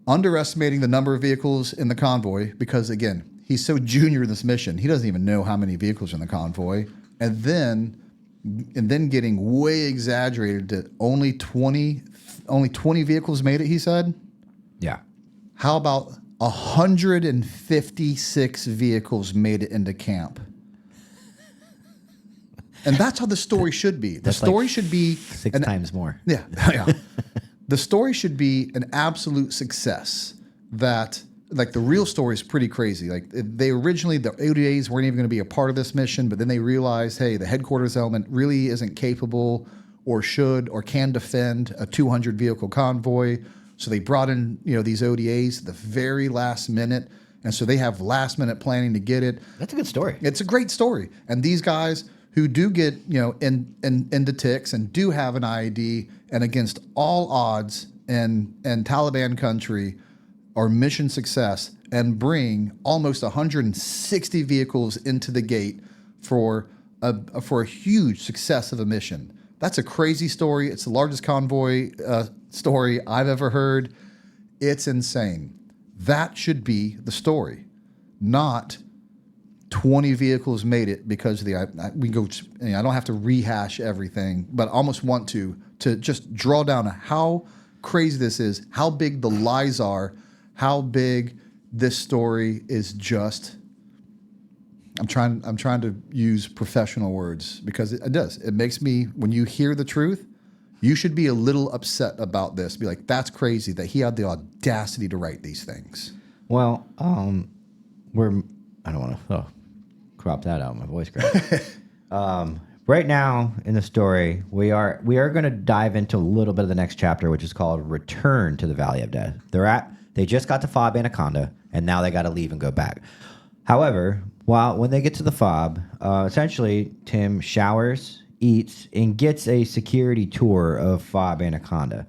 underestimating the number of vehicles in the convoy because, again, he's so junior in this mission. He doesn't even know how many vehicles are in the convoy. And then getting way exaggerated to only 20 vehicles made it, he said? Yeah. How about 156 vehicles made it into camp? And that's how the story should be. The story should be six times more. Yeah. The story should be an absolute success. That, like, the real story is pretty crazy. Like, they originally, the ODAs weren't even going to be a part of this mission, but then they realized, hey, the headquarters element really isn't capable or should or can defend a 200 vehicle convoy. So they brought in, these ODAs at the very last minute. And so they have last minute planning to get it. That's a good story. It's a great story. And these guys who do get, into ticks and do have an IED, and against all odds and Taliban country are mission success and bring almost 160 vehicles into the gate for a huge success of a mission. That's a crazy story. It's the largest convoy story I've ever heard. It's insane. That should be the story, not 20 vehicles made it because of the. I don't have to rehash everything, but I almost want to just draw down how crazy this is, how big the lies are, how big this story is. Just. I'm trying to use professional words because it does. It makes me, when you hear the truth, you should be a little upset about this. Be like, that's crazy that he had the audacity to write these things. Well, I don't want to crop that out of my voice crack. Right now in the story, we are going to dive into a little bit of the next chapter, which is called Return to the Valley of Death. They just got to FOB Anaconda, and now they got to leave and go back. However, when they get to the FOB, essentially Tim showers, eats, and gets a security tour of FOB Anaconda.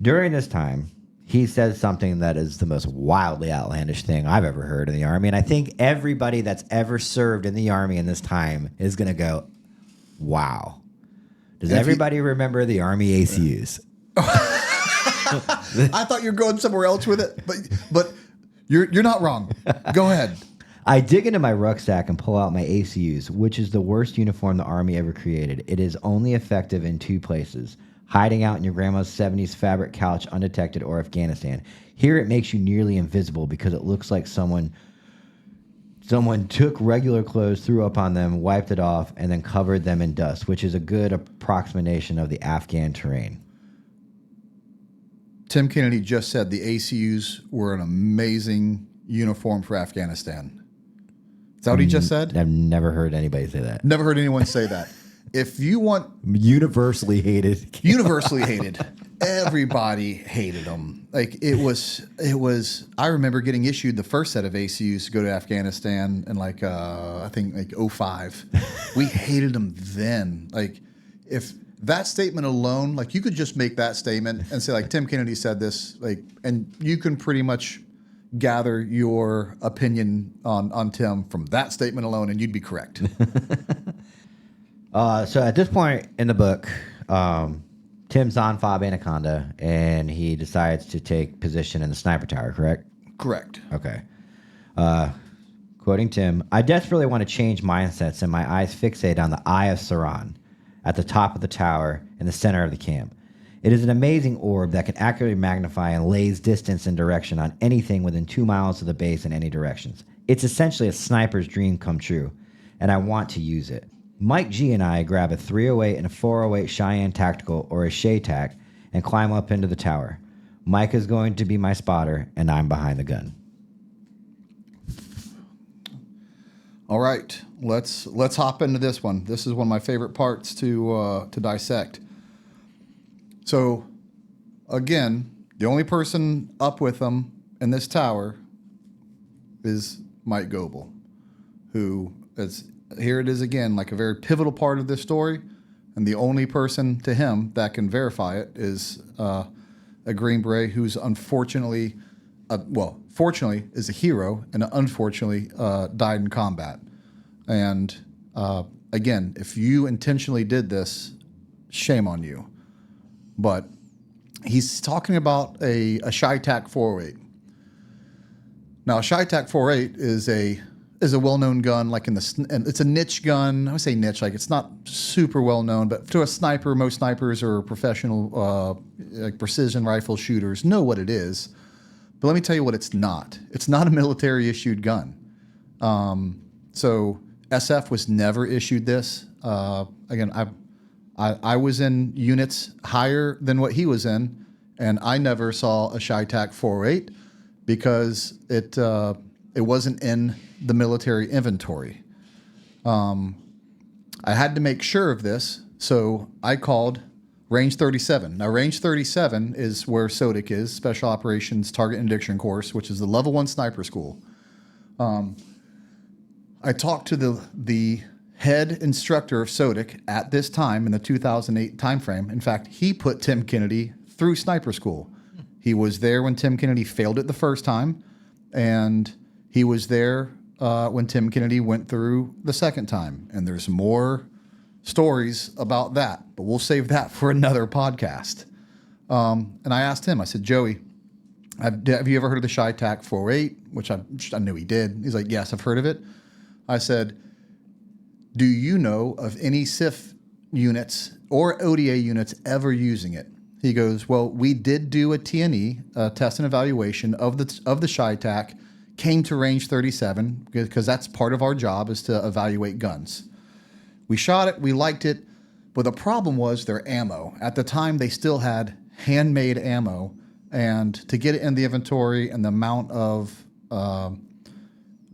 During this time, he says something that is the most wildly outlandish thing I've ever heard in the Army. And I think everybody that's ever served in the Army in this time is going to go, wow. Does everybody remember the Army ACUs? I thought you were going somewhere else with it, but you're not wrong. Go ahead. I dig into my rucksack and pull out my ACUs, which is the worst uniform the Army ever created. It is only effective in 2 places: hiding out in your grandma's 70s fabric couch undetected, or Afghanistan. Here it makes you nearly invisible because it looks like someone took regular clothes, threw up on them, wiped it off, and then covered them in dust, which is a good approximation of the Afghan terrain. Tim Kennedy just said the ACUs were an amazing uniform for Afghanistan. Is that what he just said? I've never heard anybody say that. Never heard anyone say that. If you want... Universally hated. Universally hated. Everybody hated them. Like, it was, I remember getting issued the first set of ACUs to go to Afghanistan in I think 05. We hated them then. Like, if that statement alone, like, you could just make that statement and say, like, Tim Kennedy said this, like, and you can pretty much gather your opinion on Tim from that statement alone, and you'd be correct. So at this point in the book, Tim's on FOB Anaconda, and he decides to take position in the sniper tower, correct? Correct. Okay. Quoting Tim, I desperately want to change mindsets, and my eyes fixate on the Eye of Sauron at the top of the tower in the center of the camp. It is an amazing orb that can accurately magnify and lays distance and direction on anything within 2 miles of the base in any directions. It's essentially a sniper's dream come true, and I want to use it. Mike G and I grab a 308 and a 408 Cheyenne Tactical, or a ShayTac, and climb up into the tower. Mike is going to be my spotter, and I'm behind the gun. All right, let's hop into this one. This is one of my favorite parts to dissect. So, again, the only person up with them in this tower is Mike Goebel, who is, here it is again, like a very pivotal part of this story, and the only person to him that can verify it is a Green Beret who's unfortunately, fortunately is a hero, and unfortunately died in combat. And again, if you intentionally did this, shame on you. But he's talking about a ShayTac 408. Now, a ShayTac 408 is a well-known gun, like and it's a niche gun. I would say niche, like it's not super well-known, but to a sniper, most snipers or professional like precision rifle shooters know what it is. But let me tell you what it's not. It's not a military-issued gun. So SF was never issued this. Again, I was in units higher than what he was in, and I never saw a ShayTac 408 because it wasn't in the military inventory. I had to make sure of this, so I called Range 37. Now, Range 37 is where SOTIC is, Special Operations Target Interdiction Course, which is the Level 1 sniper school. I talked to the head instructor of SOTIC at this time in the 2008 timeframe. In fact, he put Tim Kennedy through sniper school. He was there when Tim Kennedy failed it the first time, and he was there when Tim Kennedy went through the second time. And there's more stories about that, but we'll save that for another podcast. And I asked him, I said, Joey, have you ever heard of the ShayTac 408? Which I knew he did. He's like, yes, I've heard of it. I said, do you know of any SIF units or ODA units ever using it? He goes, well, we did do a T&E, test and evaluation of the ShayTac, came to Range 37, because that's part of our job is to evaluate guns. We shot it, we liked it, but the problem was their ammo. At the time, they still had handmade ammo, and to get it in the inventory and the amount of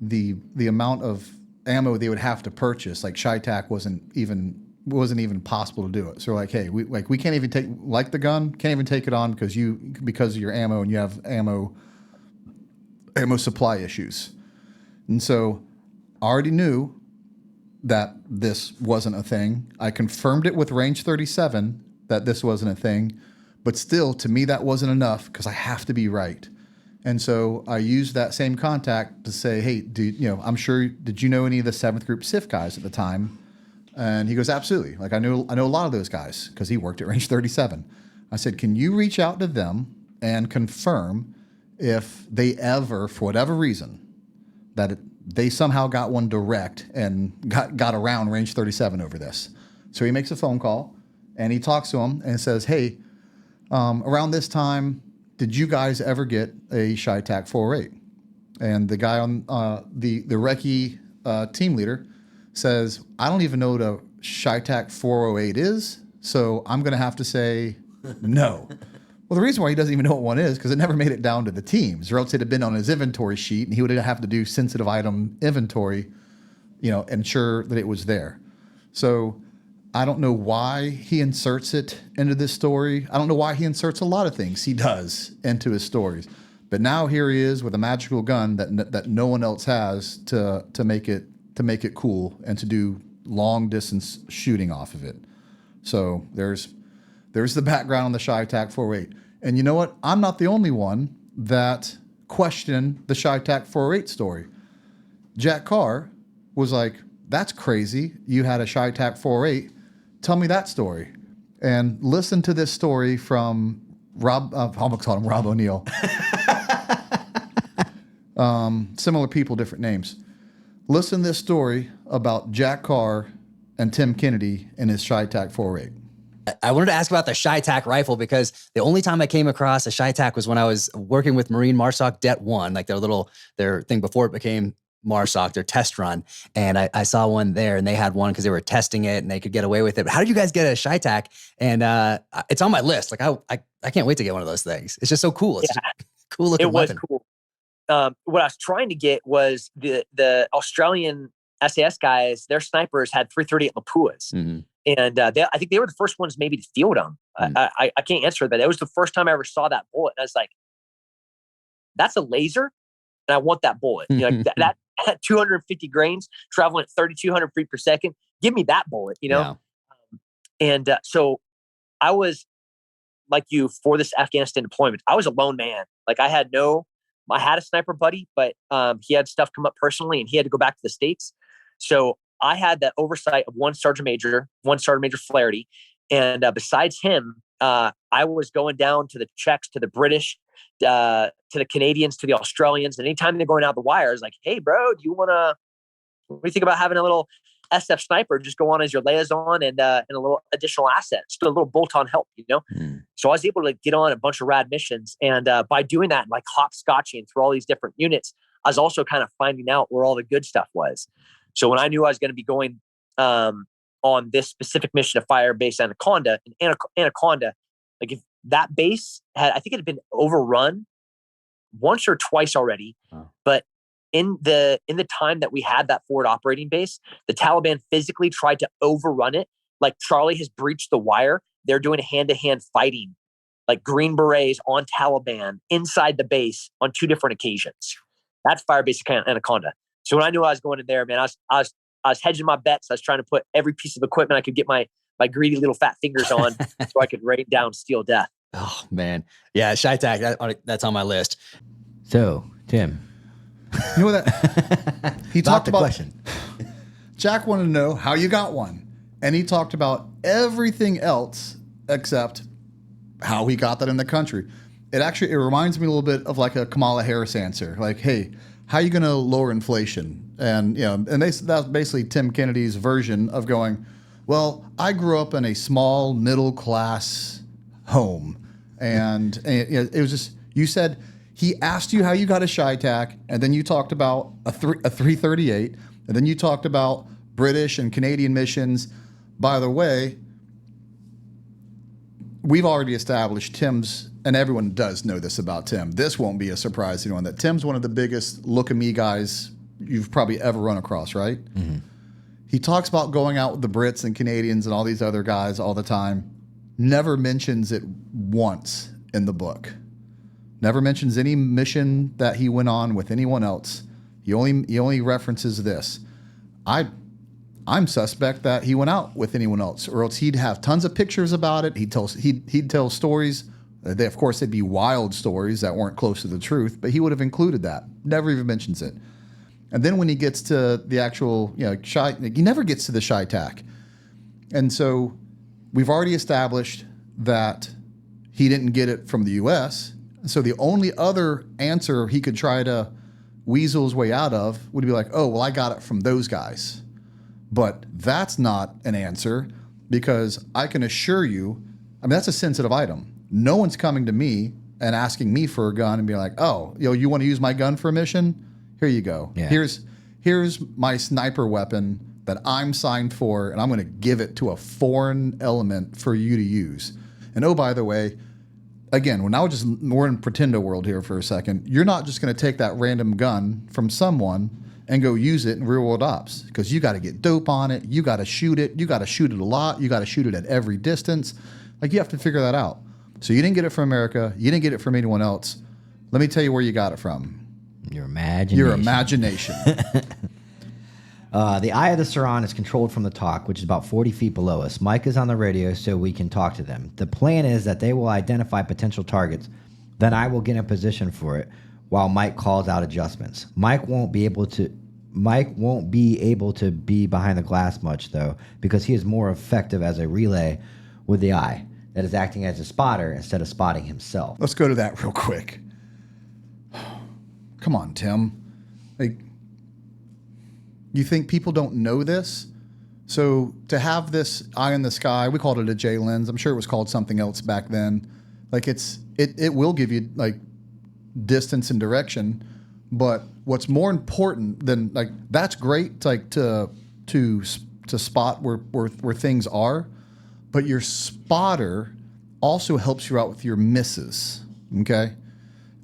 the amount of ammo they would have to purchase, like ShayTac wasn't even possible to do it. So we're like, hey, we can't even take, like the gun, can't even take it on because of your ammo, and you have ammo supply issues. And so I already knew that this wasn't a thing. I confirmed it with Range 37 that this wasn't a thing, but still, to me, that wasn't enough because I have to be right. And so I used that same contact to say, hey, I'm sure, did you know any of the 7th Group SIF guys at the time? And he goes, absolutely. Like I know a lot of those guys because he worked at Range 37. I said, can you reach out to them and confirm if they ever, for whatever reason, that they somehow got one direct and got around Range 37 over this? So he makes a phone call and he talks to him and says, hey, around this time, did you guys ever get a ShyTac 408? And the guy on the recce team leader says, I don't even know what a ShyTac 408 is, so I'm going to have to say no. Well, the reason why he doesn't even know what one is because it never made it down to the teams, or else it had been on his inventory sheet, and he would have to do sensitive item inventory, ensure that it was there. So I don't know why he inserts it into this story. I don't know why he inserts a lot of things he does into his stories. But now here he is with a magical gun that no one else has to make it cool and to do long distance shooting off of it. So there's the background on the ShyTac 408. And you know what? I'm not the only one that questioned the ShyTac 408 story. Jack Carr was like, that's crazy. You had a ShyTac 408. Tell me that story. And listen to this story from Rob, I almost called him Rob O'Neill. Similar people, different names. Listen to this story about Jack Carr and Tim Kennedy and his ShyTac 408. I wanted to ask about the ShyTac rifle because the only time I came across a ShyTac was when I was working with Marine MARSOC Det 1, like their thing before it became MARSOC, their test run. And I saw one there and they had one because they were testing it and they could get away with it. But how did you guys get a ShyTac? And it's on my list. Like I can't wait to get one of those things. It's just so cool. It's just a cool looking weapon. It was cool. What I was trying to get was the Australian SAS guys, their snipers had 338 Lapuas. Mm-hmm. And I think they were the first ones maybe to field them. I can't answer that. It was the first time I ever saw that bullet. And I was like, that's a laser and I want that bullet. That at 250 grains, traveling at 3,200 feet per second. Give me that bullet, Yeah. And so I was like you for this Afghanistan deployment. I was a lone man. Like I had a sniper buddy, but he had stuff come up personally and he had to go back to the States. So I had that oversight of one Sergeant Major Flaherty. And besides him, I was going down to the Czechs, to the British, to the Canadians, to the Australians. And anytime they're going out the wire, I was like, hey, bro, what do you think about having a little SF sniper just go on as your liaison and a little additional asset, just a little bolt-on help, So I was able to get on a bunch of rad missions. And by doing that, like hopscotching through all these different units, I was also kind of finding out where all the good stuff was. So when I knew I was going to be going on this specific mission to fire base Anaconda, like if that base I think it had been overrun once or twice already, but in the time that we had that forward operating base, the Taliban physically tried to overrun it. Like Charlie has breached the wire. They're doing hand-to-hand fighting, like Green Berets on Taliban inside the base on 2 different occasions. That's fire base Anaconda. So when I knew I was going in there, man, I was hedging my bets. I was trying to put every piece of equipment I could get my greedy little fat fingers on so I could rain down steel death. Oh man. Yeah. ShyTac, that's on my list. So Tim, you know that he talked about question. Jack wanted to know how you got one. And he talked about everything else except how he got that in the country. It reminds me a little bit of like a Kamala Harris answer. Like, hey, how are you going to lower inflation? And that's basically Tim Kennedy's version of going, well, I grew up in a small middle class home. And it was just, you said, he asked you how you got a ShyTac, and then you talked about a 338, and then you talked about British and Canadian missions. By the way, we've already established Tim's, and everyone does know this about Tim. This won't be a surprise to anyone, that Tim's one of the biggest look-at-me guys you've probably ever run across, right? Mm-hmm. He talks about going out with the Brits and Canadians and all these other guys all the time. Never mentions it once in the book. Never mentions any mission that he went on with anyone else. He only references this. I'm suspect that he went out with anyone else, or else he'd have tons of pictures about it. He'd tell stories. Of course, they'd be wild stories that weren't close to the truth, but he would have included that. Never even mentions it. And then when he gets to the actual, shy, he never gets to the shy tack. And so we've already established that he didn't get it from the U.S. So the only other answer he could try to weasel his way out of would be like, oh, well, I got it from those guys. But that's not an answer, because I can assure you, that's a sensitive item. No one's coming to me and asking me for a gun and be like, oh, you want to use my gun for a mission? Here you go. Yeah. Here's my sniper weapon that I'm signed for, and I'm going to give it to a foreign element for you to use. And oh, by the way, again, we're in pretendo world here for a second. You're not just going to take that random gun from someone and go use it in real world ops, because you got to get dope on it. You got to shoot it. You got to shoot it a lot. You got to shoot it at every distance. You have to figure that out. So you didn't get it from America. You didn't get it from anyone else. Let me tell you where you got it from. Your imagination. Your imagination. The eye of the Saran is controlled from the TOC, which is about 40 feet below us. Mike is on the radio so we can talk to them. The plan is that they will identify potential targets. Then I will get in position for it while Mike calls out adjustments. Mike won't be able to be behind the glass much, though, because he is more effective as a relay with the eye that is acting as a spotter instead of spotting himself. Let's go to that real quick. Come on, Tim. You think people don't know this? So to have this eye in the sky, we called it a J lens. I'm sure it was called something else back then. It will give you distance and direction, but what's more important than that's great to spot where things are, but your spotter also helps you out with your misses. Okay.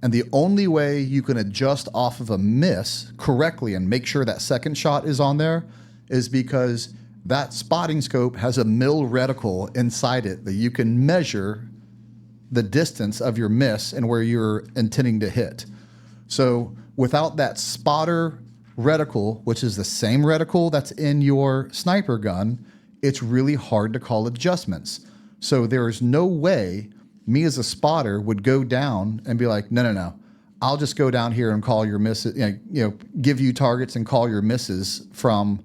And the only way you can adjust off of a miss correctly and make sure that second shot is on there is because that spotting scope has a mill reticle inside it that you can measure the distance of your miss and where you're intending to hit. So without that spotter reticle, which is the same reticle that's in your sniper gun, it's really hard to call adjustments. So there is no way me as a spotter would go down and be like, no. I'll just go down here and call your misses, give you targets and call your misses from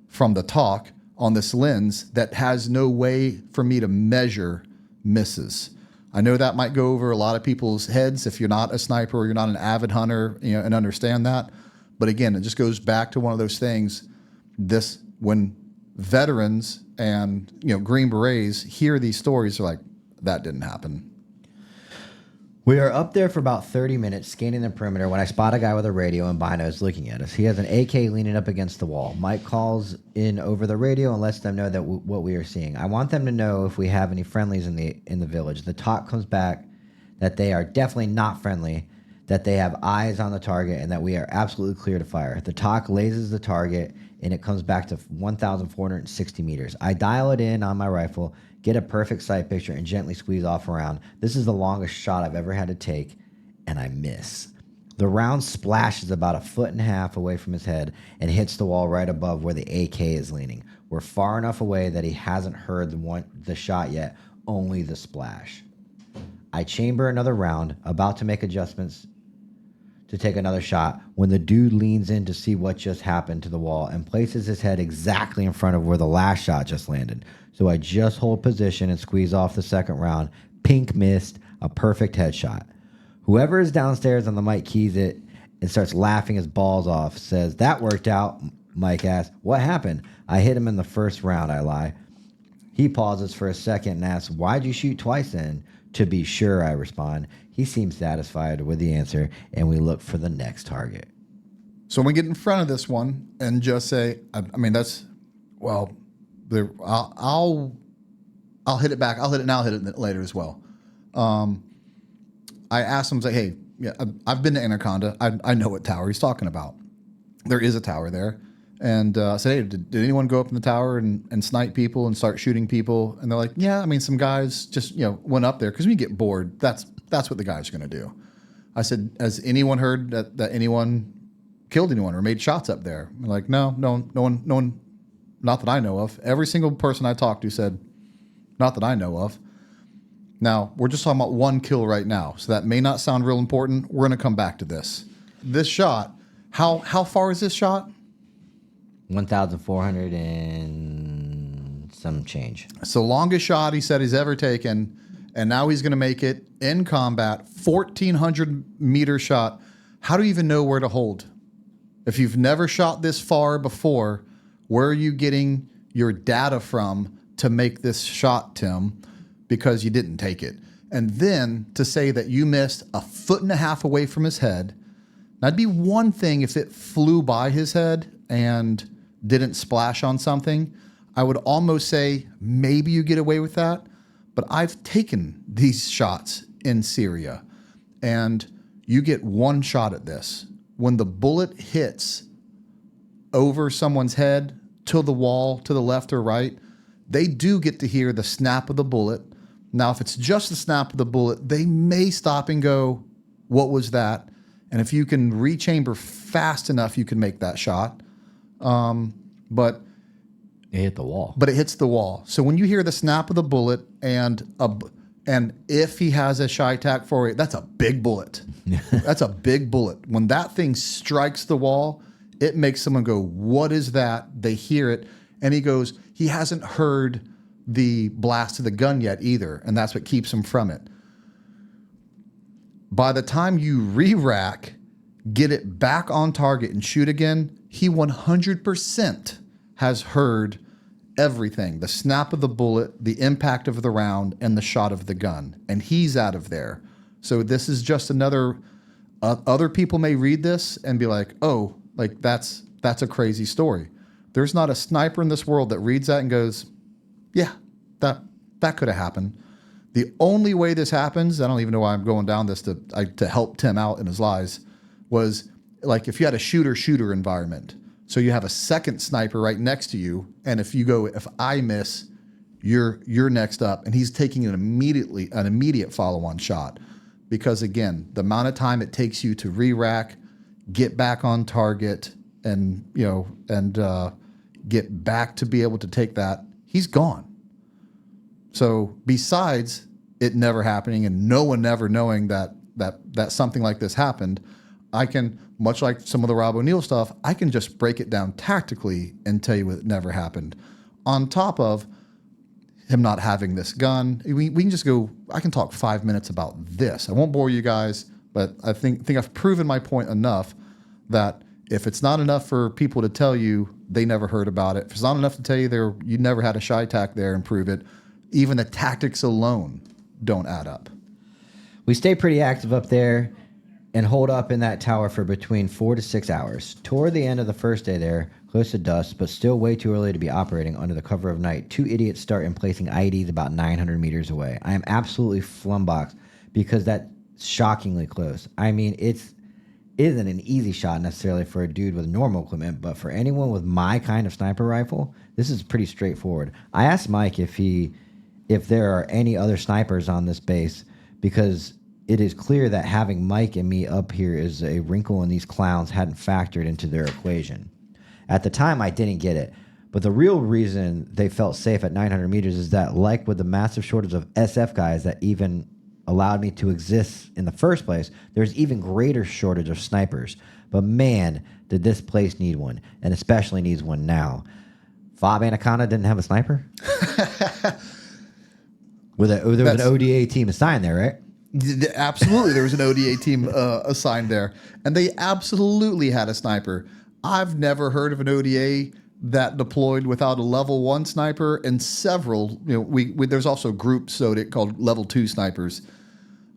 the TOC on this lens that has no way for me to measure misses. I know that might go over a lot of people's heads if you're not a sniper or you're not an avid hunter, and understand that. But again, it just goes back to one of those things. When veterans and Green Berets hear these stories, they're like, that didn't happen. We are up there for about 30 minutes scanning the perimeter when I spot a guy with a radio and binos looking at us. He has an AK leaning up against the wall. Mike calls in over the radio and lets them know that what we are seeing. I want them to know if we have any friendlies in the village. The TOC comes back that they are definitely not friendly, that they have eyes on the target, and that we are absolutely clear to fire. The TOC lasers the target, and it comes back to 1,460 meters. I dial it in on my rifle, get a perfect sight picture, and gently squeeze off a round. This is the longest shot I've ever had to take, and I miss. The round splashes about 1.5 feet away from his head and hits the wall right above where the AK is leaning. We're far enough away that he hasn't heard the shot yet, only the splash. I chamber another round, about to make adjustments to take another shot, when the dude leans in to see what just happened to the wall and places his head exactly in front of where the last shot just landed. So I just hold position and squeeze off the second round. Pink missed, a perfect headshot. Whoever is downstairs on the mic keys it and starts laughing his balls off, says, "That worked out." Mike asks, "What happened?" I hit him in the first round, I lie. He pauses for a second and asks, "Why'd you shoot twice then?" "To be sure," I respond. He seems satisfied with the answer, and we look for the next target. So we get in front of this one and just say, I'll hit it back. I'll hit it now, hit it later as well. I asked him, hey, yeah, I've been to Anaconda. I know what tower he's talking about. There is a tower there. And I said, hey, did anyone go up in the tower and snipe people and start shooting people? And they're like, yeah, some guys just, went up there. Because when you get bored, that's what the guys are going to do. I said, has anyone heard that anyone killed anyone or made shots up there. I'm like, no one, not that I know of. Every single person I talked to said, not that I know of. Now, we're just talking about one kill right now, so that may not sound real important. We're going to come back to this. This shot, how far is this shot? 1,400 and some change. It's the longest shot he said he's ever taken, and now he's going to make it in combat, 1,400 meter shot. How do you even know where to hold? If you've never shot this far before, where are you getting your data from to make this shot, Tim? Because you didn't take it. And then to say that you missed 1.5 feet away from his head, that'd be one thing if it flew by his head and didn't splash on something. I would almost say maybe you get away with that. But I've taken these shots in Syria, and you get one shot at this. When the bullet hits over someone's head to the wall, to the left or right, they do get to hear the snap of the bullet. Now, if it's just the snap of the bullet, they may stop and go, what was that? And if you can rechamber fast enough, you can make that shot. But it hit the wall. But it hits the wall. So when you hear the snap of the bullet and if he has a shy tac 48, that's a big bullet. That's a big bullet. When that thing strikes the wall, it makes someone go, what is that? They hear it. And he goes, he hasn't heard the blast of the gun yet either. And that's what keeps him from it. By the time you re-rack, get it back on target and shoot again, he 100% has heard everything. The snap of the bullet, the impact of the round, and the shot of the gun. And he's out of there. So this is just another, other people may read this and be like, oh, like that's a crazy story. There's not a sniper in this world that reads that and goes, yeah, that could have happened. The only way this happens, I don't even know why I'm going down this to help Tim out in his lies, was like if you had a shooter environment. So you have a second sniper right next to you, and if I miss, you're next up, and he's taking an immediate follow-on shot. Because again, the amount of time it takes you to re-rack, get back on target, and get back to be able to take that, he's gone. So besides it never happening and no one ever knowing that something like this happened, I can, much like some of the Rob O'Neill stuff, I can just break it down tactically and tell you it never happened. On top of him not having this gun, we can just go, I can talk 5 minutes about this. I won't bore you guys, but I think I've proven my point enough that if it's not enough for people to tell you they never heard about it, if it's not enough to tell you you never had a shy tac there and prove it, even the tactics alone don't add up. We stay pretty active up there and hold up in that tower for between 4 to 6 hours. Toward the end of the first day there, close to dusk, but still way too early to be operating under the cover of night, 2 idiots start in placing IEDs about 900 meters away. I am absolutely flumboxed because that's shockingly close. I mean, isn't an easy shot necessarily for a dude with normal equipment, but for anyone with my kind of sniper rifle, this is pretty straightforward. I asked Mike if there are any other snipers on this base, because it is clear that having Mike and me up here is a wrinkle and these clowns hadn't factored into their equation. At the time, I didn't get it. But the real reason they felt safe at 900 meters is that, like with the massive shortage of SF guys that even allowed me to exist in the first place, there's even greater shortage of snipers. But man, did this place need one, and especially needs one now. FOB Anaconda didn't have a sniper? There was an ODA team assigned there, right? Absolutely, there was an ODA team assigned there, and they absolutely had a sniper. I've never heard of an ODA that deployed without a level 1 sniper, and several. There's also groups called level 2 snipers.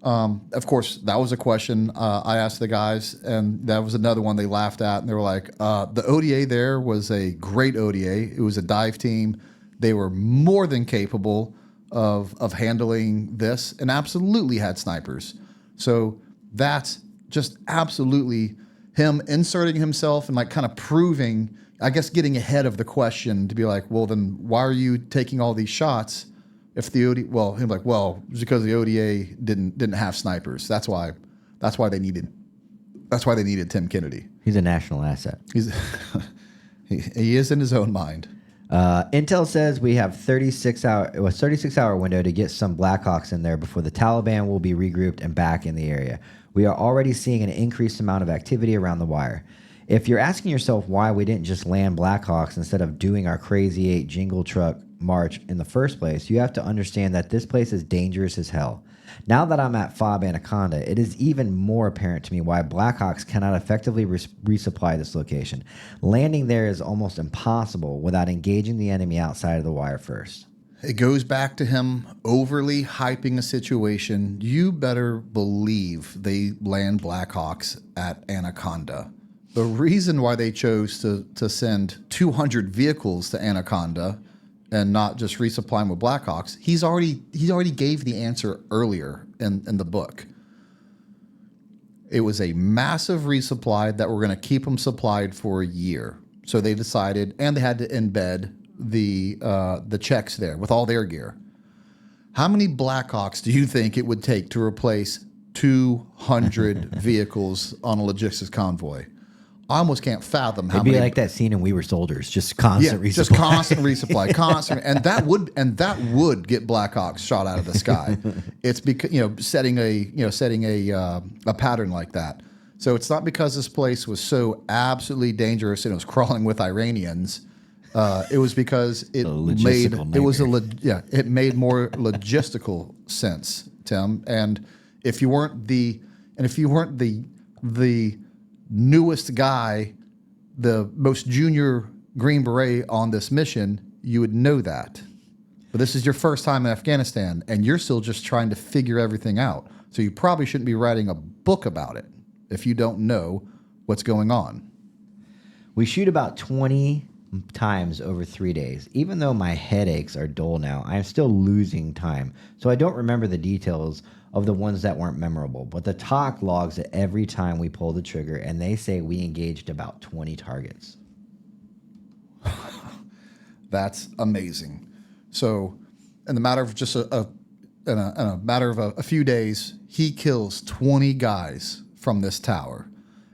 Of course, that was a question I asked the guys, and that was another one they laughed at, and they were like, "The ODA there was a great ODA. It was a dive team. They were more than capable of handling this, and absolutely had snipers." So that's just absolutely him inserting himself and like kind of proving, I guess, getting ahead of the question to be like, well, then why are you taking all these shots if the ODA? Well, him like, well, it's because the ODA didn't have snipers. That's why they needed That's why they needed Tim Kennedy. He's a national asset. He is in his own mind. Intel says we have 36-hour window to get some Blackhawks in there before the Taliban will be regrouped and back in the area. We are already seeing an increased amount of activity around the wire. If you're asking yourself why we didn't just land Blackhawks instead of doing our Crazy 8 jingle truck march in the first place, you have to understand that this place is dangerous as hell. Now that I'm at FOB Anaconda, it is even more apparent to me why Blackhawks cannot effectively resupply this location. Landing there is almost impossible without engaging the enemy outside of the wire first. It goes back to him overly hyping a situation. You better believe they land Blackhawks at Anaconda. The reason why they chose to send 200 vehicles to Anaconda and not just resupply them with Blackhawks, he already gave the answer earlier in the book. It was a massive resupply that we're going to keep them supplied for a year. So they decided, and they had to embed the Czechs there with all their gear. How many Blackhawks do you think it would take to replace 200 vehicles on a logistics convoy? I almost can't fathom how It'd be many. like that scene in We Were Soldiers, just constant resupply. Just constant resupply, constant, and that would get Blackhawks shot out of the sky. It's because setting a pattern like that. So it's not because this place was so absolutely dangerous and it was crawling with Iranians. It was because it made more logistical sense, Tim. And if you weren't the newest guy, the most junior Green Beret on this mission, you would know that. But this is your first time in Afghanistan, and you're still just trying to figure everything out. So you probably shouldn't be writing a book about it if you don't know what's going on. We shoot about 20 times over 3 days. Even though my headaches are dull now, I am still losing time. So I don't remember the details of the ones that weren't memorable, but the TOC logs it every time we pull the trigger, and they say we engaged about 20 targets. That's amazing. So, in the matter of just a few days, he kills 20 guys from this tower,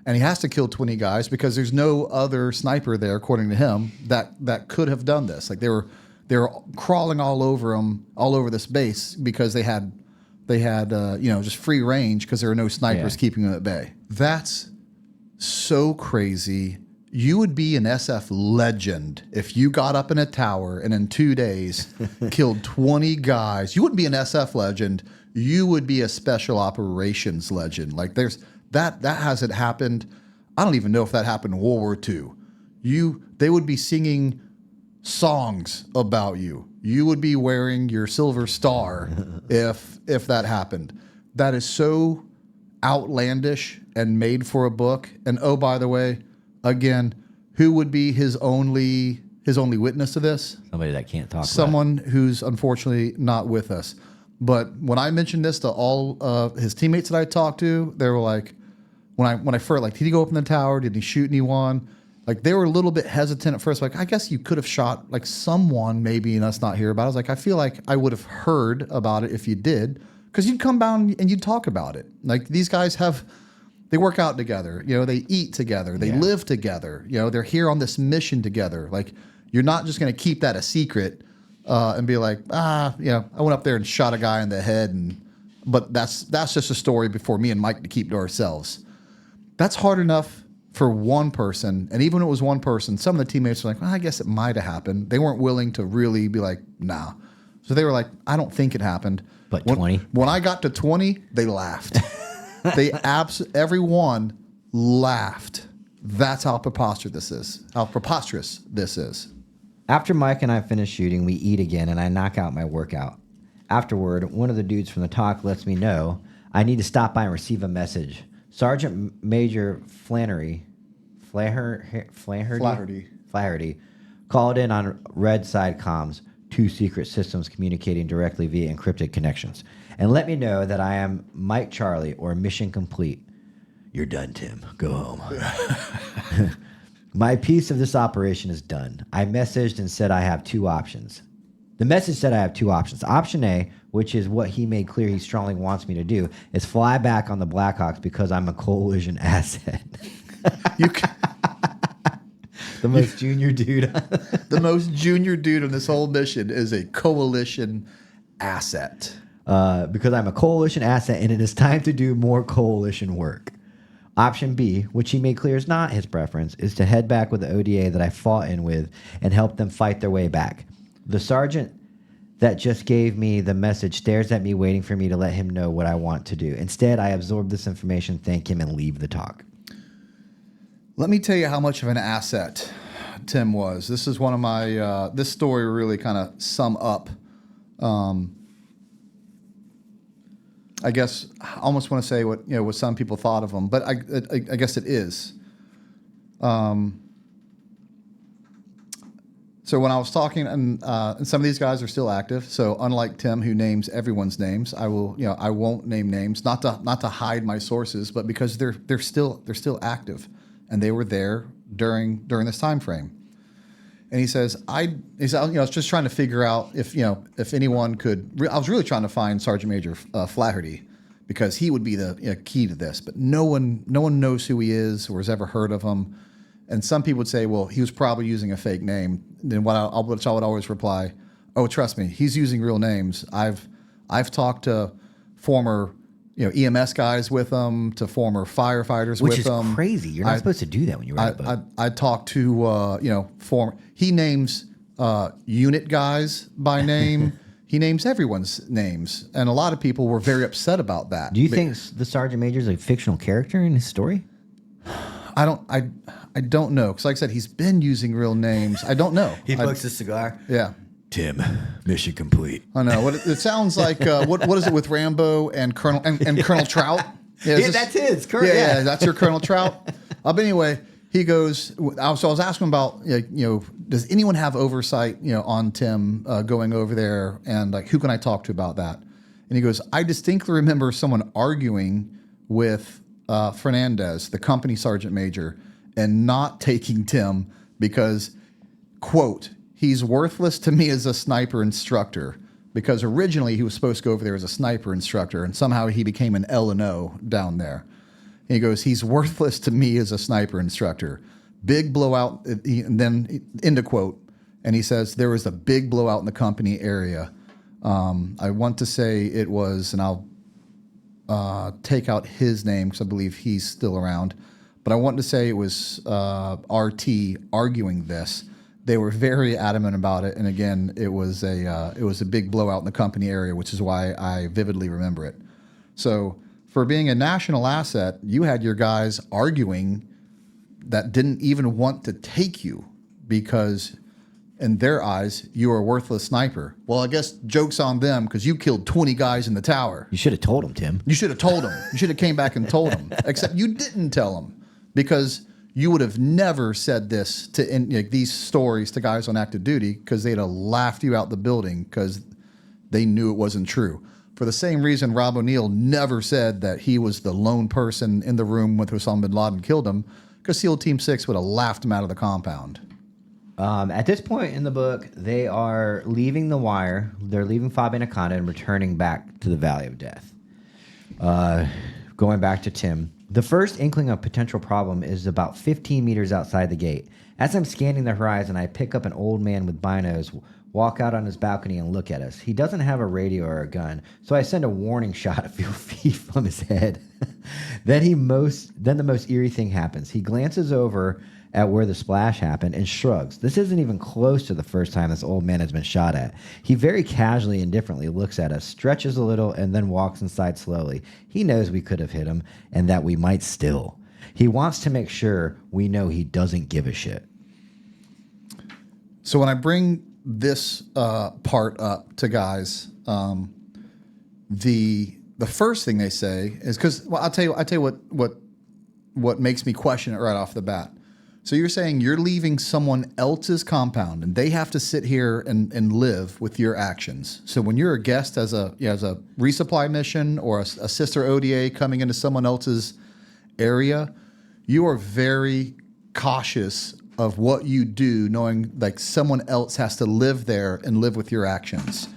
and he has to kill 20 guys because there's no other sniper there, according to him, that could have done this. Like they were crawling all over this base because they had just free range because there were no snipers keeping them at bay. That's so crazy. You would be an SF legend if you got up in a tower and in 2 days killed 20 guys. You wouldn't be an SF legend. You would be a special operations legend. Like that hasn't happened. I don't even know if that happened in World War II. They would be singing songs about you. You would be wearing your silver star if that happened. That is so outlandish and made for a book. And oh, by the way, again, who would be his only witness to this? Somebody that can't talk. Someone who's unfortunately not with us. But when I mentioned this to all of his teammates that I talked to, they were like, when I first, like, did he go up in the tower? Did he shoot anyone? Like, they were a little bit hesitant at first. Like, I guess you could have shot like someone maybe and us not hear about it. I was like, I feel like I would have heard about it if you did, because you'd come down and you'd talk about it. Like, these guys they work out together. They eat together. They live together. They're here on this mission together. Like, you're not just going to keep that a secret and be like, I went up there and shot a guy in the head. But that's just a story for me and Mike to keep to ourselves. That's hard enough for one person. And even when it was one person, some of the teammates were like, well, I guess it might have happened. They weren't willing to really be like, nah. So they were like, I don't think it happened. But 20? When I got to 20, they laughed. Everyone laughed. That's how preposterous this is. After Mike and I finish shooting, we eat again, and I knock out my workout. Afterward, one of the dudes from the TOC lets me know I need to stop by and receive a message. Sergeant Major Flaherty called in on red side comms, 2 secret systems communicating directly via encrypted connections, and let me know that I am Mike Charlie or mission complete. You're done, Tim. Go home. My piece of this operation is done. I messaged and said I have 2 options. The message said I have 2 options. Option A, which is what he made clear he strongly wants me to do, is fly back on the Blackhawks because I'm a coalition asset. The most junior dude. The most junior dude on this whole mission is a coalition asset. Because I'm a coalition asset and it is time to do more coalition work. Option B, which he made clear is not his preference, is to head back with the ODA that I fought in with and help them fight their way back. The sergeant that just gave me the message stares at me waiting for me to let him know what I want to do. Instead, I absorb this information, thank him, and leave the talk. Let me tell you how much of an asset Tim was. This is one of my, this story really kind of sum up, I guess I almost want to say what some people thought of him, but I guess it is. So when I was talking, and some of these guys are still active. So unlike Tim, who names everyone's names, I won't name names, not to hide my sources, but because they're still active, and they were there during this time frame. And he says, I was just trying to figure out if anyone could. I was really trying to find Sergeant Major Flaherty, because he would be the key to this. But no one knows who he is or has ever heard of him. And some people would say, well, he was probably using a fake name. Then which I would always reply, oh, trust me, he's using real names. I've talked to former EMS guys with him, to former firefighters with them. Which is crazy. You're not supposed to do that when you write a book. I talked to former. He names unit guys by name. He names everyone's names, and a lot of people were very upset about that. Do you think the Sergeant Major is a fictional character in his story? I don't know, because like I said, he's been using real names. I don't know. He pokes his cigar. Yeah. Tim, mission complete. I know. It sounds like what is it with Rambo and Colonel Trout? That's his. Yeah, that's your Colonel Trout. But anyway, he goes. So I was asking him about does anyone have oversight on Tim going over there, and like who can I talk to about that? And he goes, I distinctly remember someone arguing with Fernandez, the company sergeant major, and not taking Tim because, quote, he's worthless to me as a sniper instructor, because originally he was supposed to go over there as a sniper instructor, and somehow he became an L&O down there. And he goes, he's worthless to me as a sniper instructor. Big blowout, and then end quote. And he says, there was a big blowout in the company area. I want to say it was, and I'll take out his name because I believe he's still around, but I want to say it was RT arguing this. They were very adamant about it, and again, it was a big blowout in the company area, which is why I vividly remember it. So, for being a national asset, you had your guys arguing that didn't even want to take you because, in their eyes, you were a worthless sniper. Well, I guess joke's on them because you killed 20 guys in the tower. You should have told him, Tim. You should have told him. You should have came back and told him. Except you didn't tell him, because you would have never said this to these stories to guys on active duty, because they'd have laughed you out the building because they knew it wasn't true. For the same reason Rob O'Neill never said that he was the lone person in the room when Osama bin Laden killed him, because SEAL Team 6 would have laughed him out of the compound. At this point in the book, they are leaving the wire. They're leaving FOB Anaconda and returning back to the Valley of Death. Going back to Tim. The first inkling of potential problem is about 15 meters outside the gate. As I'm scanning the horizon, I pick up an old man with binos, walk out on his balcony and look at us. He doesn't have a radio or a gun, so I send a warning shot a few feet from his head. Then the most eerie thing happens. He glances over at where the splash happened and shrugs. This isn't even close to the first time this old man has been shot at. He very casually and indifferently looks at us, stretches a little, and then walks inside slowly. He knows we could have hit him and that we might still. He wants to make sure we know he doesn't give a shit. So when I bring this part up to guys, the first thing they say is, because I'll tell you what makes me question it right off the bat. So you're saying you're leaving someone else's compound and they have to sit here and live with your actions. So when you're a guest as a resupply mission or a sister ODA coming into someone else's area, you are very cautious of what you do, knowing like someone else has to live there and live with your actions.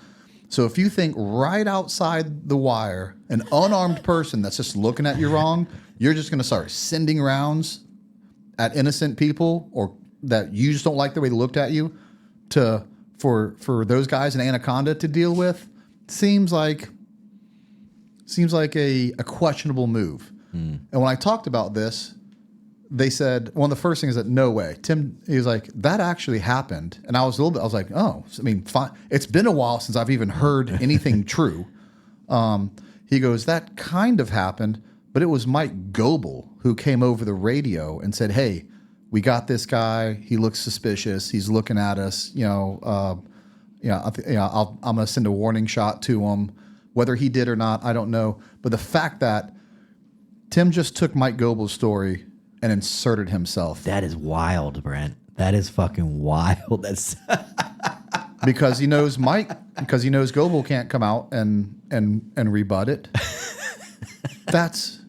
So if you think right outside the wire, an unarmed person that's just looking at you wrong, you're just going to start sending rounds at innocent people or that you just don't like the way they looked at you for those guys in Anaconda to deal with, seems like a questionable move. And when I talked about this, they said, one of the first things is that no way. Tim, he was like, that actually happened. And I was like, oh, I mean, fine. It's been a while since I've even heard anything true. He goes, that kind of happened, but it was Mike Goebel who came over the radio and said, hey, we got this guy. He looks suspicious. He's looking at us. I'm going to send a warning shot to him. Whether he did or not, I don't know. But the fact that Tim just took Mike Goebel's story and inserted himself. That is wild, Brent. That is fucking wild. That's because he knows Goebel can't come out and rebut it. That's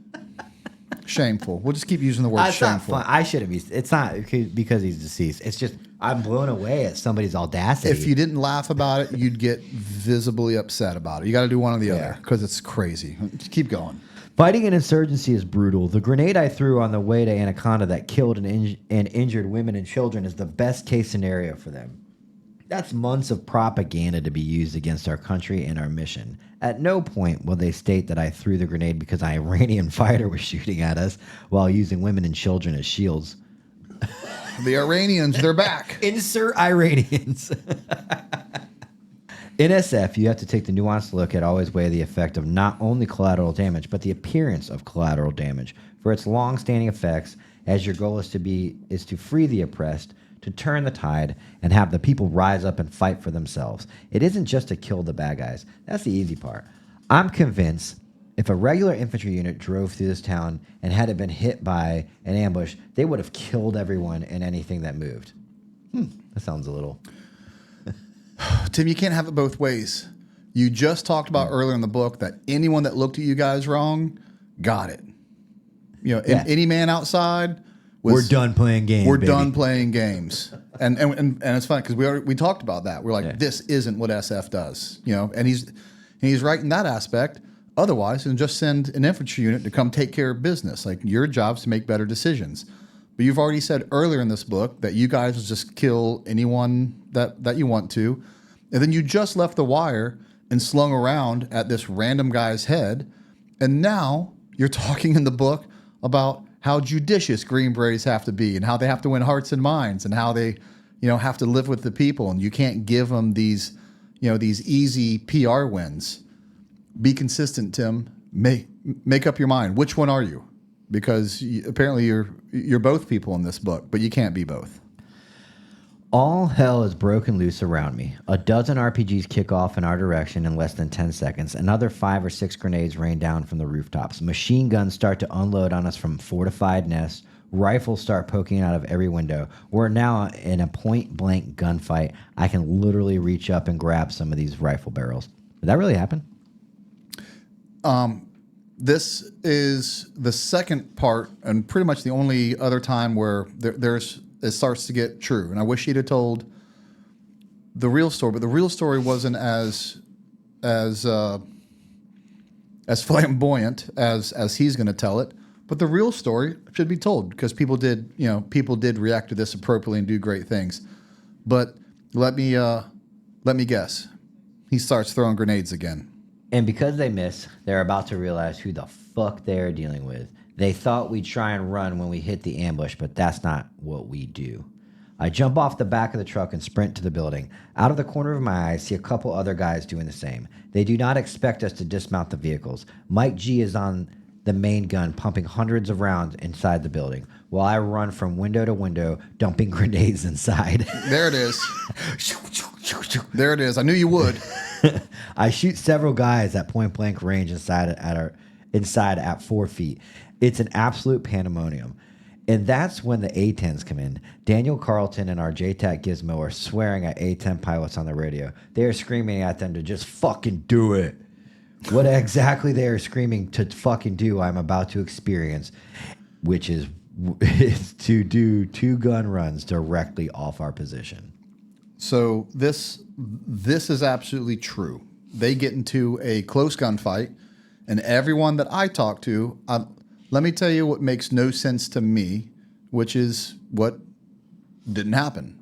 shameful. We'll just keep using the word shameful. Not fun. I shouldn't be. It's not because he's deceased. It's just I'm blown away at somebody's audacity. If you didn't laugh about it, you'd get visibly upset about it. You got to do one or the other because it's crazy. Just keep going. Fighting an insurgency is brutal. The grenade I threw on the way to Anaconda that killed and injured women and children is the best case scenario for them. That's months of propaganda to be used against our country and our mission. At no point will they state that I threw the grenade because an Iranian fighter was shooting at us while using women and children as shields. The Iranians, they're back. Insert Iranians. In SF, you have to take the nuanced look at always weigh the effect of not only collateral damage, but the appearance of collateral damage for its long-standing effects, as your goal is to free the oppressed, to turn the tide, and have the people rise up and fight for themselves. It isn't just to kill the bad guys. That's the easy part. I'm convinced if a regular infantry unit drove through this town and had it been hit by an ambush, they would have killed everyone and anything that moved. That sounds a little... Tim, you can't have it both ways. You just talked about earlier in the book that anyone that looked at you guys wrong got it. Any man outside we're done playing games. We're done playing games, and it's funny because we talked about that. We're like, this isn't what SF does, and he's right in that aspect. Otherwise, and just send an infantry unit to come take care of business. Like your job's to make better decisions. But you've already said earlier in this book that you guys will just kill anyone that you want to. And then you just left the wire and slung around at this random guy's head. And now you're talking in the book about how judicious Green Berets have to be and how they have to win hearts and minds and how they, have to live with the people. And you can't give them these easy PR wins. Be consistent, Tim. Make up your mind. Which one are you? Because apparently you're both people in this book, but you can't be both. All hell is broken loose around me. A dozen RPGs kick off in our direction in less than 10 seconds. Another 5 or 6 grenades rain down from the rooftops. Machine guns start to unload on us from fortified nests. Rifles start poking out of every window. We're now in a point-blank gunfight. I can literally reach up and grab some of these rifle barrels. Did that really happen? This is the second part and pretty much the only other time where it starts to get true. And I wish he'd have told the real story, but the real story wasn't as flamboyant as he's going to tell it. But the real story should be told because people did react to this appropriately and do great things. But let me guess. He starts throwing grenades again. And because they miss, they're about to realize who the fuck they're dealing with. They thought we'd try and run when we hit the ambush, but that's not what we do. I jump off the back of the truck and sprint to the building. Out of the corner of my eye, I see a couple other guys doing the same. They do not expect us to dismount the vehicles. Mike G is on the main gun, pumping hundreds of rounds inside the building, while I run from window to window, dumping grenades inside. There it is. There it is. I knew you would. I shoot several guys at point blank range inside at 4 feet. It's an absolute pandemonium. And that's when the A-10s come in. Daniel Carlton and our JTAC Gizmo are swearing at A-10 pilots on the radio. They are screaming at them to just fucking do it. What exactly they are screaming to fucking do, I'm about to experience, which is to do 2 gun runs directly off our position. So this is absolutely true. they get into a close gunfight, and everyone that I talk to, let me tell you what makes no sense to me, which is what didn't happen.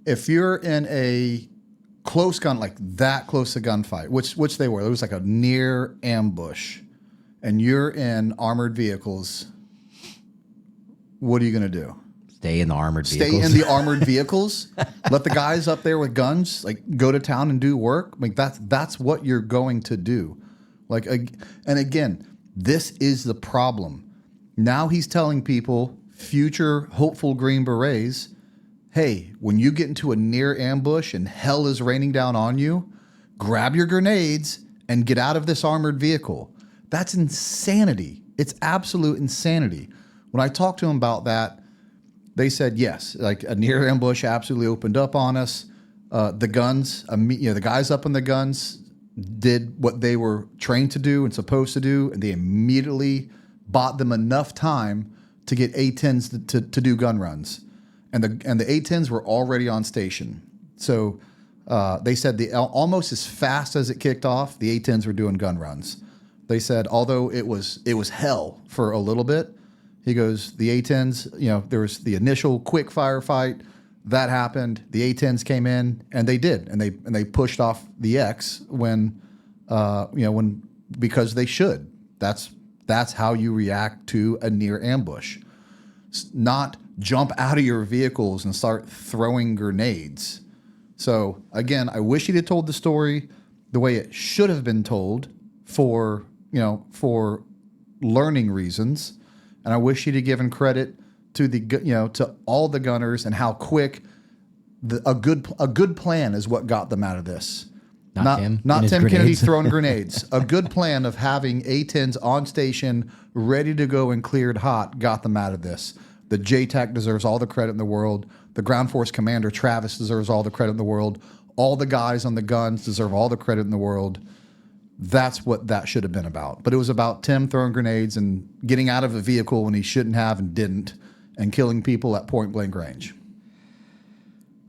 If you're in a close gun, like that close to gunfight, which they were, it was like a near ambush, and you're in armored vehicles, what are you going to do? Stay in the armored vehicles. Stay in the armored vehicles. Let the guys up there with guns like go to town and do work. Like that's what you're going to do. Like, and again, this is the problem. Now he's telling people, future hopeful Green Berets, hey, when you get into a near ambush and hell is raining down on you, grab your grenades and get out of this armored vehicle. That's insanity. It's absolute insanity. When I talked to him about that, they said, yes, like a near ambush absolutely opened up on us. The guns, the guys up in the guns did what they were trained to do and supposed to do, and they immediately bought them enough time to get A-10s to do gun runs. And the A-10s were already on station. So they said almost as fast as it kicked off, the A-10s were doing gun runs. They said, although it was hell for a little bit, he goes, the A-10s, there was the initial quick firefight that happened. The A-10s came in, and they did, and they pushed off the X because they should. That's how you react to a near ambush. Not jump out of your vehicles and start throwing grenades. So again, I wish he'd have told the story the way it should have been told for learning reasons. And I wish he'd have given credit to to all the gunners and how quick a good plan is what got them out of this. Not Tim Kennedy throwing grenades. A good plan of having A-10s on station, ready to go and cleared hot, got them out of this. The JTAC deserves all the credit in the world. The Ground Force Commander Travis deserves all the credit in the world. All the guys on the guns deserve all the credit in the world. That's what that should have been about. But it was about Tim throwing grenades and getting out of a vehicle when he shouldn't have and didn't, and killing people at point blank range.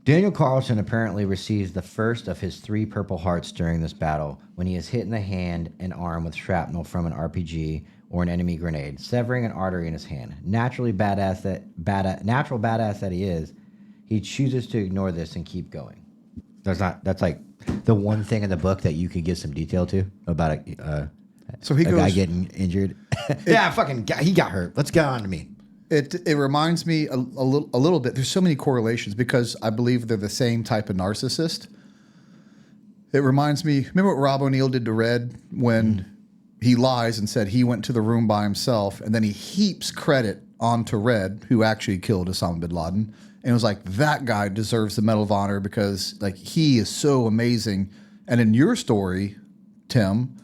Daniel Carlson apparently receives the first of his 3 Purple Hearts during this battle when he is hit in the hand and arm with shrapnel from an RPG or an enemy grenade, severing an artery in his hand. Natural badass that he is, he chooses to ignore this and keep going. That's like the one thing in the book that you could give some detail to about a guy getting injured. He got hurt. Let's get on to me. It reminds me a little bit. There's so many correlations because I believe they're the same type of narcissist. It reminds me. Remember what Rob O'Neill did to Red when he lies and said he went to the room by himself, and then he heaps credit onto Red, who actually killed Osama bin Laden. And it was like, that guy deserves the Medal of Honor because like he is so amazing. And in your story, Tim,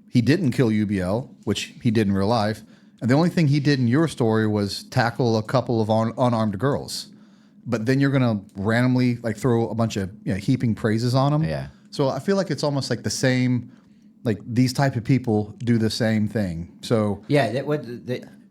he didn't kill UBL, which he did in real life. And the only thing he did in your story was tackle a couple of unarmed girls. But then you're going to randomly like throw a bunch of heaping praises on him. Yeah. So I feel like it's almost like the same, like these type of people do the same thing. So yeah,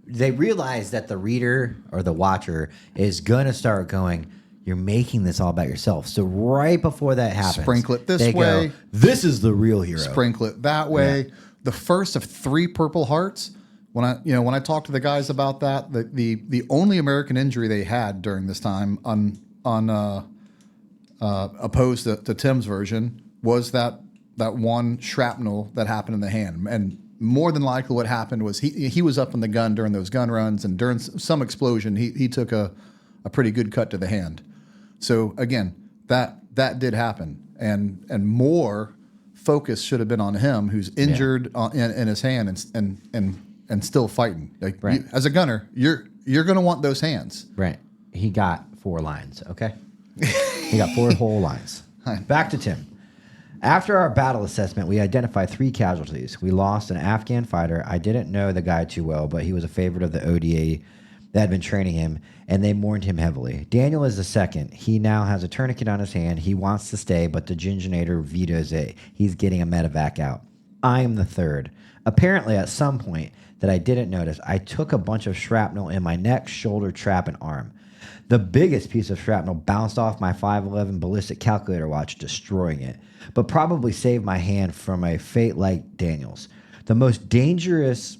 they realize that the reader or the watcher is going to start going, you're making this all about yourself. So right before that happens, sprinkle it this way. Go, this is the real hero. Sprinkle it that way. Yeah. The first of 3 Purple Hearts. When I talked to the guys about that, the only American injury they had during this time opposed to Tim's version was that one shrapnel that happened in the hand. And more than likely what happened was he was up in the gun during those gun runs, and during some explosion he took a pretty good cut to the hand. So again, that did happen, and more focus should have been on him, who's injured in his hand and still fighting. Like right. As a gunner, you're going to want those hands. Right. He got 4 lines. Okay. He got 4 whole lines. Back to Tim. After our battle assessment, we identified 3 casualties. We lost an Afghan fighter. I didn't know the guy too well, but he was a favorite of the ODA that had been training him, and they mourned him heavily. Daniel is the second. He now has a tourniquet on his hand. He wants to stay, but the Ginginator vetoes it. He's getting a medevac out. I am the third. Apparently, at some point that I didn't notice, I took a bunch of shrapnel in my neck, shoulder, trap, and arm. The biggest piece of shrapnel bounced off my 5.11 ballistic calculator watch, destroying it, but probably saved my hand from a fate like Daniel's. The most dangerous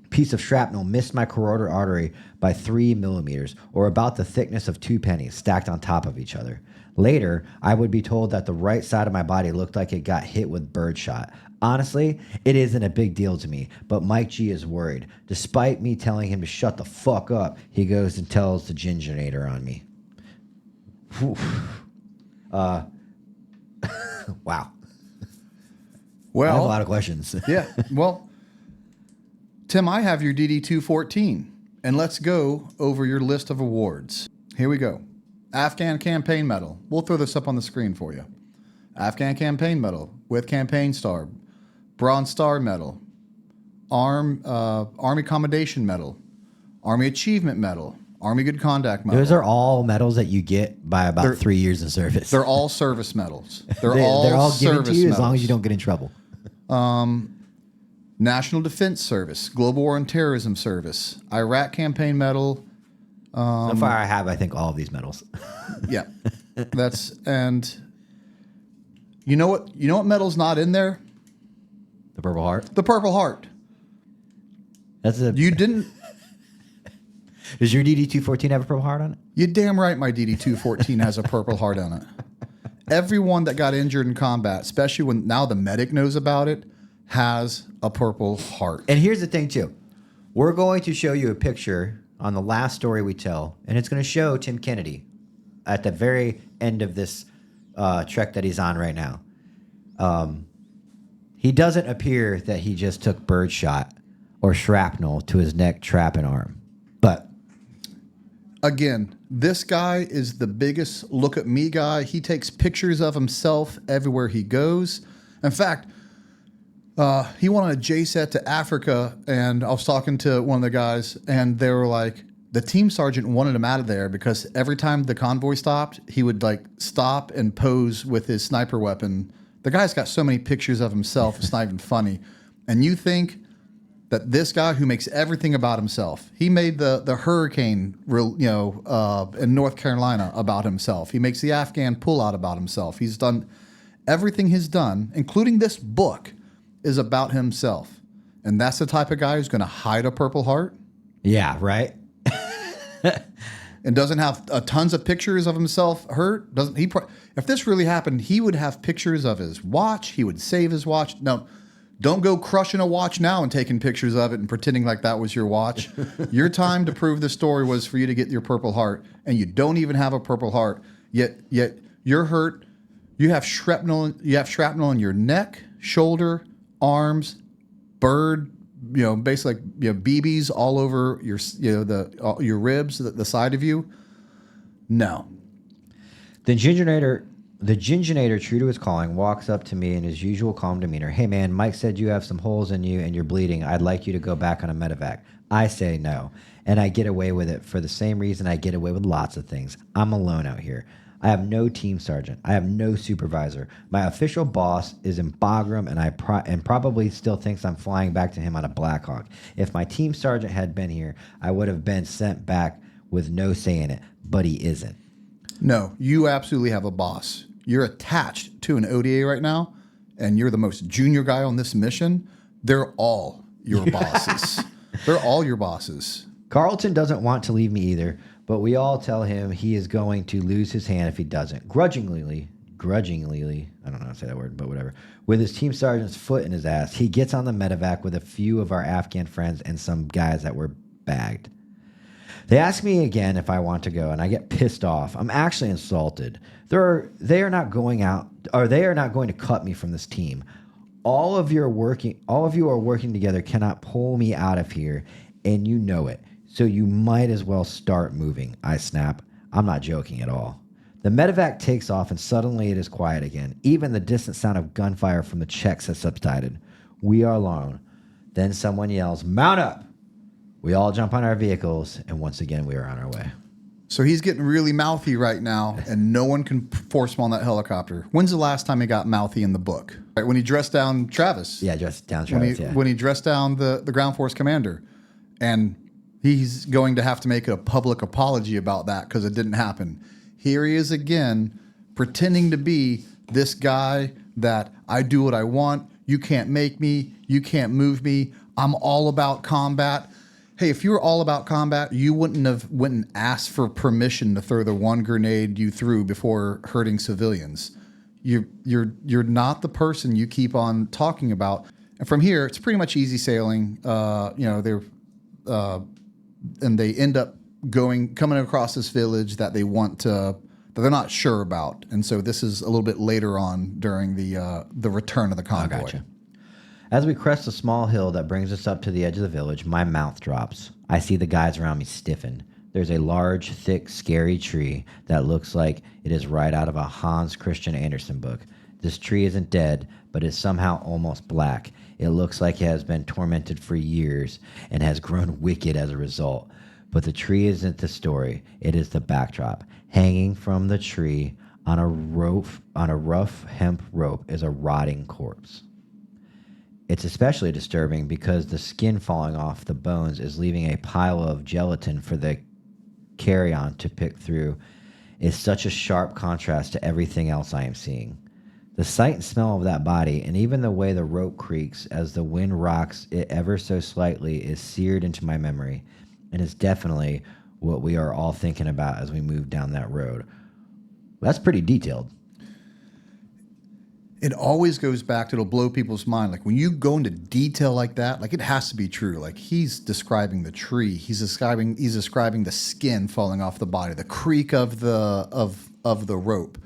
piece of shrapnel missed my carotid artery by 3 millimeters, or about the thickness of 2 pennies stacked on top of each other. Later, I would be told that the right side of my body looked like it got hit with birdshot. Honestly, it isn't a big deal to me, but Mike G is worried. Despite me telling him to shut the fuck up, he goes and tells the ginginator on me. Whew. Wow. Well, I have a lot of questions. Yeah. Well, Tim, I have your DD-214, and let's go over your list of awards. Here we go. Afghan Campaign Medal. We'll throw this up on the screen for you. Afghan Campaign Medal with Campaign Star, Bronze Star Medal, Army Commendation Medal, Army Achievement Medal, Army Good Conduct Medal. Those are all medals that you get by about 3 years in service. They're all service medals. They're all given to you as long as you don't get in trouble. National Defense Service, Global War and Terrorism Service, Iraq Campaign Medal. So far, I have, I think, all of these medals. Yeah, and you know what? You know what medal's not in there? The Purple Heart. The Purple Heart. You didn't. Does your DD-214 have a Purple Heart on it? You're damn right. My DD-214 has a Purple Heart on it. Everyone that got injured in combat, especially when now the medic knows about it, has a Purple Heart. And here's the thing too, we're going to show you a picture on the last story we tell, and it's going to show Tim Kennedy at the very end of this trek that he's on right now. He doesn't appear that he just took birdshot or shrapnel to his neck, trap, and arm. But again, this guy is the biggest look at me guy. He takes pictures of himself everywhere he goes. In fact, he went on a JSET to Africa, and I was talking to one of the guys, and they were like, the team sergeant wanted him out of there because every time the convoy stopped, he would like stop and pose with his sniper weapon. The guy's got so many pictures of himself, it's not even funny. And you think that this guy who makes everything about himself, he made the hurricane, in North Carolina about himself. He makes the Afghan pullout about himself. He's done everything he's done, including this book, is about himself. And that's the type of guy who's going to hide a Purple Heart. yeah, right? And doesn't have tons of pictures of himself hurt. Doesn't he? If this really happened, he would have pictures of his watch. He would save his watch. No, don't go crushing a watch now and taking pictures of it and pretending like that was your watch. Your time to prove the story was for you to get your Purple Heart, and you don't even have a Purple Heart. Yet you're hurt. You have shrapnel. You have shrapnel in your neck, shoulder, arms, bird. Basically, BBs all over your, your ribs, the side of you. No. The ginginator, true to his calling, walks up to me in his usual calm demeanor. Hey man, Mike said you have some holes in you and you're bleeding. I'd like you to go back on a medevac. I say no, and I get away with it for the same reason I get away with lots of things. I'm alone out here. I have no team sergeant. I have no supervisor. My official boss is in Bagram, and probably still thinks I'm flying back to him on a Black Hawk. If my team sergeant had been here, I would have been sent back with no say in it, but he isn't. No, you absolutely have a boss. You're attached to an ODA right now, and you're the most junior guy on this mission. They're all your bosses. They're all your bosses. Carlton doesn't want to leave me either, but we all tell him he is going to lose his hand if he doesn't. Grudgingly, I don't know how to say that word, but whatever. With his team sergeant's foot in his ass, he gets on the medevac with a few of our Afghan friends and some guys that were bagged. They ask me again if I want to go, and I get pissed off. I'm actually insulted. They are not going to cut me from this team. All of you are working together cannot pull me out of here, and you know it. So you might as well start moving. I snap. I'm not joking at all. The medevac takes off, and suddenly it is quiet again. Even the distant sound of gunfire from the Czechs has subsided. We are alone. Then someone yells, "Mount up!" We all jump on our vehicles, and once again, we are on our way. So he's getting really mouthy right now, and no one can force him on that helicopter. When's the last time he got mouthy in the book? Right, when he dressed down Travis. Yeah, dressed down Travis, When he dressed down the ground force commander. And He's going to have to make a public apology about that because it didn't happen. Here he is again, pretending to be this guy that I do what I want. You can't make me. You can't move me. I'm all about combat. Hey, if you were all about combat, you wouldn't have asked for permission to throw the one grenade you threw before hurting civilians. You're not the person you keep on talking about. And from here, it's pretty much easy sailing. And they end up coming across this village that that they're not sure about. And so this is a little bit later on during the return of the convoy. Gotcha. As we crest a small hill that brings us up to the edge of the village, my mouth drops. I see the guys around me stiffen. There's a large, thick, scary tree that looks like it is right out of a Hans Christian Andersen book. This tree isn't dead, but is somehow almost black. It looks like it has been tormented for years and has grown wicked as a result. But the tree isn't the story. It is the backdrop. Hanging from the tree on a rough hemp rope is a rotting corpse. It's especially disturbing because the skin falling off the bones is leaving a pile of gelatin for the carrion to pick through. It's such a sharp contrast to everything else I am seeing. The sight and smell of that body, and even the way the rope creaks as the wind rocks it ever so slightly, is seared into my memory, and is definitely what we are all thinking about as we move down that road. That's pretty detailed. It always goes back to, it'll blow people's mind. Like when you go into detail like that, like it has to be true. Like he's describing the tree, he's describing the skin falling off the body, the creak of the rope.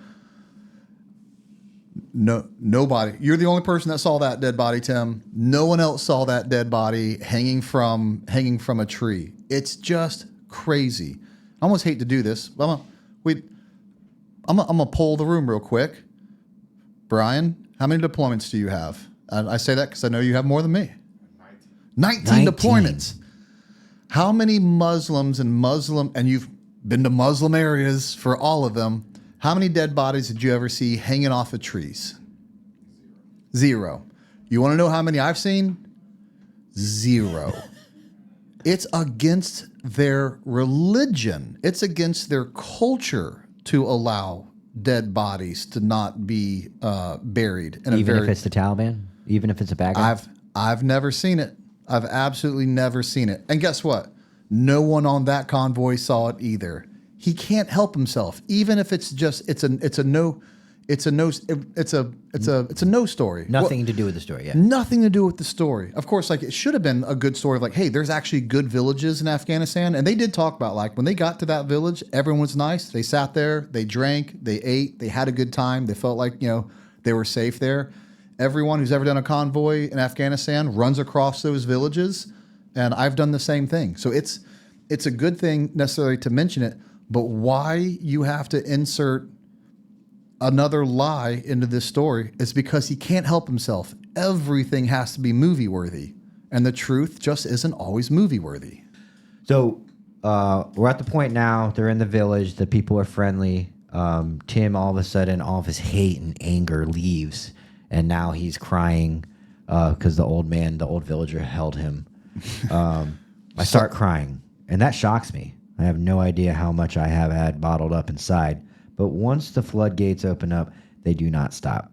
Nobody. You're the only person that saw that dead body, Tim. No one else saw that dead body hanging from a tree. It's just crazy. I almost hate to do this, but I'm gonna poll the room real quick. Brian, how many deployments do you have? I say that because I know you have more than me. 19 deployments. How many Muslims and you've been to Muslim areas for all of them. How many dead bodies did you ever see hanging off of trees? 0. You want to know how many I've seen? 0. It's against their religion. It's against their culture to allow dead bodies to not be buried. Even if it's the Taliban? Even if it's a bad guy? I've never seen it. I've absolutely never seen it. And guess what? No one on that convoy saw it either. He can't help himself, even if it's a no story. Nothing to do with the story, yeah. Nothing to do with the story. Of course, like it should have been a good story of like, hey, there's actually good villages in Afghanistan. And they did talk about like when they got to that village, everyone was nice. They sat there, they drank, they ate, they had a good time. They felt like, they were safe there. Everyone who's ever done a convoy in Afghanistan runs across those villages. And I've done the same thing. So it's a good thing necessarily to mention it, but why you have to insert another lie into this story is because he can't help himself. Everything has to be movie worthy, and the truth just isn't always movie worthy. So we're at the point now. They're in the village. The people are friendly. Tim, all of a sudden, all of his hate and anger leaves, and now he's crying because the old villager held him. I start crying, and that shocks me. I have no idea how much I have had bottled up inside. But once the floodgates open up, they do not stop.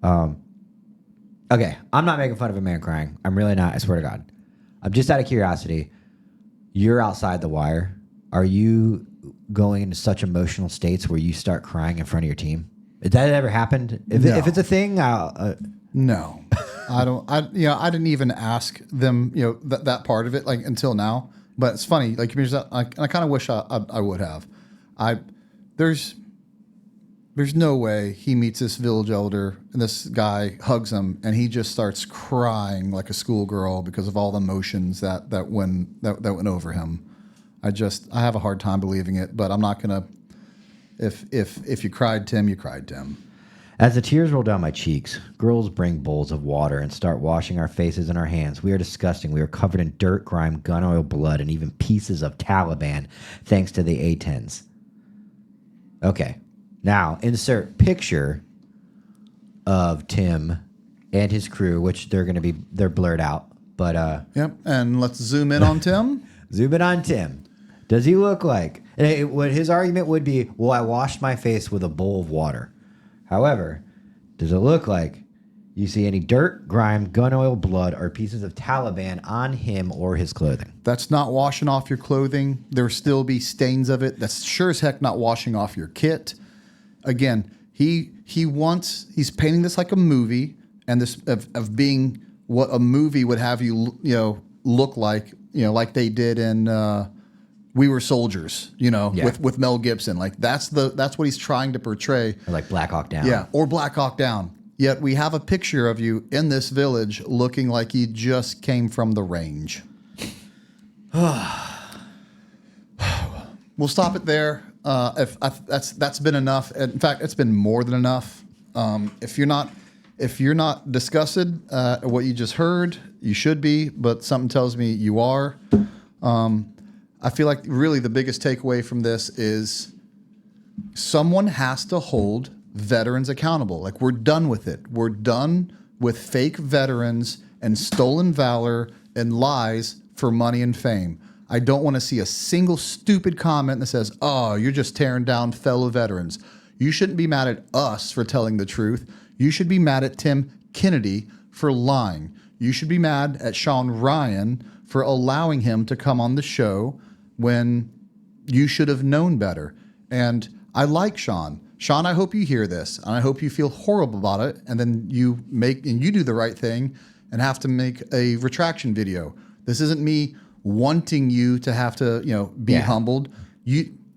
Okay, I'm not making fun of a man crying. I'm really not, I swear to God. I'm just out of curiosity. You're outside the wire. Are you going into such emotional states where you start crying in front of your team? Has that ever happened? If it's a thing, no. I don't. I didn't even ask them, that part of it, like until now. But it's funny, like I kind of wish I would have. There's no way he meets this village elder and this guy hugs him and he just starts crying like a schoolgirl because of all the emotions that went over him. I have a hard time believing it, but I'm not gonna. If you cried, Tim, you cried, Tim. As the tears roll down my cheeks, girls bring bowls of water and start washing our faces and our hands. We are disgusting. We are covered in dirt, grime, gun oil, blood, and even pieces of Taliban, thanks to the A-10s. Okay. Now, insert picture of Tim and his crew, which they're blurred out. But yep, and let's zoom in on Tim. Zoom in on Tim. Does he look like? What his argument would be, well, I washed my face with a bowl of water. However, does it look like you see any dirt, grime, gun oil, blood, or pieces of Taliban on him or his clothing? That's not washing off your clothing. There'll still be stains of it. That's sure as heck not washing off your kit. Again, he's painting this like a movie, and this of being what a movie would have you look like, like they did in We Were Soldiers, with Mel Gibson. Like that's what he's trying to portray. Or like Black Hawk Down. Yeah, or Black Hawk Down. Yet we have a picture of you in this village looking like you just came from the range. We'll stop it there. That's been enough. In fact, it's been more than enough. If you're not disgusted at what you just heard, you should be. But something tells me you are. I feel like really the biggest takeaway from this is someone has to hold veterans accountable. Like, we're done with it. We're done with fake veterans and stolen valor and lies for money and fame. I don't want to see a single stupid comment that says, oh, you're just tearing down fellow veterans. You shouldn't be mad at us for telling the truth. You should be mad at Tim Kennedy for lying. You should be mad at Sean Ryan for allowing him to come on the show when you should have known better. And I like Sean. Sean, I hope you hear this, and I hope you feel horrible about it, and then you do the right thing and have to make a retraction video. This isn't me wanting you to have to, be humbled.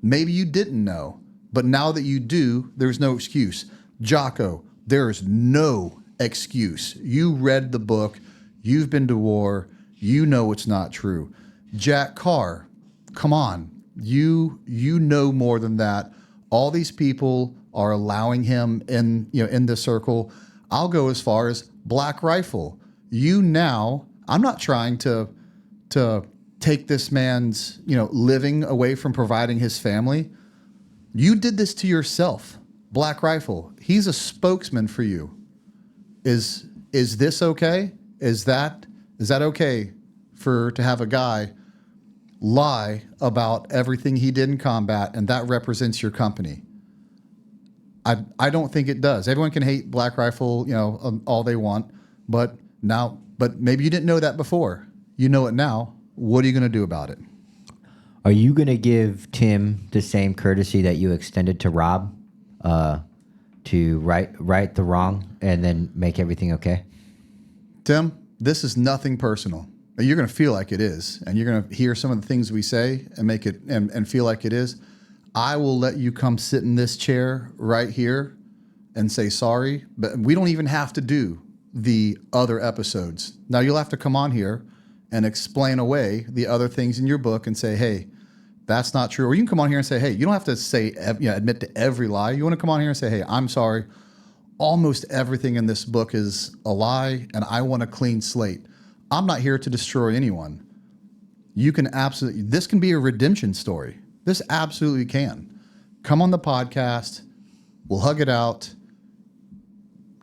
Maybe you didn't know, but now that you do, there's no excuse. Jocko, there is no excuse. You read the book. You've been to war. You know it's not true. Jack Carr, come on. You know more than that. All these people are allowing him in the circle. I'll go as far as Black Rifle. I'm not trying to take this man's, living away from providing his family. You did this to yourself. Black Rifle, he's a spokesman for you. Is this okay? Is that okay to have a guy lie about everything he did in combat, and that represents your company? I don't think it does. Everyone can hate Black Rifle, all they want, but maybe you didn't know that before. You know it now. What are you going to do about it? Are you going to give Tim the same courtesy that you extended to Rob, to right the wrong and then make everything okay? Tim, this is nothing personal. You're going to feel like it is, and you're going to hear some of the things we say and make it and feel like it is. I will let you come sit in this chair right here and say sorry, but we don't even have to do the other episodes. Now you'll have to come on here and explain away the other things in your book and say, hey, that's not true. Or you can come on here and say, hey, you don't have to say, admit to every lie. You want to come on here and say, hey, I'm sorry. Almost everything in this book is a lie, and I want a clean slate. I'm not here to destroy anyone. This can be a redemption story. This absolutely can. Come on the podcast. We'll hug it out.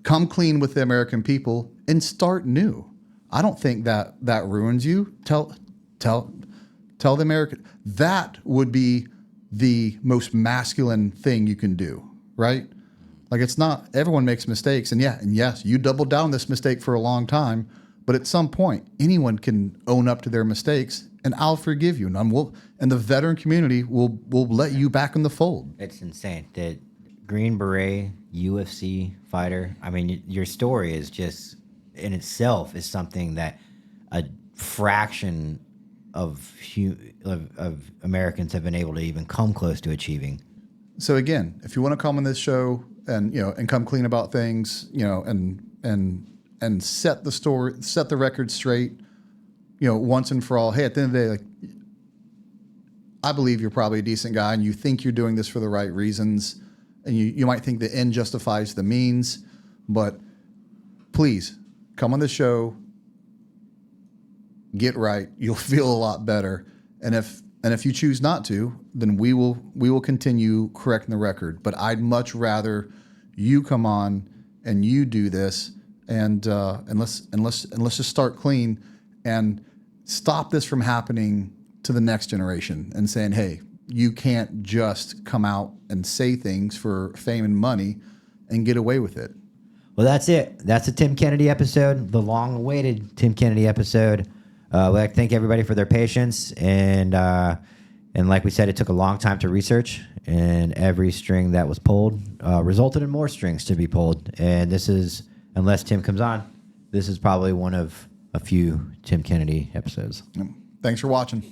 Come clean with the American people and start new. I don't think that ruins you. Tell the American. That would be the most masculine thing you can do, right? Like, it's not, everyone makes mistakes. And yes, you doubled down this mistake for a long time. But at some point, anyone can own up to their mistakes, and I'll forgive you. And the veteran community will let you back in the fold. It's insane. The Green Beret UFC fighter. I mean, your story is just in itself is something that a fraction of Americans have been able to even come close to achieving. So again, if you want to come on this show and come clean about things, and set the record straight, once and for all. Hey, at the end of the day, like, I believe you're probably a decent guy, and you think you're doing this for the right reasons, and you might think the end justifies the means, but please come on the show, get right. You'll feel a lot better, and if you choose not to, then we will continue correcting the record. But I'd much rather you come on and you do this. And let's just start clean and stop this from happening to the next generation and saying, hey, you can't just come out and say things for fame and money and get away with it. Well, that's it. That's the Tim Kennedy episode, the long-awaited Tim Kennedy episode. We'd like to thank everybody for their patience. And like we said, it took a long time to research. And every string that was pulled resulted in more strings to be pulled. And this is, unless Tim comes on, this is probably one of a few Tim Kennedy episodes. Thanks for watching.